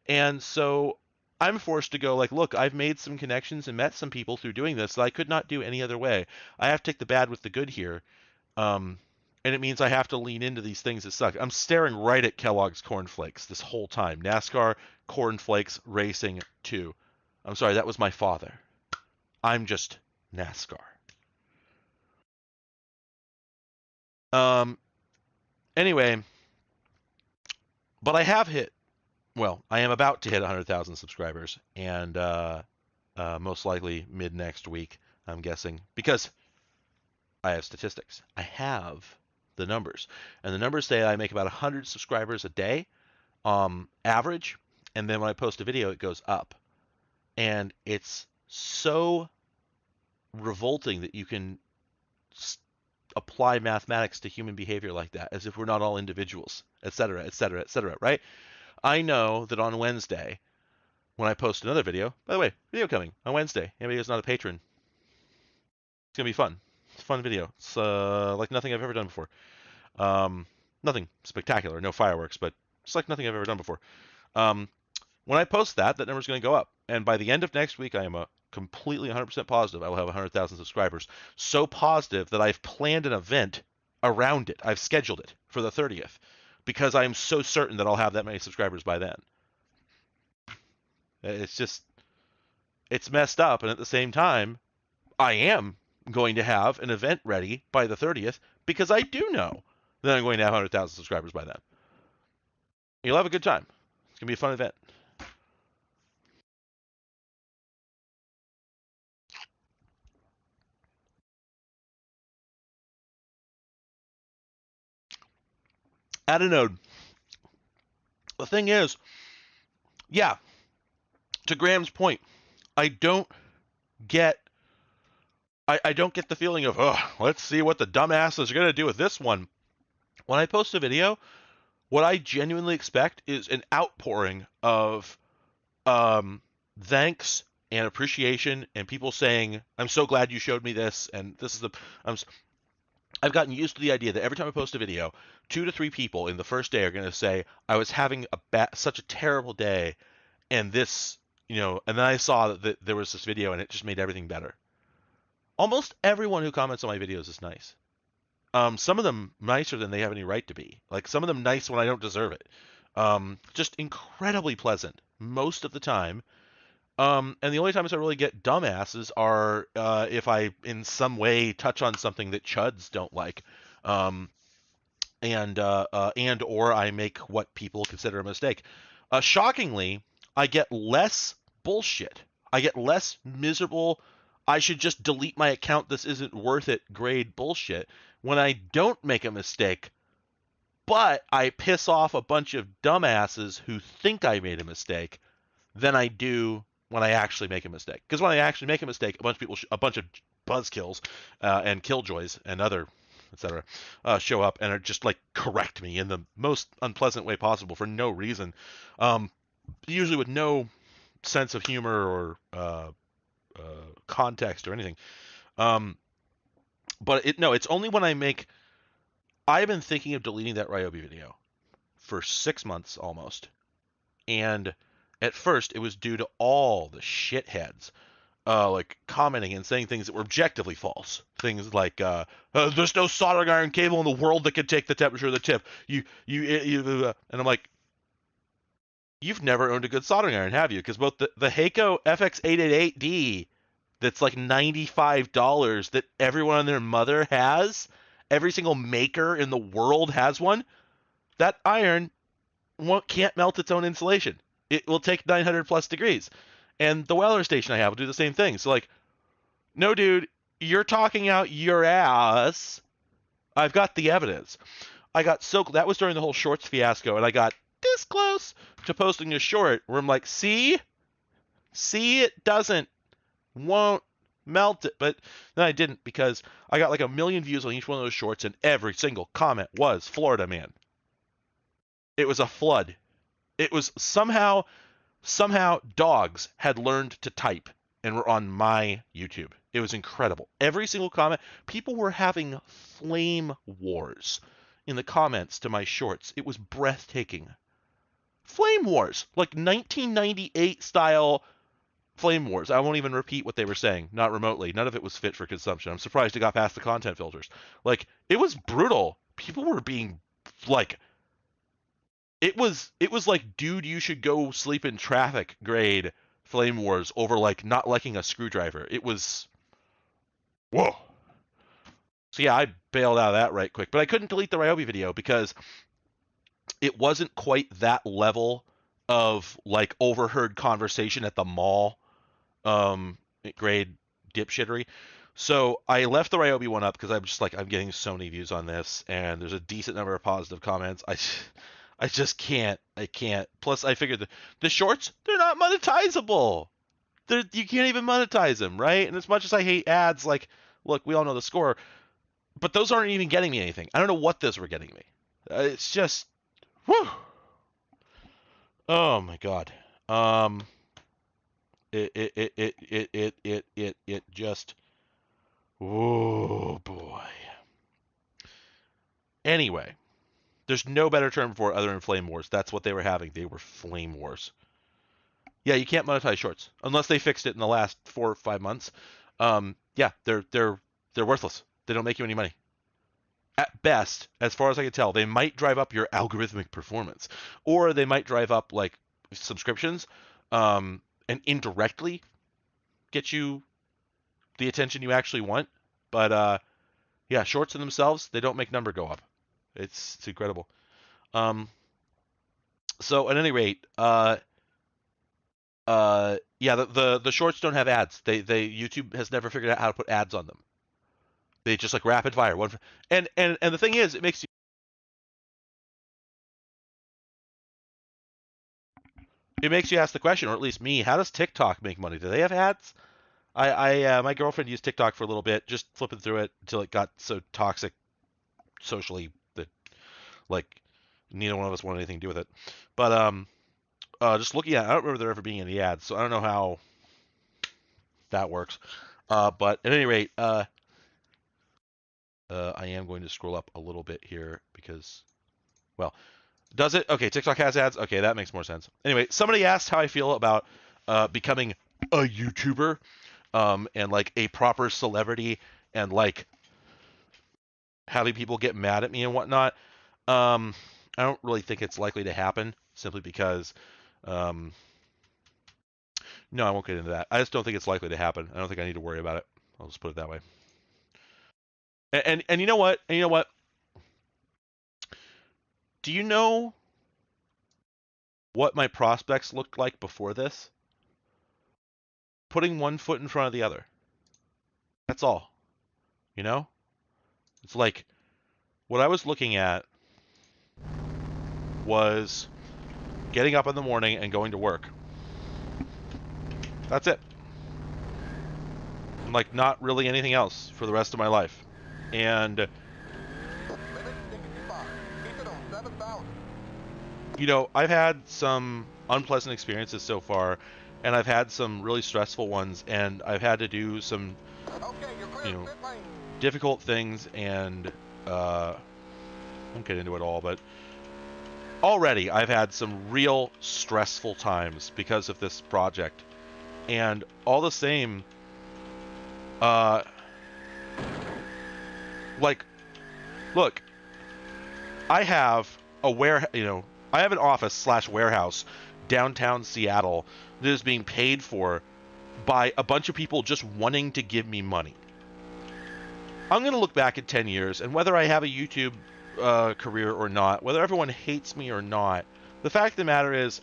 And so I'm forced to go like, look, I've made some connections and met some people through doing this that I could not do any other way. I have to take the bad with the good here. And it means I have to lean into these things that suck. I'm staring right at Kellogg's cornflakes this whole time. NASCAR cornflakes racing 2. I'm sorry, that was my father. I'm just NASCAR. Anyway, but I have hit, well, I am about to hit 100,000 subscribers, and most likely mid next week, I'm guessing, because I have statistics. I have the numbers, and the numbers say I make about 100 subscribers a day, average, and then when I post a video, it goes up. And it's so revolting that you can apply mathematics to human behavior like that, as if we're not all individuals, etc., right? I know that on Wednesday, when I post another video, by the way, video coming on Wednesday. Anybody who's not a patron, it's gonna be fun. It's a fun video. It's like nothing I've ever done before. Nothing spectacular, no fireworks, but it's like nothing I've ever done before. When I post that number's going to go up. And by the end of next week, I am completely 100% positive I will have 100,000 subscribers. So positive that I've planned an event around it. I've scheduled it for the 30th because I am so certain that I'll have that many subscribers by then. It's just, it's messed up. And at the same time, I am going to have an event ready by the 30th because I do know that I'm going to have 100,000 subscribers by then. You'll have a good time. It's going to be a fun event. Add a node. The thing is, yeah, to Graham's point, I don't get the feeling of, oh, let's see what the dumbasses are going to do with this one. When I post a video, what I genuinely expect is an outpouring of thanks and appreciation and people saying, I'm so glad you showed me this, and this is the... I've gotten used to the idea that every time I post a video, 2 to 3 people in the first day are going to say, I was having such a terrible day, and this and then I saw that there was this video and it just made everything better. Almost everyone who comments on my videos is nice. Some of them nicer than they have any right to be. Like some of them nice when I don't deserve it. Just incredibly pleasant most of the time. And the only times I really get dumbasses are if I in some way touch on something that chuds don't like. And or I make what people consider a mistake. Shockingly, I get less bullshit. I get less miserable, I should just delete my account, this isn't worth it grade bullshit when I don't make a mistake, but I piss off a bunch of dumbasses who think I made a mistake than I do when I actually make a mistake. Because when I actually make a mistake, a bunch of people, a bunch of buzzkills and killjoys and other etc. Show up and are just like correct me in the most unpleasant way possible for no reason, usually with no sense of humor or context or anything. But it's only when I make. I've been thinking of deleting that Ryobi video for 6 months almost, and at first it was due to all the shitheads like commenting and saying things that were objectively false. Things like, "There's no soldering iron cable in the world that can take the temperature of the tip." And I'm like, you've never owned a good soldering iron, have you? Because both the Heiko FX888D, that's like $95 that everyone and their mother has, every single maker in the world has one. That iron can't melt its own insulation. It will take 900 plus degrees. And the Weller station I have will do the same thing. So like, no, dude, you're talking out your ass. I've got the evidence. That was during the whole shorts fiasco, and I got this close to posting a short where I'm like, see, it won't melt it. But then I didn't, because I got like 1 million views on each one of those shorts, and every single comment was Florida man. It was a flood. It was somehow dogs had learned to type and were on my YouTube. It was incredible. Every single comment, people were having flame wars in the comments to my shorts. It was breathtaking. Flame wars, like 1998 style flame wars. I won't even repeat what they were saying, not remotely. None of it was fit for consumption. I'm surprised it got past the content filters. Like, it was brutal. People were being like, it was like, dude, you should go sleep in traffic grade flame wars over like not liking a screwdriver. It was, whoa. So yeah, I bailed out of that right quick, but I couldn't delete the Ryobi video because it wasn't quite that level of like overheard conversation at the mall grade dipshittery. So I left the Ryobi one up because I'm just like, I'm getting so many views on this, and there's a decent number of positive comments. I just can't. I can't. Plus, I figured the shorts, they're not monetizable. You can't even monetize them, right? And as much as I hate ads, like, look, we all know the score, but those aren't even getting me anything. I don't know what those were getting me. It's just, whew. Oh my god. It just, oh boy. Anyway. There's no better term for it other than flame wars. That's what they were having. They were flame wars. Yeah, you can't monetize shorts unless they fixed it in the last 4 or 5 months. Yeah, they're worthless. They don't make you any money. At best, as far as I can tell, they might drive up your algorithmic performance, or they might drive up like subscriptions, and indirectly get you the attention you actually want. But yeah, shorts in themselves, they don't make number go up. It's incredible. So at any rate, yeah, the shorts don't have ads. YouTube has never figured out how to put ads on them. They just like rapid fire one. And the thing is, it makes you ask the question, or at least me, how does TikTok make money? Do they have ads? My girlfriend used TikTok for a little bit, just flipping through it until it got so toxic socially that like neither one of us wanted anything to do with it. But just looking at it, I don't remember there ever being any ads, so I don't know how that works. But at any rate, I am going to scroll up a little bit here because, well, does it? Okay, TikTok has ads. Okay, that makes more sense. Anyway, somebody asked how I feel about becoming a YouTuber, and like a proper celebrity, and like having people get mad at me and whatnot. I don't really think it's likely to happen, simply because, um, no, I won't get into that. I just don't think it's likely to happen. I don't think I need to worry about it. I'll just put it that way. And you know what? And you know what? Do you know what my prospects looked like before this? Putting one foot in front of the other. That's all. You know? It's like what I was looking at was getting up in the morning and going to work. That's it. Like, not really anything else for the rest of my life. And, you know, I've had some unpleasant experiences so far, and I've had some really stressful ones, and I've had to do some, you know, difficult things, and I won't get into it all, but already I've had some real stressful times because of this project. And all the same, like, look, I have a I have an office/warehouse downtown Seattle that is being paid for by a bunch of people just wanting to give me money. I'm going to look back in 10 years, and whether I have a YouTube career or not, whether everyone hates me or not, the fact of the matter is,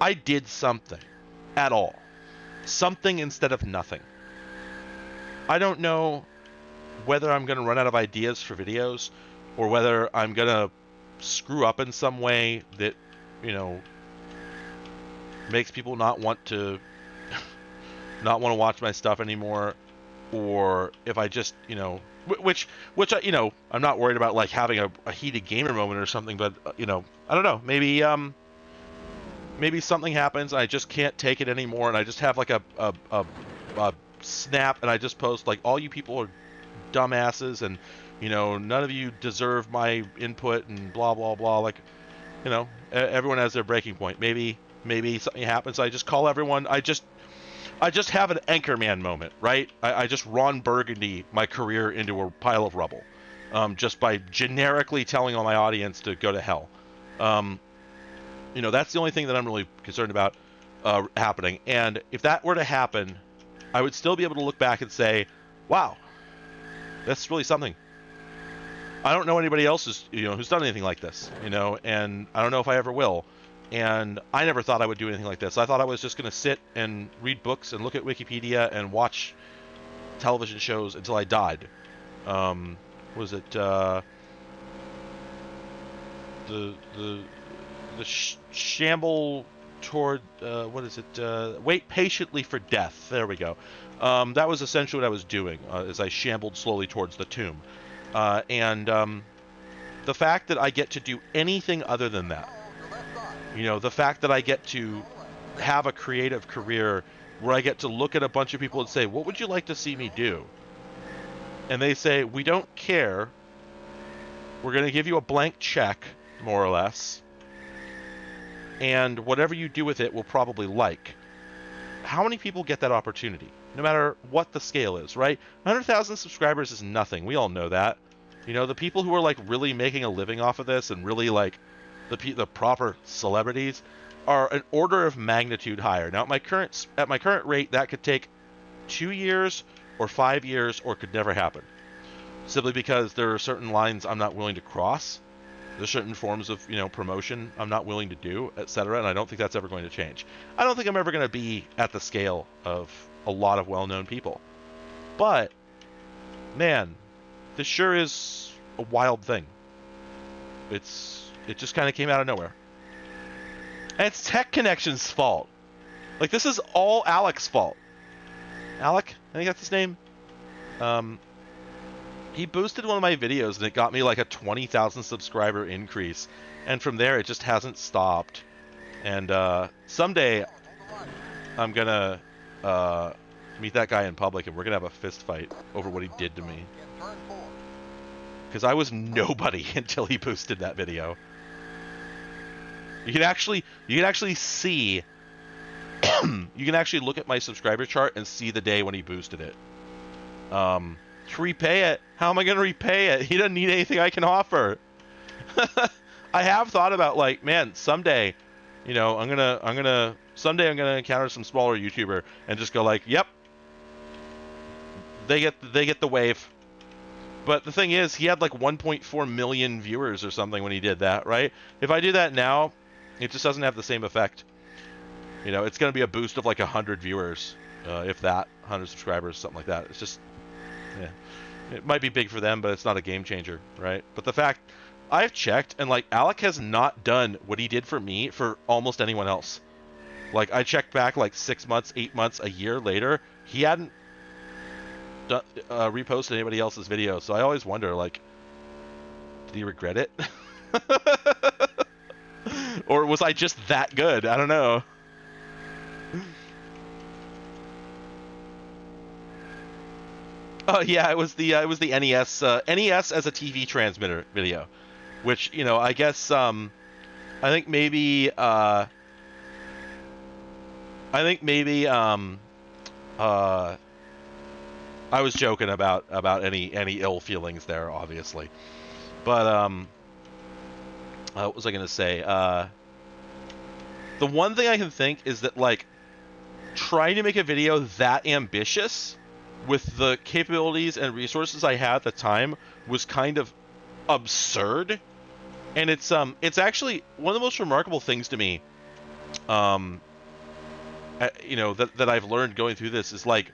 I did something at all. Something instead of nothing. I don't know whether I'm going to run out of ideas for videos, or whether I'm going to screw up in some way that, you know, makes people not want to watch my stuff anymore, or if I just, you know, which I, you know, I'm not worried about like having a heated gamer moment or something, but you know, I don't know, maybe something happens, I just can't take it anymore, and I just have like a snap, and I just post like, all you people are dumbasses, and you know, none of you deserve my input, and blah blah blah. Like, you know, everyone has their breaking point. Maybe something happens, I just call everyone, I just have an Anchorman moment, right? I just Ron Burgundy my career into a pile of rubble, just by generically telling all my audience to go to hell. You know, that's the only thing that I'm really concerned about happening. And if that were to happen, I would still be able to look back and say, wow, that's really something. I don't know anybody else who's done anything like this, you know, and I don't know if I ever will. And I never thought I would do anything like this. I thought I was just going to sit and read books and look at Wikipedia and watch television shows until I died. Was it the shamble toward what is it? Wait patiently for death. There we go. That was essentially what I was doing as I shambled slowly towards the tomb. And the fact that I get to do anything other than that, you know, the fact that I get to have a creative career where I get to look at a bunch of people and say, what would you like to see me do? And they say, we don't care. We're going to give you a blank check, more or less. And whatever you do with it, we'll probably like. How many people get that opportunity? No matter what the scale is, right? 100,000 subscribers is nothing. We all know that. You know, the people who are like really making a living off of this, and really like the proper celebrities, are an order of magnitude higher. Now, at my current rate, that could take 2 years or 5 years, or could never happen. Simply because there are certain lines I'm not willing to cross. There's certain forms of, you know, promotion I'm not willing to do, etc. And I don't think that's ever going to change. I don't think I'm ever going to be at the scale of a lot of well-known people. But, man, this sure is a wild thing. It just kind of came out of nowhere. And it's Tech Connection's fault. Like, this is all Alec's fault. Alec? I think that's his name. He boosted one of my videos, and it got me like a 20,000 subscriber increase. And from there, it just hasn't stopped. And someday, I'm gonna meet that guy in public, and we're gonna have a fist fight over what he did to me. Because I was nobody until he boosted that video. You can actually see you can actually look at my subscriber chart and see the day when he boosted it. To repay it, how am I going to repay it? He doesn't need anything I can offer. I have thought about, like, man, someday, you know, someday I'm gonna encounter some smaller YouTuber and just go like, yep, they get the wave. But the thing is, he had like 1.4 million viewers or something when he did that, right? If I do that now, it just doesn't have the same effect. You know, it's gonna be a boost of like 100 viewers, if that, 100 subscribers, something like that. It's just, yeah, it might be big for them, but it's not a game changer, right? But the fact, I've checked, and like Alec has not done what he did for me for almost anyone else. Like, I checked back like 6 months, 8 months, a year later, he hadn't done, reposted anybody else's video. So I always wonder, like, did he regret it? Or was I just that good? I don't know. Oh yeah, it was the NES NES as a TV transmitter video, which, you know, I guess I think maybe I was joking about any ill feelings there, obviously, but what was I gonna say? The one thing I can think is that, like, trying to make a video that ambitious with the capabilities and resources I had at the time was kind of absurd. And it's actually one of the most remarkable things to me, you know, that I've learned going through this is, like,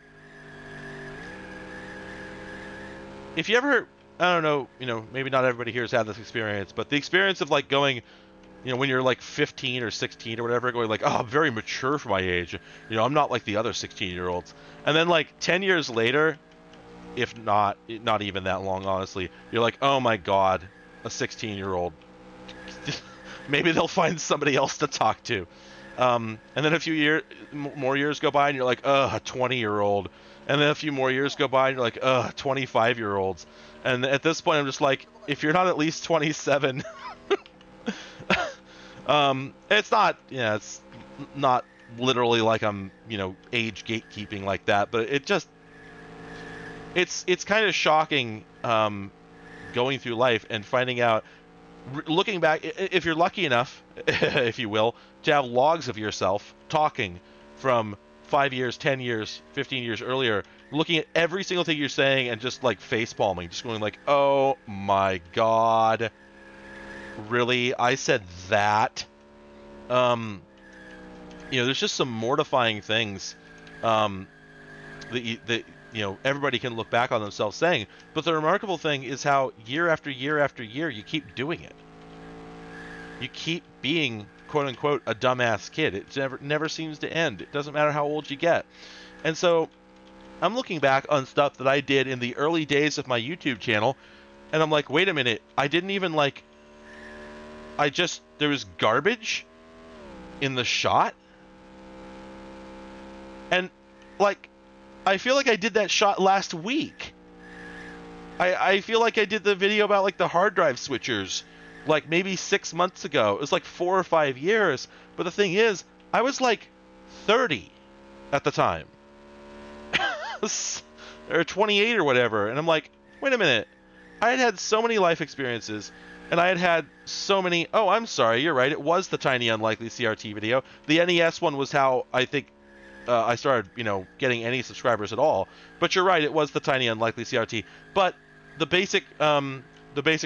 if you ever, I don't know, you know, maybe not everybody here has had this experience, but the experience of, like, going, you know, when you're like 15 or 16 or whatever, going like, oh, I'm very mature for my age. You know, I'm not like the other 16-year-olds. And then like 10 years later, if not even that long, honestly, you're like, oh my God, a 16-year-old. Maybe they'll find somebody else to talk to. And then a few more years go by and you're like, a 20-year-old. And then a few more years go by and you're like, 25-year-olds. And at this point, I'm just like, if you're not at least 27... it's not, yeah, it's not literally like I'm, you know, age gatekeeping like that, but it just, it's kind of shocking, going through life and finding out, looking back, if you're lucky enough, if you will, to have logs of yourself talking from 5 years, 10 years, 15 years earlier, looking at every single thing you're saying and just like face palming, just going like, oh my God. Really? I said that? You know, there's just some mortifying things that you know, everybody can look back on themselves saying. But the remarkable thing is how year after year after year you keep doing it. You keep being, quote unquote, a dumbass kid. It never seems to end. It doesn't matter how old you get. And so I'm looking back on stuff that I did in the early days of my YouTube channel, and I'm like, wait a minute, I didn't even like... there was garbage in the shot, and like, I feel like I did that shot last week. I feel like I did the video about like the hard drive switchers like maybe 6 months ago. It was like 4 or 5 years, but the thing is, I was like 30 at the time. Or 28 or whatever, and I'm like, wait a minute, I had had so many life experiences. And I had had so many... Oh, I'm sorry, you're right. It was the Tiny Unlikely CRT video. The NES one was how I think I started, you know, getting any subscribers at all. But you're right, it was the Tiny Unlikely CRT. But the basic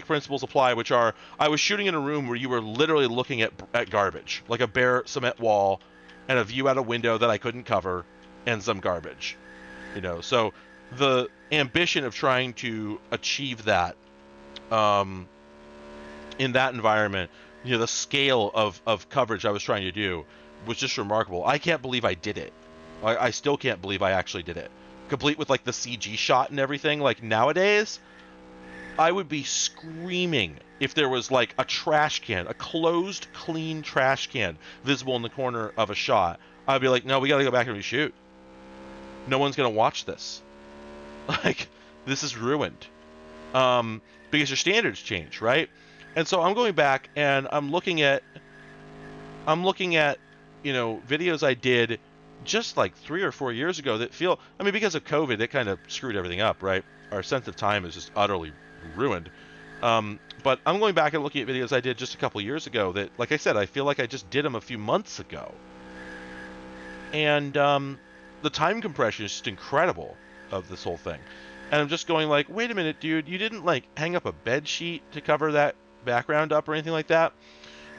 principles apply, which are, I was shooting in a room where you were literally looking at garbage. Like a bare cement wall and a view out a window that I couldn't cover and some garbage. You know, so the ambition of trying to achieve that... in that environment, you know, the scale of coverage I was trying to do was just remarkable. I can't believe I did it. I still can't believe I actually did it. Complete with like the CG shot and everything. Like nowadays, I would be screaming if there was like a trash can, a closed, clean trash can visible in the corner of a shot. I'd be like, no, we gotta go back and reshoot. No one's gonna watch this. Like, this is ruined. Because your standards change, right? And so I'm going back and I'm looking at, you know, videos I did just like 3 or 4 years ago that feel, I mean, because of COVID, it kind of screwed everything up, right? Our sense of time is just utterly ruined. But I'm going back and looking at videos I did just a couple years ago that, like I said, I feel like I just did them a few months ago. And the time compression is just incredible of this whole thing. And I'm just going like, wait a minute, dude, you didn't like hang up a bed sheet to cover that background up or anything like that?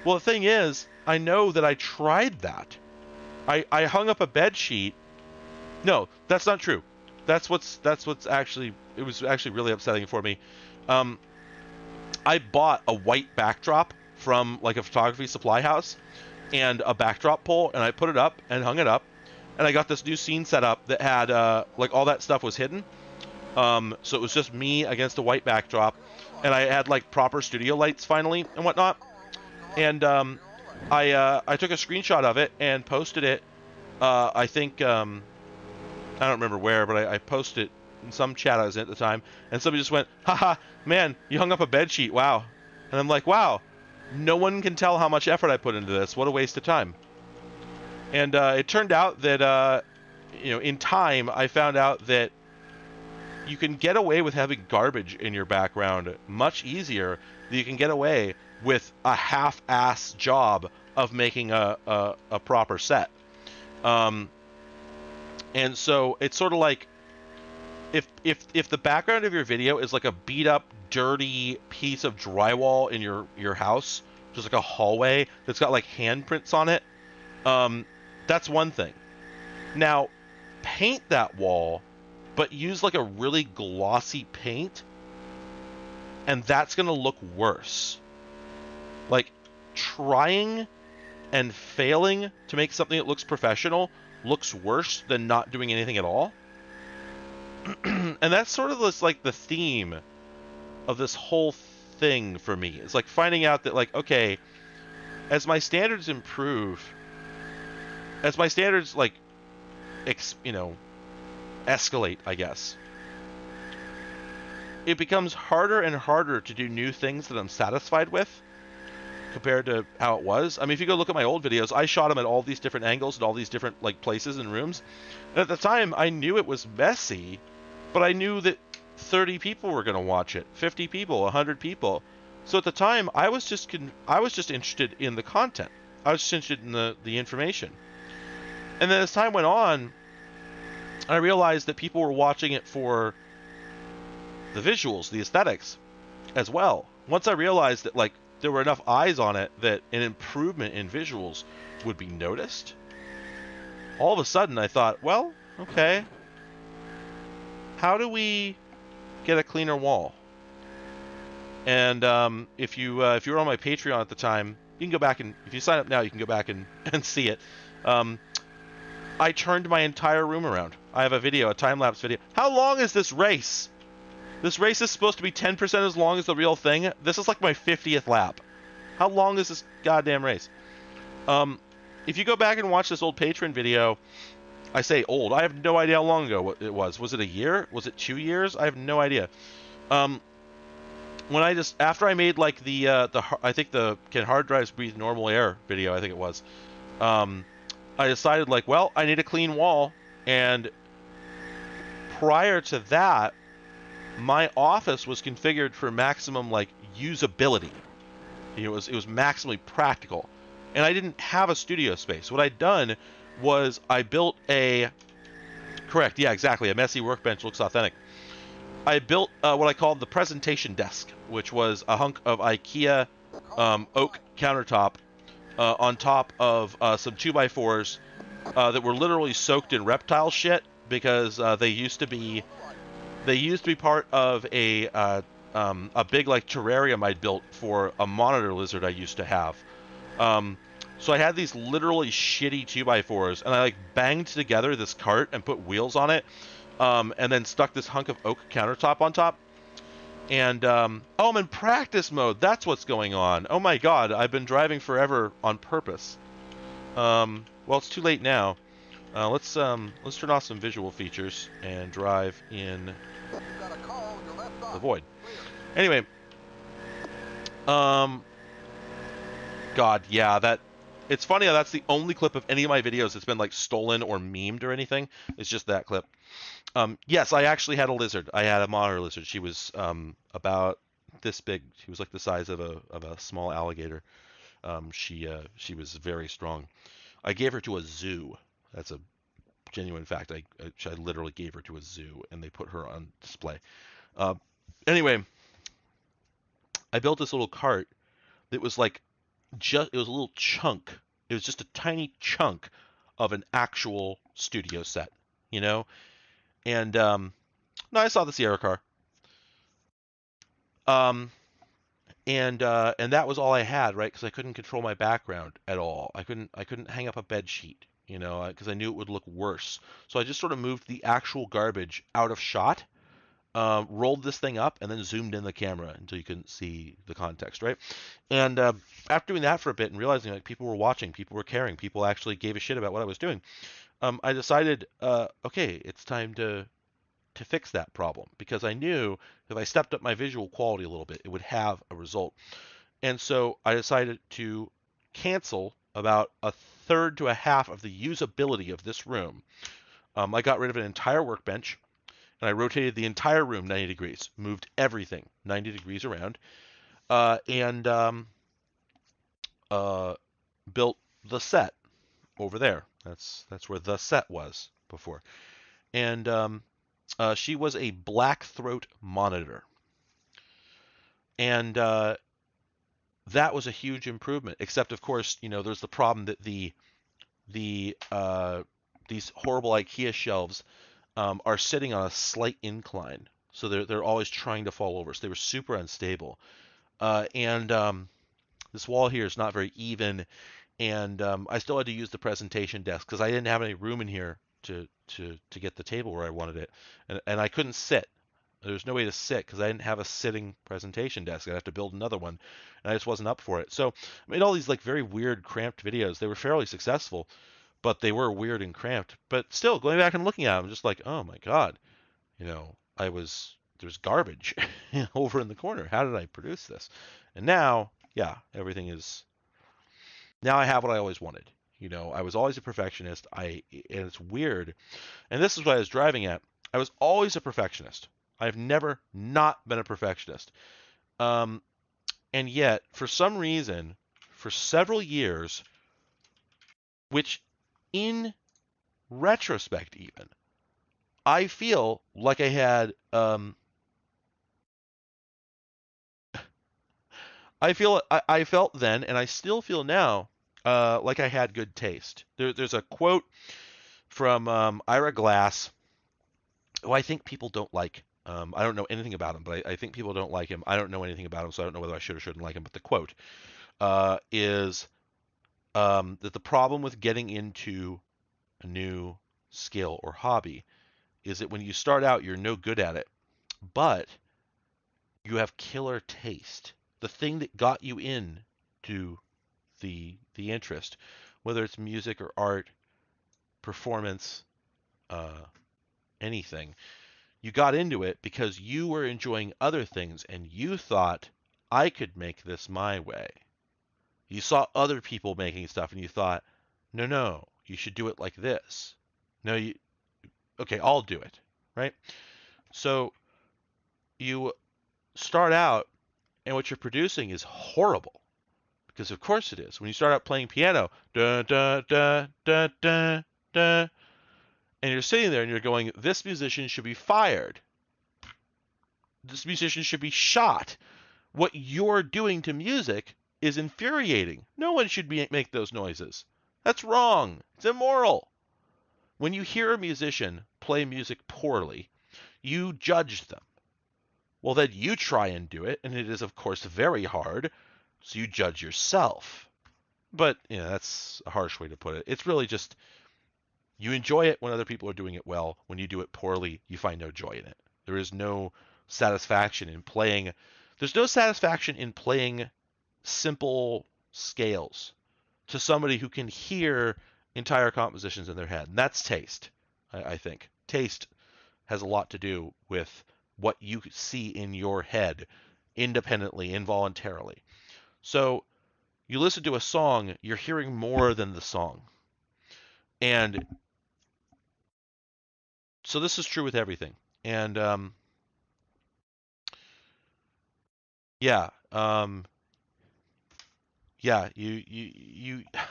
Well, the thing is, I know that I tried that. I hung up a bed sheet. No, that's not true. That's what's actually, it was actually really upsetting for me. I bought a white backdrop from like a photography supply house and a backdrop pole, and I put it up and hung it up, and I got this new scene set up that had like all that stuff was hidden. So it was just me against a white backdrop, and I had like proper studio lights finally and whatnot. And I took a screenshot of it and posted it. I think I don't remember where, but I posted it in some chat I was in at the time, and somebody just went, haha, man, you hung up a bed sheet, wow. And I'm like, wow, no one can tell how much effort I put into this. What a waste of time. And it turned out that you know, in time I found out that you can get away with having garbage in your background much easier than you can get away with a half-ass job of making a proper set. And so it's sort of like if the background of your video is like a beat up, dirty piece of drywall in your house, just like a hallway that's got like handprints on it, that's one thing. Now, paint that wall, but use like a really glossy paint, and that's gonna look worse. Like, trying and failing to make something that looks professional looks worse than not doing anything at all. And that's sort of this, like, the theme of this whole thing for me. It's like finding out that, like, okay, as my standards improve, as my standards, like, you know, escalate, I guess, it becomes harder and harder to do new things that I'm satisfied with compared to how it was. I mean, if you go look at my old videos, I shot them at all these different angles and all these different, like, places and rooms. And at the time, I knew it was messy, but I knew that 30 people were going to watch it, 50 people, 100 people. So at the time, I was just interested in the content. I was just interested in the information. And then as time went on, I realized that people were watching it for the visuals, the aesthetics as well. Once I realized that, like, there were enough eyes on it that an improvement in visuals would be noticed, all of a sudden I thought, well, okay, how do we get a cleaner wall? And if you were on my Patreon at the time, you can go back and, if you sign up now, you can go back and see it. I turned my entire room around. I have a video, a time-lapse video. How long is this race? This race is supposed to be 10% as long as the real thing. This is like my 50th lap. How long is this goddamn race? If you go back and watch this old Patreon video, I say old. I have no idea how long ago it was. Was it a year? Was it 2 years? I have no idea. When after I made like I think the can hard drives breathe normal air video, I think it was, I decided, like, well, I need a clean wall. And prior to that, my office was configured for maximum, like, usability. It was maximally practical, and I didn't have a studio space. What I'd done was I built a messy workbench looks authentic. I built what I called the presentation desk, which was a hunk of IKEA oak countertop on top of some 2x4s that were literally soaked in reptile shit because they used to be part of a big, like, terrarium I'd built for a monitor lizard I used to have. So I had these literally shitty 2x4s, and I, like, banged together this cart and put wheels on it, and then stuck this hunk of oak countertop on top. And oh, I'm in practice mode. That's what's going on. Oh my god, I've been driving forever on purpose. Well, it's too late now. Let's turn off some visual features and drive in the void. Anyway, God, yeah, It's funny how that's the only clip of any of my videos that's been like stolen or memed or anything. It's just that clip. Yes, I actually had a lizard. I had a monitor lizard. She was about this big. She was like the size of a small alligator. She was very strong. I gave her to a zoo. That's a genuine fact. I literally gave her to a zoo, and they put her on display. Uh, anyway, I built this little cart that was like it was a little chunk. It was just a tiny chunk of an actual studio set, you know. And no, I saw the Sierra car. Um, and that was all I had, right? Because I couldn't control my background at all. I couldn't hang up a bed sheet, you know, because I knew it would look worse. So I just sort of moved the actual garbage out of shot, rolled this thing up, and then zoomed in the camera until you couldn't see the context, right? And after doing that for a bit and realizing like people were watching, people were caring, people actually gave a shit about what I was doing, I decided, okay, it's time to fix that problem because I knew if I stepped up my visual quality a little bit, it would have a result. And so I decided to cancel about a third to a half of the usability of this room. I got rid of an entire workbench and I rotated the entire room 90 degrees, moved everything 90 degrees around, and uh, built the set over there. That's where the set was before. And she was a black throat monitor. And that was a huge improvement. Except, of course, you know, there's the problem that these horrible IKEA shelves are sitting on a slight incline, so they're always trying to fall over. So they were super unstable. And this wall here is not very even, and I still had to use the presentation desk because I didn't have any room in here to get the table where I wanted it, and I couldn't sit. There's no way to sit because I didn't have a sitting presentation desk. I'd have to build another one, and I just wasn't up for it. So I made all these like very weird, cramped videos. They were fairly successful, but they were weird and cramped. But still, going back and looking at them, just like, oh my god, you know, there's garbage over in the corner. How did I produce this? And now, yeah, everything is. Now I have what I always wanted. You know, I was always a perfectionist. And it's weird. And this is what I was driving at. I was always a perfectionist. I've never not been a perfectionist. Um, and yet, for some reason, for several years, which in retrospect even, I feel like I felt then, and I still feel now, like I had good taste. There's a quote from Ira Glass, who I think people don't like. I don't know anything about him, but I think people don't like him. I don't know anything about him, so I don't know whether I should or shouldn't like him. But the quote is that the problem with getting into a new skill or hobby is that when you start out, you're no good at it, but you have killer taste. The thing that got you in to the interest, whether it's music or art, performance, uh, anything, you got into it because you were enjoying other things and you thought, I could make this my way. You saw other people making stuff and you thought, no, no, you should do it like this. No, okay, I'll do it, right? So you start out and what you're producing is horrible because of course it is. When you start out playing piano, da da da da da da, and you're sitting there and you're going, this musician should be fired. This musician should be shot. What you're doing to music is infuriating. No one should make those noises. That's wrong. It's immoral. When you hear a musician play music poorly, you judge them. Well, then you try and do it, and it is, of course, very hard, so you judge yourself. But, you know, that's a harsh way to put it. It's really just you enjoy it when other people are doing it well. When you do it poorly, you find no joy in it. There is no satisfaction in playing. There's no satisfaction in playing simple scales to somebody who can hear entire compositions in their head. And that's taste, I think. Taste has a lot to do with what you see in your head independently, involuntarily. So You listen to a song, you're hearing more than the song. And so this is true with everything. And yeah, yeah,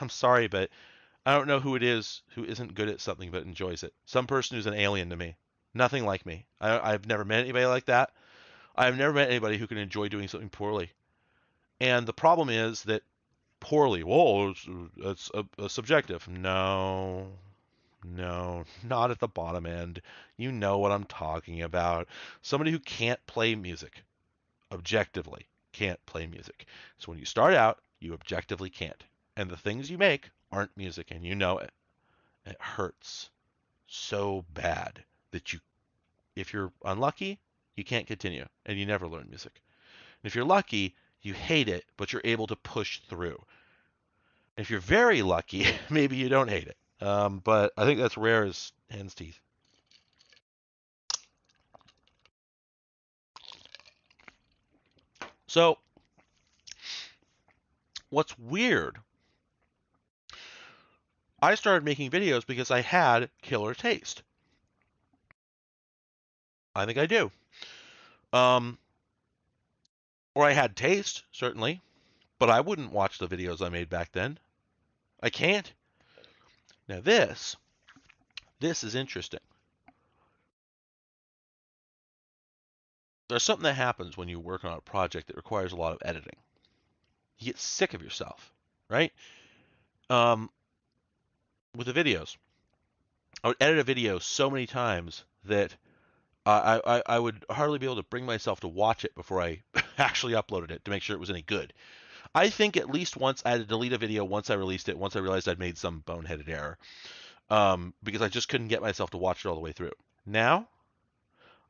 I'm sorry, but I don't know who it is who isn't good at something but enjoys it. Some person who's an alien to me. Nothing like me. I've never met anybody like that. I've never met anybody who can enjoy doing something poorly. And the problem is that poorly, well, it's a subjective. No, no, not at the bottom end. You know what I'm talking about. Somebody who can't play music, objectively can't play music. So when you start out, you objectively can't. And the things you make aren't music, and you know it. It hurts so bad that if you're unlucky, you can't continue, and you never learn music. And if you're lucky, you hate it, but you're able to push through. If you're very lucky, maybe you don't hate it. But I think that's rare as hen's teeth. So, what's weird, I started making videos because I had killer taste. I think I do. Or I had taste, certainly, but I wouldn't watch the videos I made back then. I can't. Now this is interesting. There's something that happens when you work on a project that requires a lot of editing. You get sick of yourself, right? With the videos, I would edit a video so many times that I would hardly be able to bring myself to watch it before I actually uploaded it to make sure it was any good. I think at least once I had to delete a video once I released it, once I realized I'd made some boneheaded error, because I just couldn't get myself to watch it all the way through. Now,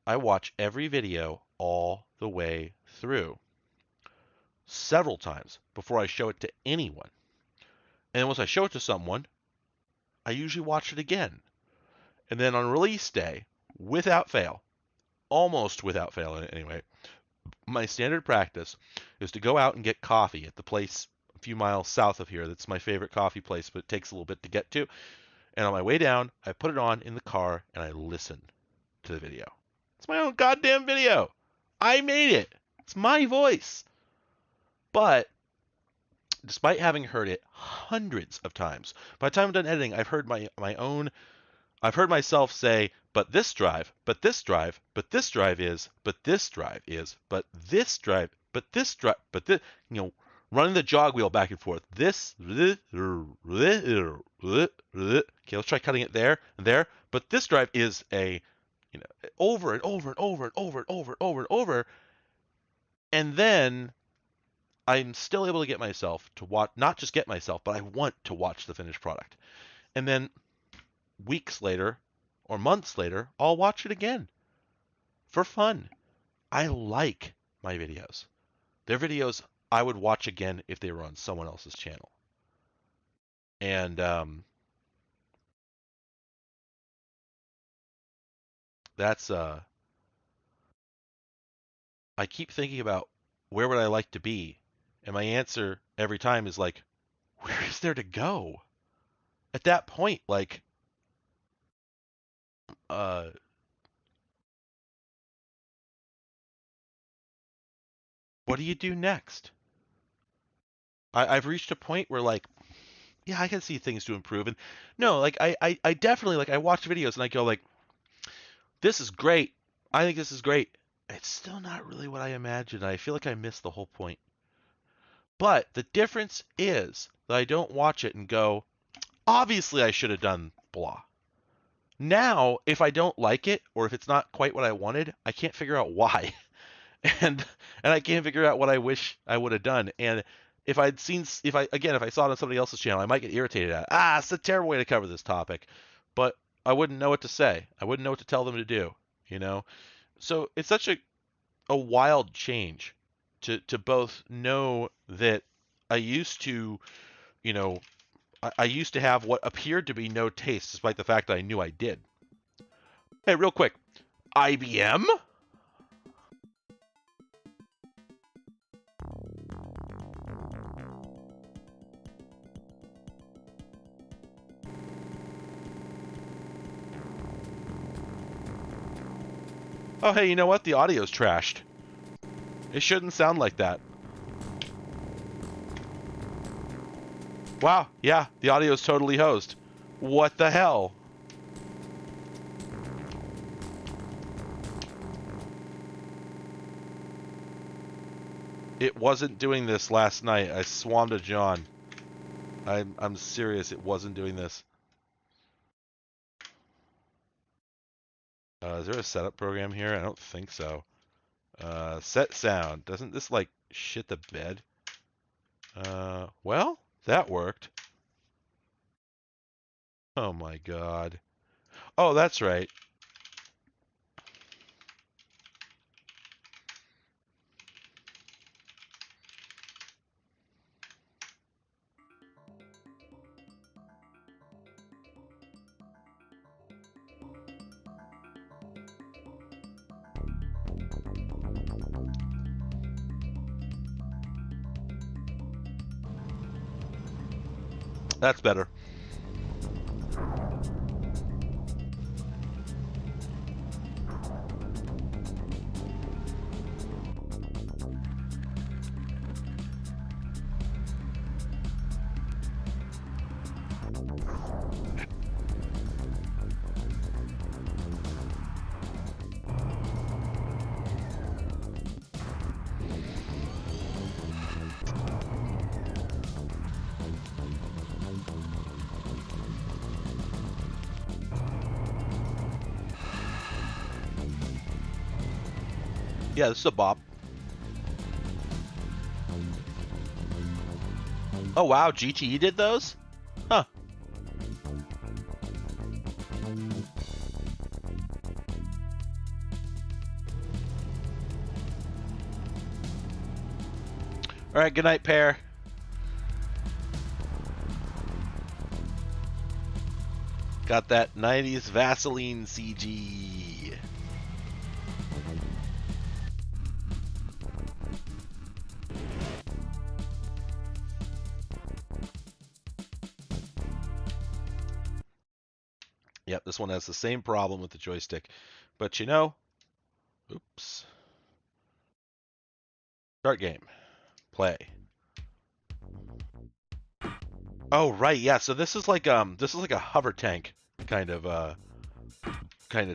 I watch every video all the way through several times before I show it to anyone. And then once I show it to someone, I usually watch it again. And then on release day, without fail, almost without fail anyway, my standard practice is to go out and get coffee at the place a few miles south of here. That's my favorite coffee place, but it takes a little bit to get to. And on my way down, I put it on in the car and I listen to the video. It's my own goddamn video. I made it. It's my voice. But despite having heard it hundreds of times, by the time I'm done editing, I've heard I've heard myself say, but this drive, but this drive, but this drive is, but this drive is, but this drive, but this drive, but this, running the jog wheel back and forth. This, okay, let's try cutting it there and there. But this drive is over and over and over and over and over and over and over. And then I'm still able to get myself to watch, not just get myself, but I want to watch the finished product. And then weeks later or months later, I'll watch it again for fun. I like my videos. They're videos I would watch again if they were on someone else's channel. And that's I keep thinking about where would I like to be, and my answer every time is like, where is there to go? At that point, like, what do you do next? I've reached a point where like, yeah, I can see things to improve, and no, like I definitely like I watch videos and I go like, this is great. I think this is great. It's still not really what I imagined. I feel like I missed the whole point. But the difference is that I don't watch it and go, obviously I should have done blah. Now, if I don't like it or if it's not quite what I wanted, I can't figure out why. and I can't figure out what I wish I would have done. And if I saw it on somebody else's channel, I might get irritated at it. It's a terrible way to cover this topic. But I wouldn't know what to say. I wouldn't know what to tell them to do, So it's such a wild change to both know that I used to, I used to have what appeared to be no taste, despite the fact that I knew I did. Hey, real quick, IBM? Oh, hey, you know what? The audio's trashed. It shouldn't sound like that. Wow, yeah, the audio's totally hosed. What the hell? It wasn't doing this last night. I swam to John. I'm serious. It wasn't doing this. Is there a setup program here? I don't think so. Set sound. Doesn't this like shit the bed? Well, that worked. Oh my god. Oh, that's right. That's better. Yeah, this is a bop. Oh wow, GTE did those? Huh. Alright, good night, pair. Got that 90s Vaseline CG. Yep, this one has the same problem with the joystick. But you know, oops. Start game. Play. Oh right, yeah, so this is like a hover tank kind of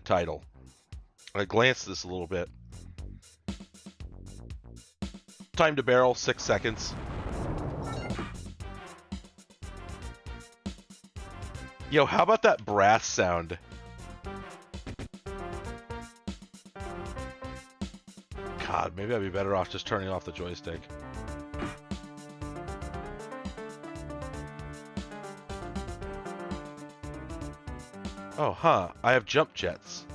title. I glanced this a little bit. Time to barrel 6 seconds. Yo, how about that brass sound? God, maybe I'd be better off just turning off the joystick. Oh, huh. I have jump jets.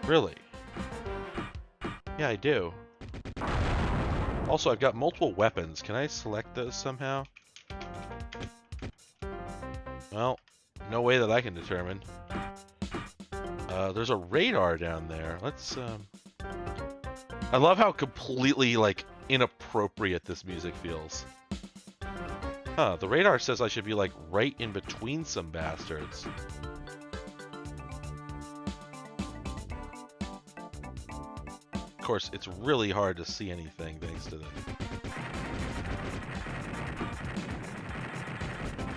Really? Yeah, I do. Also, I've got multiple weapons. Can I select those somehow? Well, no way that I can determine. There's a radar down there. Let's, I love how completely, like, inappropriate this music feels. Huh, the radar says I should be, like, right in between some bastards. Of course, it's really hard to see anything thanks to the...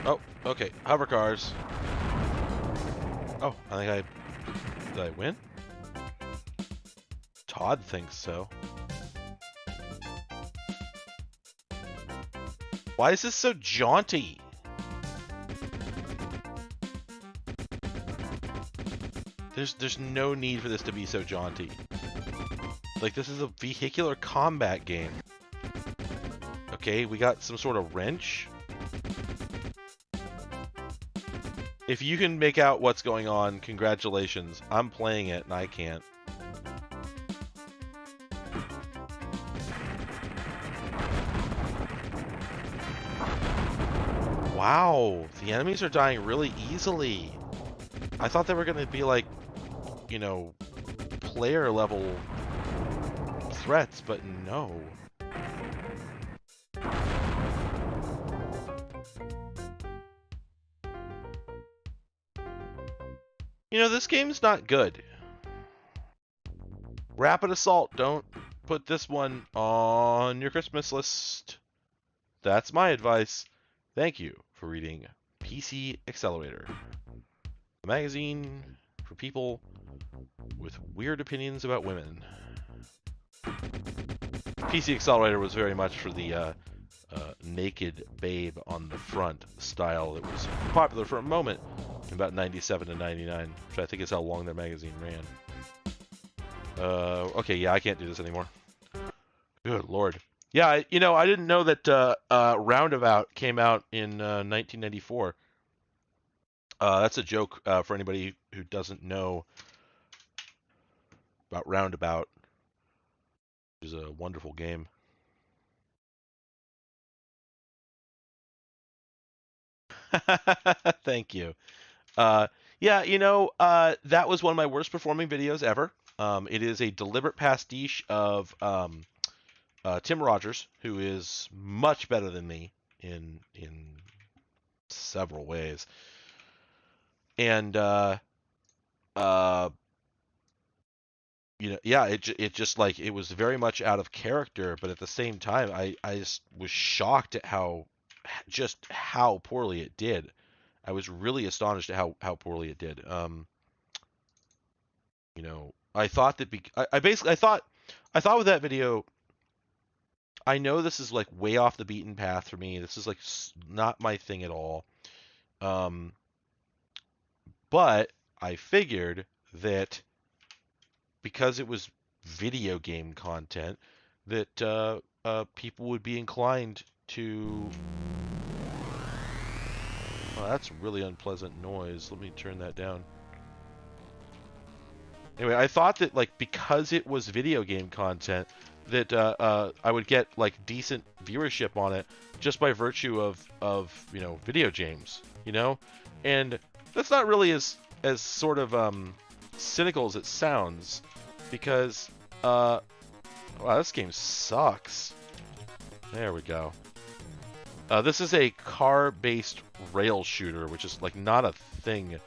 Oh, okay. Hover cars. Oh, I think did I win? Todd thinks so. Why is this so jaunty? There's no need for this to be so jaunty. Like, this is a vehicular combat game. Okay, we got some sort of wrench. If you can make out what's going on, congratulations. I'm playing it and I can't. Wow, the enemies are dying really easily. I thought they were going to be like, you know, player level threats, but no. You know, this game's not good. Rapid Assault, don't put this one on your Christmas list. That's my advice. Thank you for reading PC Accelerator, a magazine for people with weird opinions about women. PC Accelerator was very much for the naked babe on the front style that was popular for a moment in about 97 to 99, which I think is how long their magazine ran. Okay, yeah, I can't do this anymore. Good lord. Yeah, I didn't know that Roundabout came out in 1994. That's a joke for anybody who doesn't know about Roundabout. It was a wonderful game. Thank you. Yeah, that was one of my worst performing videos ever. It is a deliberate pastiche of Tim Rogers, who is much better than me in several ways. And yeah, it just like it was very much out of character, but at the same time, I just was shocked at how poorly it did. I was really astonished at how poorly it did. I thought that I thought with that video, I know this is like way off the beaten path for me. This is like not my thing at all. But I figured that because it was video game content, that people would be inclined to. Oh, that's really unpleasant noise. Let me turn that down. Anyway, I thought that like because it was video game content, that I would get like decent viewership on it just by virtue of video games, and that's not really as sort of cynical as it sounds, because wow, this game sucks. There we go. This is a car-based rail shooter, which is like not a thing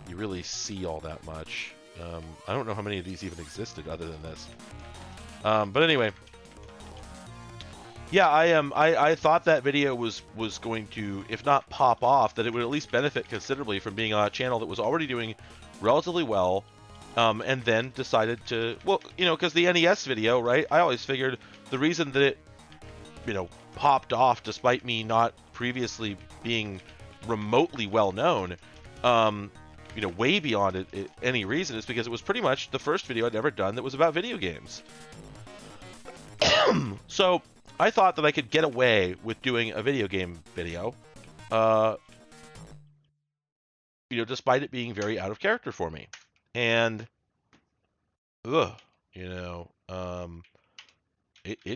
you really see all that much. I don't know how many of these even existed other than this. But anyway, yeah, I thought that video was going to, if not pop off, that it would at least benefit considerably from being on a channel that was already doing relatively well, and then decided to, well, because the NES video, right? I always figured the reason that it, popped off despite me not previously being remotely well known, way beyond any reason, is because it was pretty much the first video I'd ever done that was about video games. So I thought that I could get away with doing a video game video, despite it being very out of character for me. And, it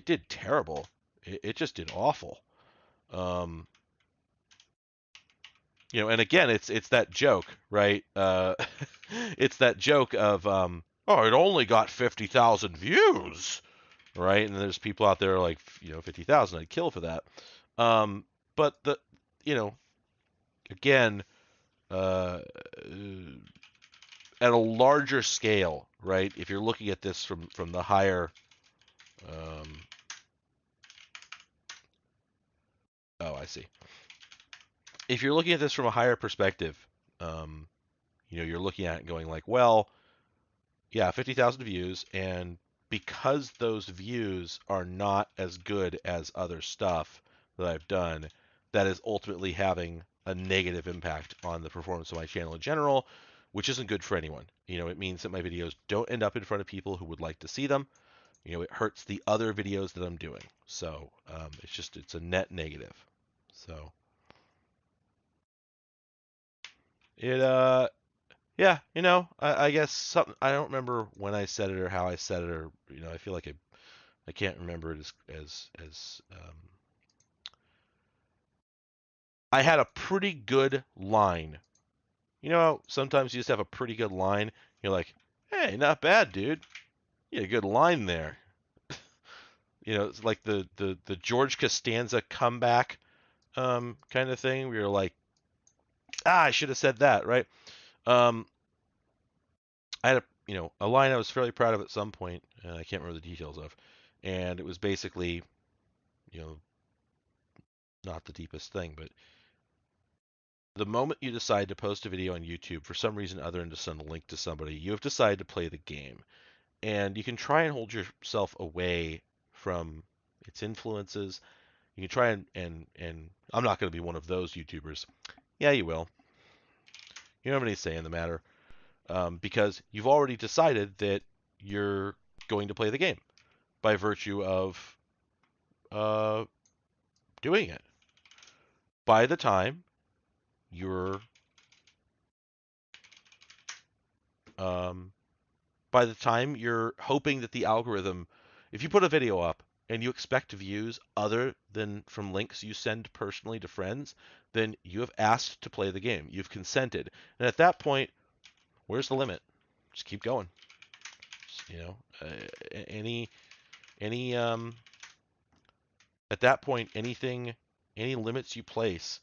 did terrible. It just did awful. And again, it's that joke, right? It's that joke of, oh, it only got 50,000 views, right? And there's people out there like, 50,000, I'd kill for that. But again, at a larger scale, right? If you're looking at this from the higher, oh, I see. If you're looking at this from a higher perspective, you're looking at it going like, well, yeah, 50,000 views, and because those views are not as good as other stuff that I've done, that is ultimately having a negative impact on the performance of my channel in general, which isn't good for anyone. It means that my videos don't end up in front of people who would like to see them. It hurts the other videos that I'm doing. So it's a net negative. So it yeah, I guess something, I don't remember when I said it or how I said it, or I feel like I can't remember it as I had a pretty good line. Sometimes you just have a pretty good line. You're like, hey, not bad, dude. You had a good line there. It's like the George Costanza comeback kind of thing, where you're like, I should have said that, right? I had a line I was fairly proud of at some point, and I can't remember the details of, and it was basically, you know, not the deepest thing, but the moment you decide to post a video on YouTube for some reason other than to send a link to somebody, you have decided to play the game. And you can try and hold yourself away from its influences. You can try and I'm not going to be one of those YouTubers. Yeah, you will. You don't have any say in the matter, because you've already decided that you're going to play the game by virtue of uh, doing it. By the time you're um, by the time you're hoping that the algorithm, if you put a video up and you expect views other than from links you send personally to friends, then you have asked to play the game. You've consented. And at that point, where's the limit? Just keep going. Any at that point, any limits you place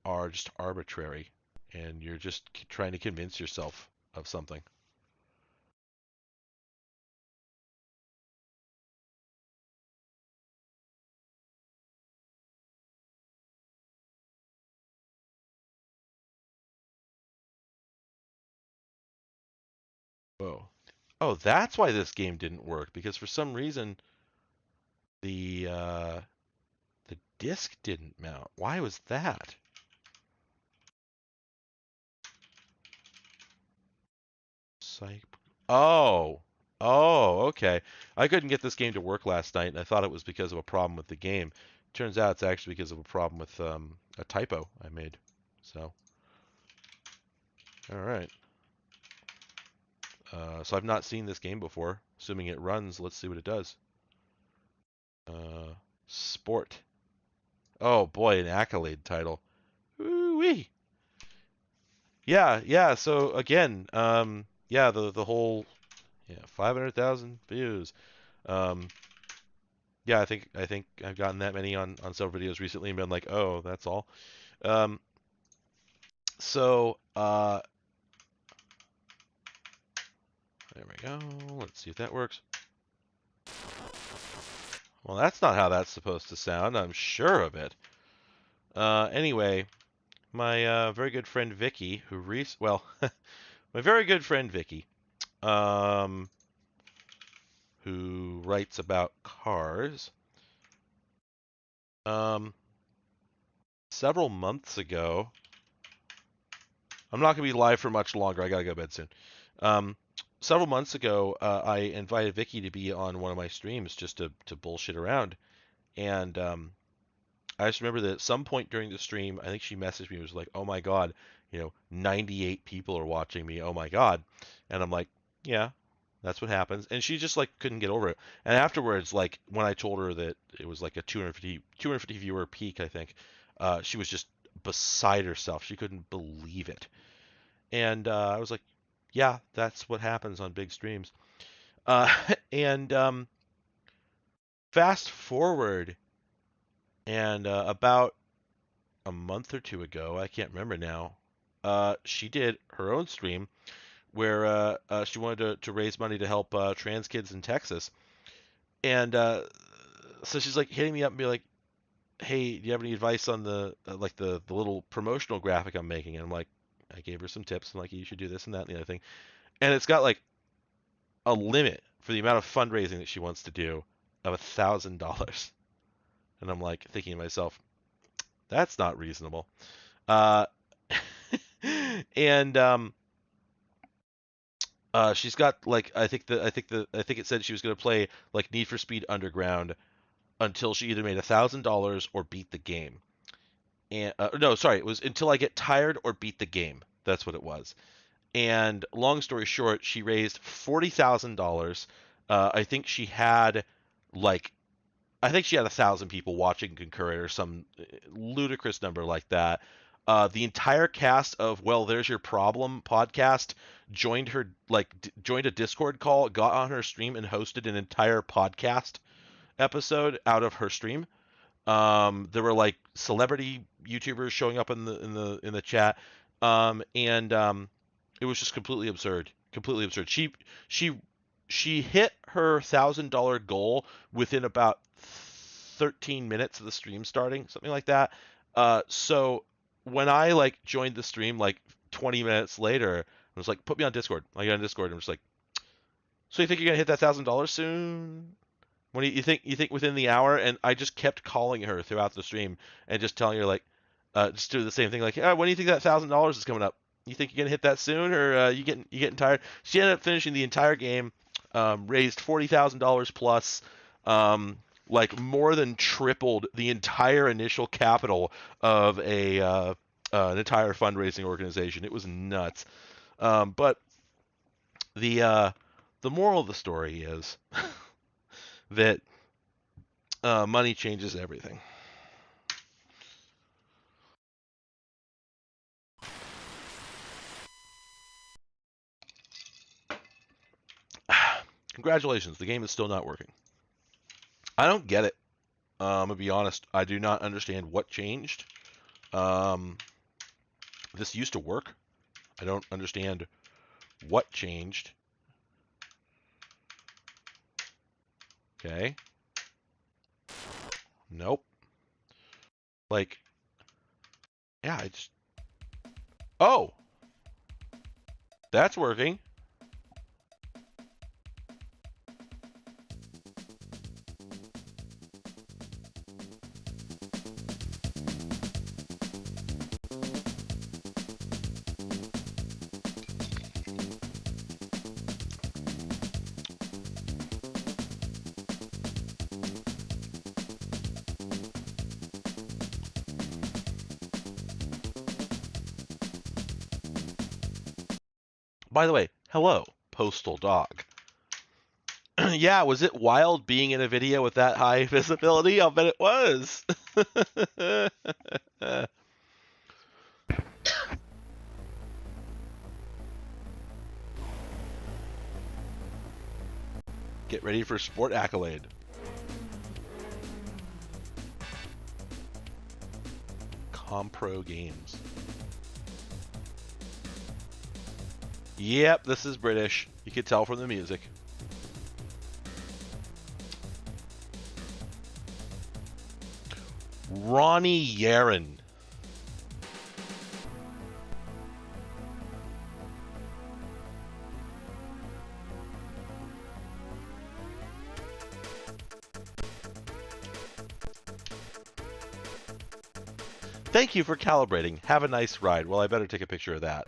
are just arbitrary, and you're just trying to convince yourself of something. Whoa. Oh, that's why this game didn't work, because for some reason the disc didn't mount. Why was that? Psych. Oh. Oh, okay. I couldn't get this game to work last night, and I thought it was because of a problem with the game. Turns out it's actually because of a problem with a typo I made. So, all right. So I've not seen this game before. Assuming it runs, let's see what it does. Sport. Oh boy, an accolade title. Ooh-wee. Yeah, yeah. So again, yeah, the whole 500,000 views. Um, yeah, I think I've gotten that many on several videos recently and been like, oh, that's all. Um, so there we go. Let's see if that works. Well, that's not how that's supposed to sound. I'm sure of it. Anyway, my very good friend Vicky, my very good friend Vicky, um, who writes about cars, um, several months ago. I'm not going to be live for much longer. I got to go to bed soon. Um, Several months ago, I invited Vicky to be on one of my streams just to bullshit around. And I just remember that at some point during the stream, I think she messaged me and was like, oh my God, 98 people are watching me. Oh my God. And I'm like, yeah, that's what happens. And she just like couldn't get over it. And afterwards, like when I told her that it was like a 250 viewer peak, I think, she was just beside herself. She couldn't believe it. And I was like, yeah, that's what happens on big streams. Uh, and fast forward, and about a month or two ago, I can't remember now, she did her own stream where she wanted to raise money to help trans kids in Texas. And so she's like hitting me up and be like, hey, do you have any advice on the little promotional graphic I'm making? And I'm like, I gave her some tips. I'm like, you should do this and that and the other thing. And it's got like a limit for the amount of fundraising that she wants to do of $1,000. And I'm like thinking to myself, that's not reasonable. Uh, and she's got like I think it said she was going to play like Need for Speed Underground until she either made $1,000 or beat the game. And no, sorry, it was until I get tired or beat the game. That's what it was. And long story short, she raised $40,000. I think she had like I think she had 1,000 people watching concurrent or some ludicrous number like that. The entire cast of Well, There's Your Problem podcast joined her joined a Discord call, got on her stream, and hosted an entire podcast episode out of her stream. There were like celebrity YouTubers showing up in the chat, and it was just completely absurd completely absurd. She hit her $1,000 goal within about 13 minutes of the stream starting, something like that. So when I like joined the stream like 20 minutes later, I was like, put me on Discord. I got on Discord and I was like, so you think you're gonna hit that $1,000 soon? When you think within the hour? And I just kept calling her throughout the stream and just telling her like, just do the same thing like, when do you think that $1,000 is coming up? You think you're gonna hit that soon, or you getting tired? She ended up finishing the entire game, raised $40,000 plus, like more than tripled the entire initial capital of an entire fundraising organization. It was nuts. But the moral of the story is that money changes everything. Congratulations, the game is still not working. I don't get it. I'm gonna be honest. I do not understand what changed. This used to work. I don't understand what changed. Okay. Nope. Like, yeah, I just... Oh! That's working. By the way, hello, Postal Dog. Yeah, was it wild being in a video with that high visibility? I'll bet it was. Get ready for Sport Accolade. Compro Games. Yep, this is British. You could tell from the music. Ronnie Yaren. Thank you for calibrating. Have a nice ride. Well, I better take a picture of that.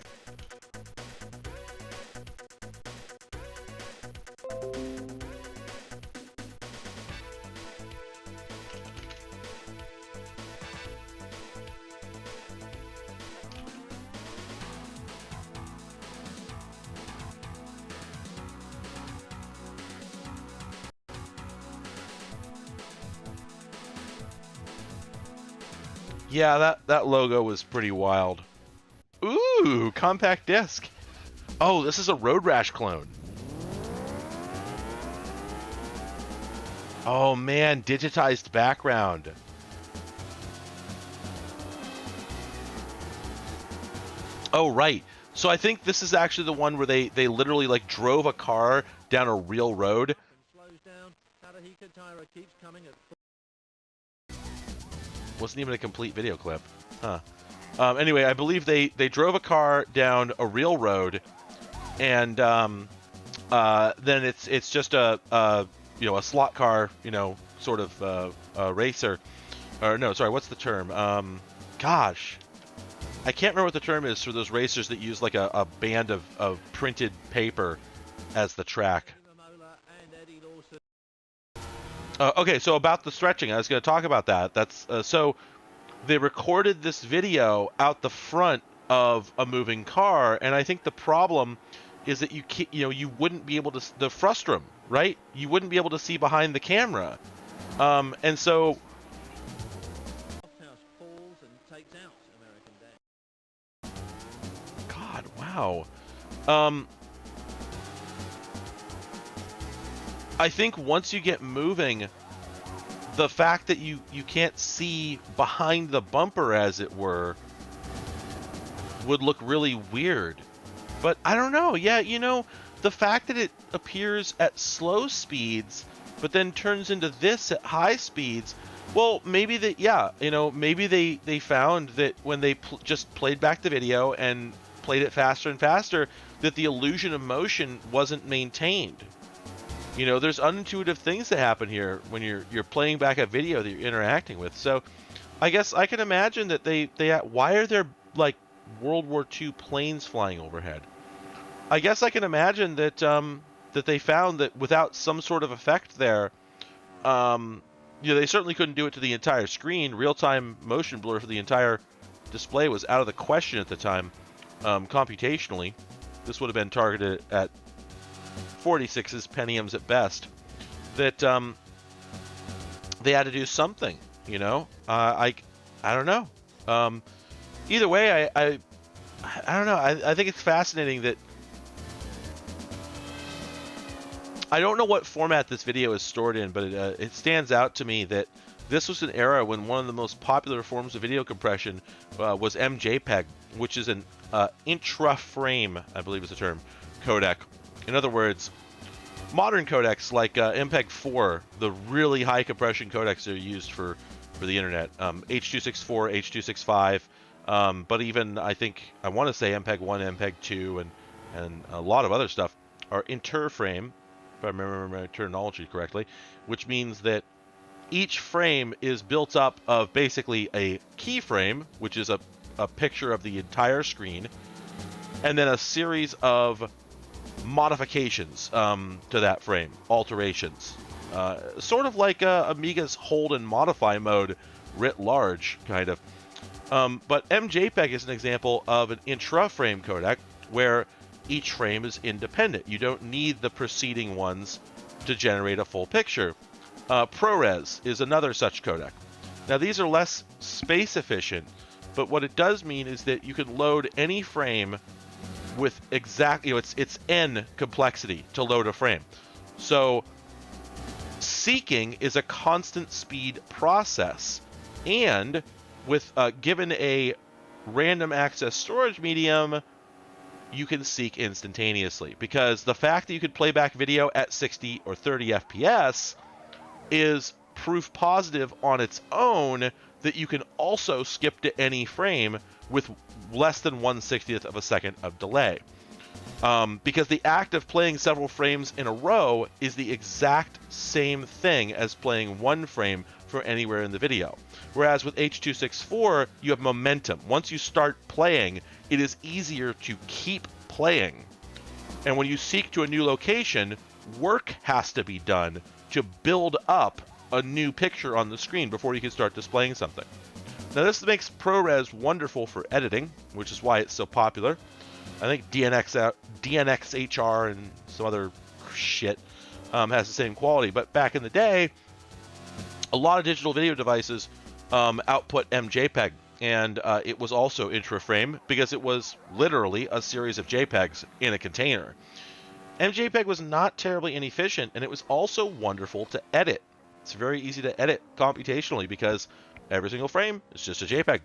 Yeah, that logo was pretty wild. Ooh, compact disc. Oh, this is a Road Rash clone. Oh man, digitized background. Oh right. So I think this is actually the one where they literally like drove a car down a real road. Wasn't even a complete video clip. Huh. Anyway, I believe they drove a car down a real road, and then it's just a slot car, sort of racer, or no, sorry, what's the term? Gosh, I can't remember what the term is for those racers that use like a band of printed paper as the track. Okay, so about the stretching, I was going to talk about that. That's so they recorded this video out the front of a moving car, and I think the problem is that you wouldn't be able to the frustrum, right? You wouldn't be able to see behind the camera, and so. God, wow. I think once you get moving, the fact that you can't see behind the bumper, as it were, would look really weird. But I don't know. Yeah, the fact that it appears at slow speeds, but then turns into this at high speeds. Well, maybe maybe they found that when they just played back the video and played it faster and faster, that the illusion of motion wasn't maintained. There's unintuitive things that happen here when you're playing back a video that you're interacting with. So, I guess I can imagine that why are there like World War II planes flying overhead? I guess I can imagine that that they found that without some sort of effect there, they certainly couldn't do it to the entire screen. Real-time motion blur for the entire display was out of the question at the time, computationally. This would have been targeted at 46s, Pentiums at best. That they had to do something. I don't know. Either way, I don't know. I think it's fascinating that I don't know what format this video is stored in, but it stands out to me that this was an era when one of the most popular forms of video compression was MJPEG, which is an intra-frame, I believe is the term, codec. In other words, modern codecs like MPEG-4, the really high compression codecs that are used for the internet, H.264, H.265, but even I want to say MPEG-1, MPEG-2, and a lot of other stuff are interframe, if I remember my terminology correctly, which means that each frame is built up of basically a keyframe, which is a picture of the entire screen, and then a series of modifications to that frame, alterations. Sort of like Amiga's hold and modify mode writ large, kind of. But MJPEG is an example of an intra-frame codec where each frame is independent. You don't need the preceding ones to generate a full picture. ProRes is another such codec. Now these are less space efficient, but what it does mean is that you can load any frame with exactly, it's n complexity to load a frame. So seeking is a constant speed process, and with given a random access storage medium, you can seek instantaneously, because the fact that you could play back video at 60 or 30 FPS is proof positive on its own that you can also skip to any frame with less than 1/60th of a second of delay. Because the act of playing several frames in a row is the exact same thing as playing one frame from anywhere in the video. Whereas with H.264, you have momentum. Once you start playing, it is easier to keep playing. And when you seek to a new location, work has to be done to build up a new picture on the screen before you can start displaying something. Now this makes ProRes wonderful for editing, which is why it's so popular. I think DNxHR and some other shit has the same quality. But back in the day, a lot of digital video devices output MJPEG, and it was also intra-frame because it was literally a series of JPEGs in a container. MJPEG was not terribly inefficient, and it was also wonderful to edit. It's very easy to edit computationally because every single frame is just a JPEG.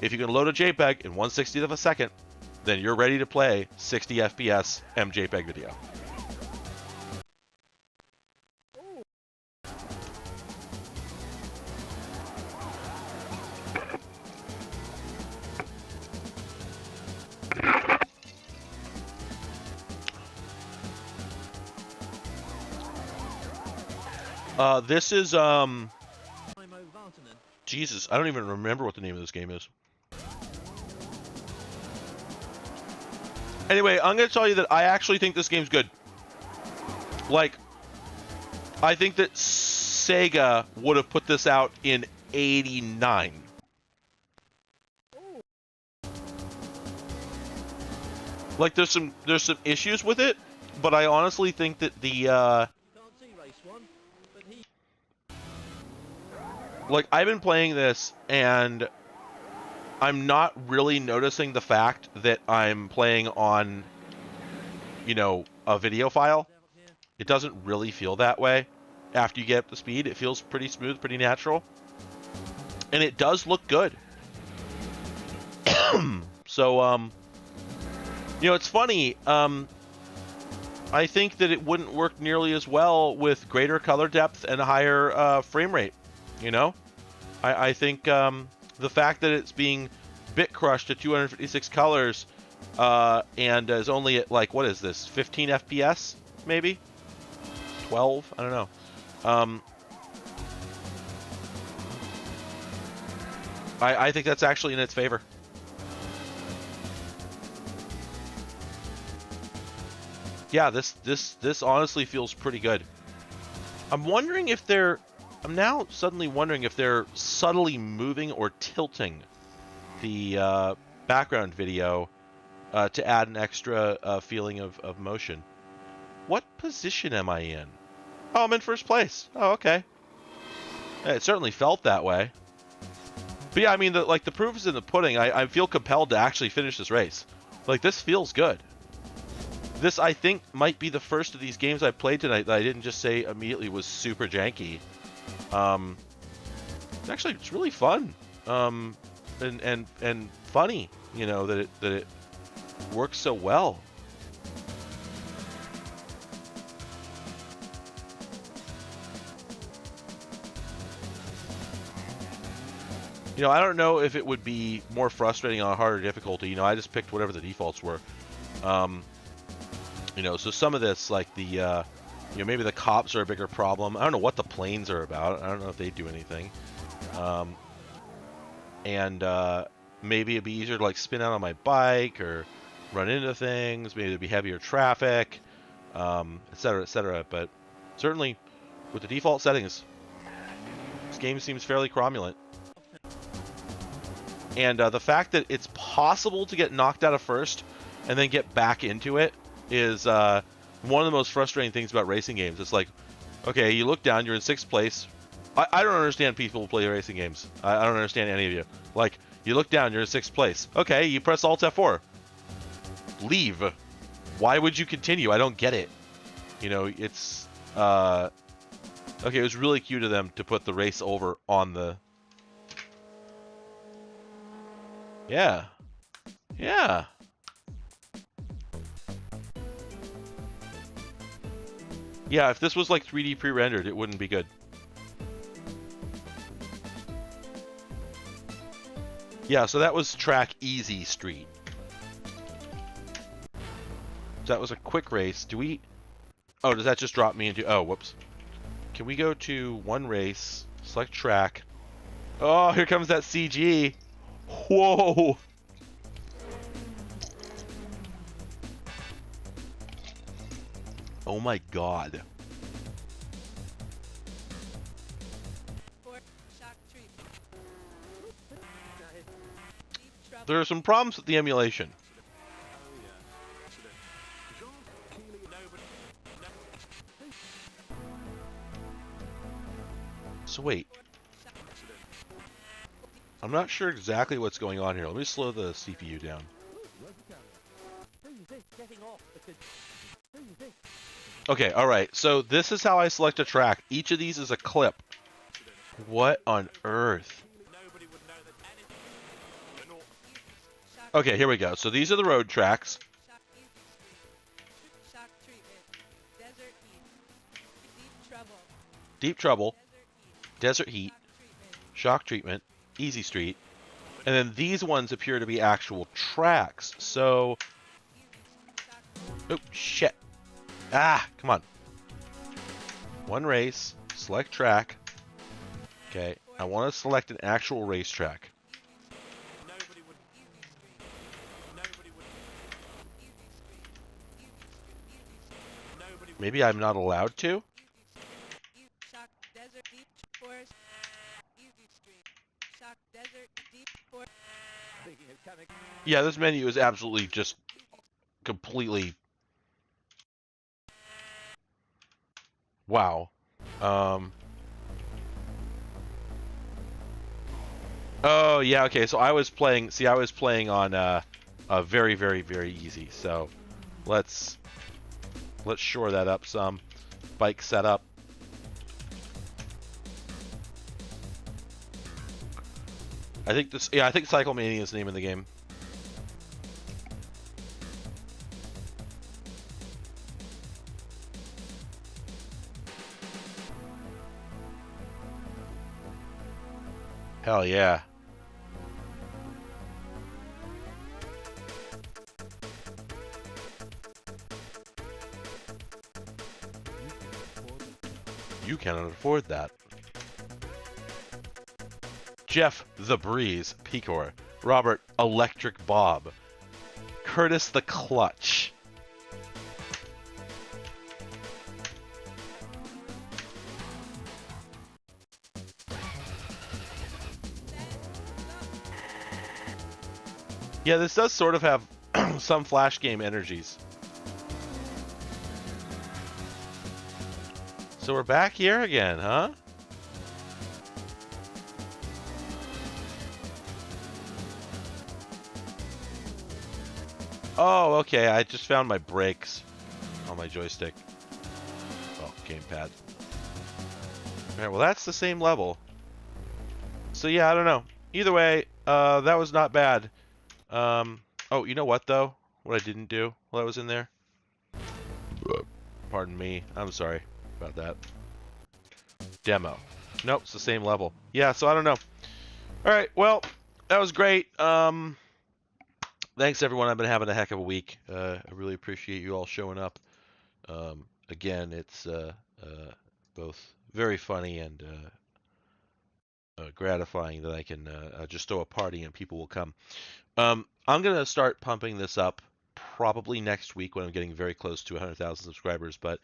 If you can load a JPEG in 1/60th of a second, then you're ready to play 60 FPS MJPEG video. This is, Jesus, I don't even remember what the name of this game is. Anyway, I'm going to tell you that I actually think this game's good. Like, I think that Sega would have put this out in '89. Like, there's some issues with it, but I honestly think that the, like, I've been playing this, and I'm not really noticing the fact that I'm playing on, you know, a video file. It doesn't really feel that way after you get up to speed. It feels pretty smooth, pretty natural. And it does look good. So, You know, it's funny. I think that it wouldn't work nearly as well with greater color depth and a higher frame rate. You know, I think the fact that it's being bit crushed to 256 colors and is only at like, what is this, 15 FPS maybe, 12? I don't know. I think that's actually in its favor. Yeah, this honestly feels pretty good. I'm now suddenly wondering if they're subtly moving or tilting the background video to add an extra feeling of motion. What position am I in? Oh, I'm in first place. Oh, okay. Yeah, it certainly felt that way. But yeah, I mean, the proof is in the pudding. I feel compelled to actually finish this race. Like, this feels good. This, I think, might be the first of these games I played tonight that I didn't just say immediately was super janky. Actually, it's really fun, and funny. You know, that it works so well. You know, I don't know if it would be more frustrating on a harder difficulty. You know, I just picked whatever the defaults were. You know, so some of this, like the, you know, maybe the cops are a bigger problem. I don't know what the planes are about. I don't know if they do anything. Maybe it'd be easier to like spin out on my bike or run into things. Maybe there'd be heavier traffic, et cetera, et cetera. But certainly, with the default settings, this game seems fairly cromulent. And the fact that it's possible to get knocked out of first and then get back into it is one of the most frustrating things about racing games. It's like, okay, you look down, you're in 6th place. I don't understand people who play racing games. I don't understand any of you. Like, you look down, you're in 6th place. Okay, you press Alt F4. Leave. Why would you continue? I don't get it. You know, it's... okay, it was really cute of them to put the race over on the... Yeah. Yeah. Yeah, if this was like 3D pre-rendered, it wouldn't be good. Yeah, so that was track Easy Street. So that was a quick race. Do we... Oh, does that just drop me into... Oh, whoops. Can we go to one race, select track. Oh, here comes that CG. Whoa! Oh my god. There are some problems with the emulation. So wait. I'm not sure exactly what's going on here. Let me slow the CPU down. Okay, alright. So this is how I select a track. Each of these is a clip. What on earth? Okay, here we go. So these are the road tracks. Deep Trouble, Desert Heat, Shock Treatment, Easy Street, and then these ones appear to be actual tracks. So, oh shit! Ah, come on. One race, select track. Okay, I want to select an actual racetrack. Maybe I'm not allowed to? Yeah, this menu is absolutely just completely... Wow. Oh, yeah, okay, so I was playing... See, I was playing on very, very, very easy, so let's shore that up some. Bike setup. I think this... Yeah, I think Cycle Mania is the name of the game. Hell yeah. You cannot afford that. Jeff the Breeze Pecor. Robert Electric Bob. Curtis the Clutch. Yeah, this does sort of have some Flash game energies. So we're back here again, huh? Oh, okay. I just found my brakes on my joystick. Oh, gamepad. Alright, well that's the same level. So yeah, I don't know. Either way, that was not bad. Oh, you know what though? What I didn't do while I was in there? Pardon me. I'm sorry about that. Demo. Nope, it's the same level. Yeah, so I don't know. Alright, well, that was great. Thanks everyone. I've been having a heck of a week. I really appreciate you all showing up. Again, it's both very funny and gratifying that I can just throw a party and people will come. I'm going to start pumping this up probably next week when I'm getting very close to 100,000 subscribers. But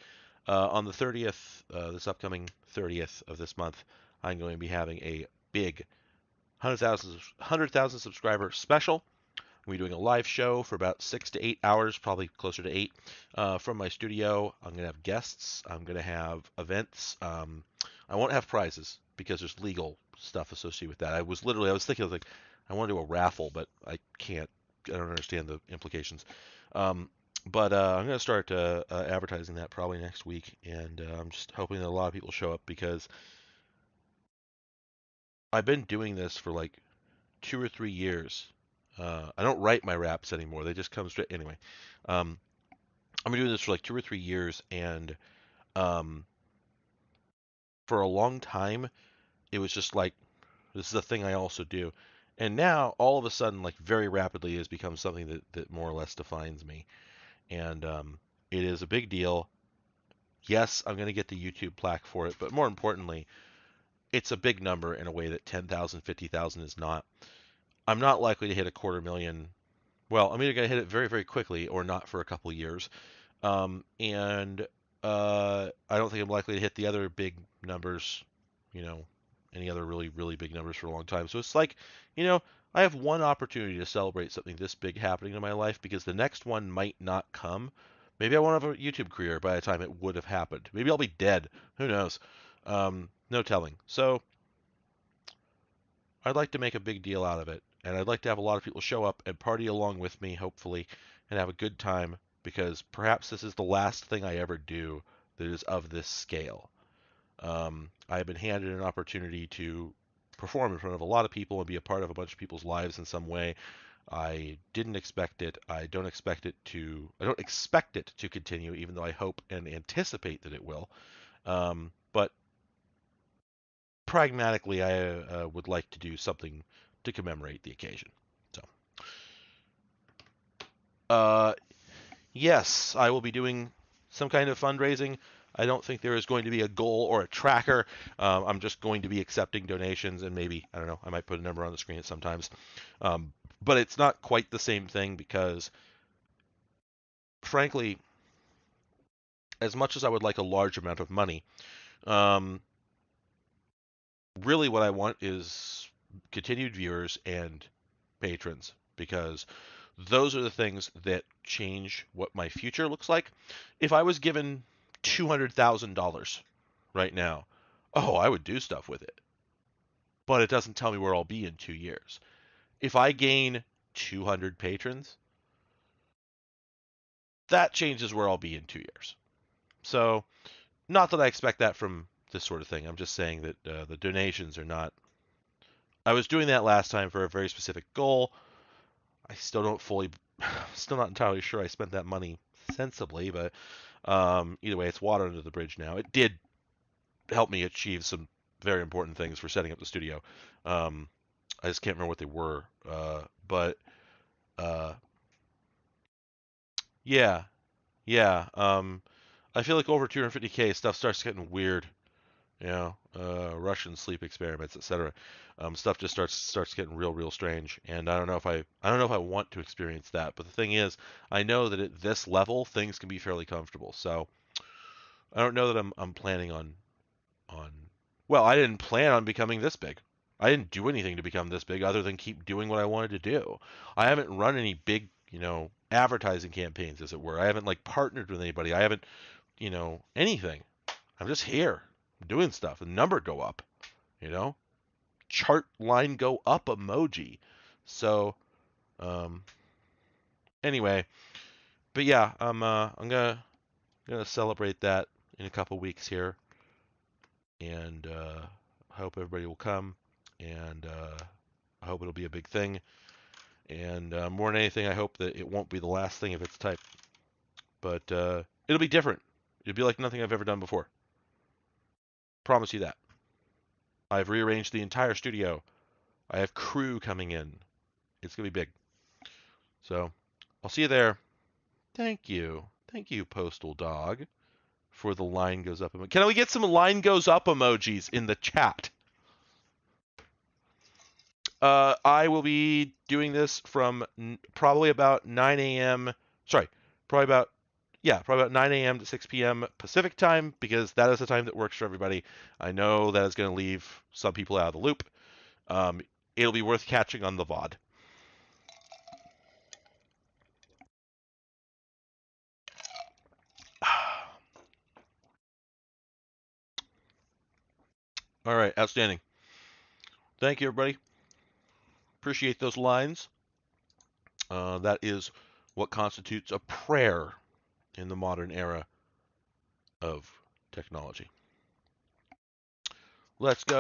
on the 30th, this upcoming 30th of this month, I'm going to be having a big 100,000 subscriber special. I'm going to be doing a live show for about 6 to 8 hours, probably closer to 8, from my studio. I'm going to have guests. I'm going to have events. I won't have prizes because there's legal stuff associated with that. I was thinking, like, I want to do a raffle, but I can't. I don't understand the implications. But I'm going to start advertising that probably next week, and I'm just hoping that a lot of people show up because I've been doing this for like 2 or 3 years. I don't write my raps anymore; they just come straight. Anyway, I've been doing this for like 2 or 3 years, and um, for a long time, it was just like this is a thing I also do. And now, all of a sudden, like very rapidly, it has become something that more or less defines me. And it is a big deal. Yes, I'm going to get the YouTube plaque for it, but more importantly, it's a big number in a way that 10,000, 50,000 is not. I'm not likely to hit 250,000. Well, I'm either going to hit it very, very quickly or not for a couple of years. And I don't think I'm likely to hit the other big numbers, you know, any other really, really big numbers for a long time. So it's like, I have one opportunity to celebrate something this big happening in my life because the next one might not come. Maybe I won't have a YouTube career by the time it would have happened. Maybe I'll be dead. Who knows? No telling. So I'd like to make a big deal out of it, and I'd like to have a lot of people show up and party along with me, hopefully, and have a good time because perhaps this is the last thing I ever do that is of this scale. I have been handed an opportunity to perform in front of a lot of people and be a part of a bunch of people's lives in some way. I didn't expect it. I don't expect it to continue, even though I hope and anticipate that it will. But pragmatically, I would like to do something to commemorate the occasion. So, yes, I will be doing some kind of fundraising. I don't think there is going to be a goal or a tracker. I'm just going to be accepting donations and maybe, I don't know, I might put a number on the screen at sometimes. But it's not quite the same thing because, frankly, as much as I would like a large amount of money, um, really what I want is continued viewers and patrons because those are the things that change what my future looks like. If I was given $200,000 right now, oh, I would do stuff with it. But it doesn't tell me where I'll be in 2 years. If I gain 200 patrons, that changes where I'll be in 2 years. So, not that I expect that from this sort of thing. I'm just saying that the donations are not. I was doing that last time for a very specific goal. I still don't fully, still not entirely sure I spent that money sensibly, but either way, it's water under the bridge now. It did help me achieve some very important things for setting up the studio. I just can't remember what they were. But yeah, yeah. I feel like over 250K stuff starts getting weird. Russian sleep experiments, etc. Stuff just starts getting real strange, and I don't know if I want to experience that. But the thing is, I know that at this level things can be fairly comfortable. So I don't know that I'm planning on. Well, I didn't plan on becoming this big. I didn't do anything to become this big other than keep doing what I wanted to do. I haven't run any big, advertising campaigns, as it were. I haven't like partnered with anybody. I haven't, anything. I'm just here doing stuff. The number go up, you know, chart line go up emoji. So, um, anyway, but yeah, I'm gonna celebrate that in a couple weeks here, and I hope everybody will come, and I hope it'll be a big thing, and more than anything, I hope that it won't be the last thing of its type, but it'll be different. It'll be like nothing I've ever done before. Promise you that. I've rearranged the entire studio. I have crew coming in. It's gonna be big. So I'll see you there. Thank you. Thank you, Postal Dog, for the line goes up. Can we get some line goes up emojis in the chat? I will be doing this from probably about 9 a.m. Sorry, probably about 9 a.m. to 6 p.m. Pacific time, because that is the time that works for everybody. I know that is going to leave some people out of the loop. It'll be worth catching on the VOD. All right, outstanding. Thank you, everybody. Appreciate those lines. That is what constitutes a prayer in the modern era of technology. Let's go.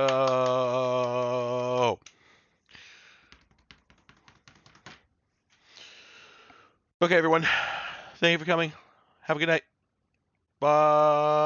Okay, everyone. Thank you for coming. Have a good night. Bye.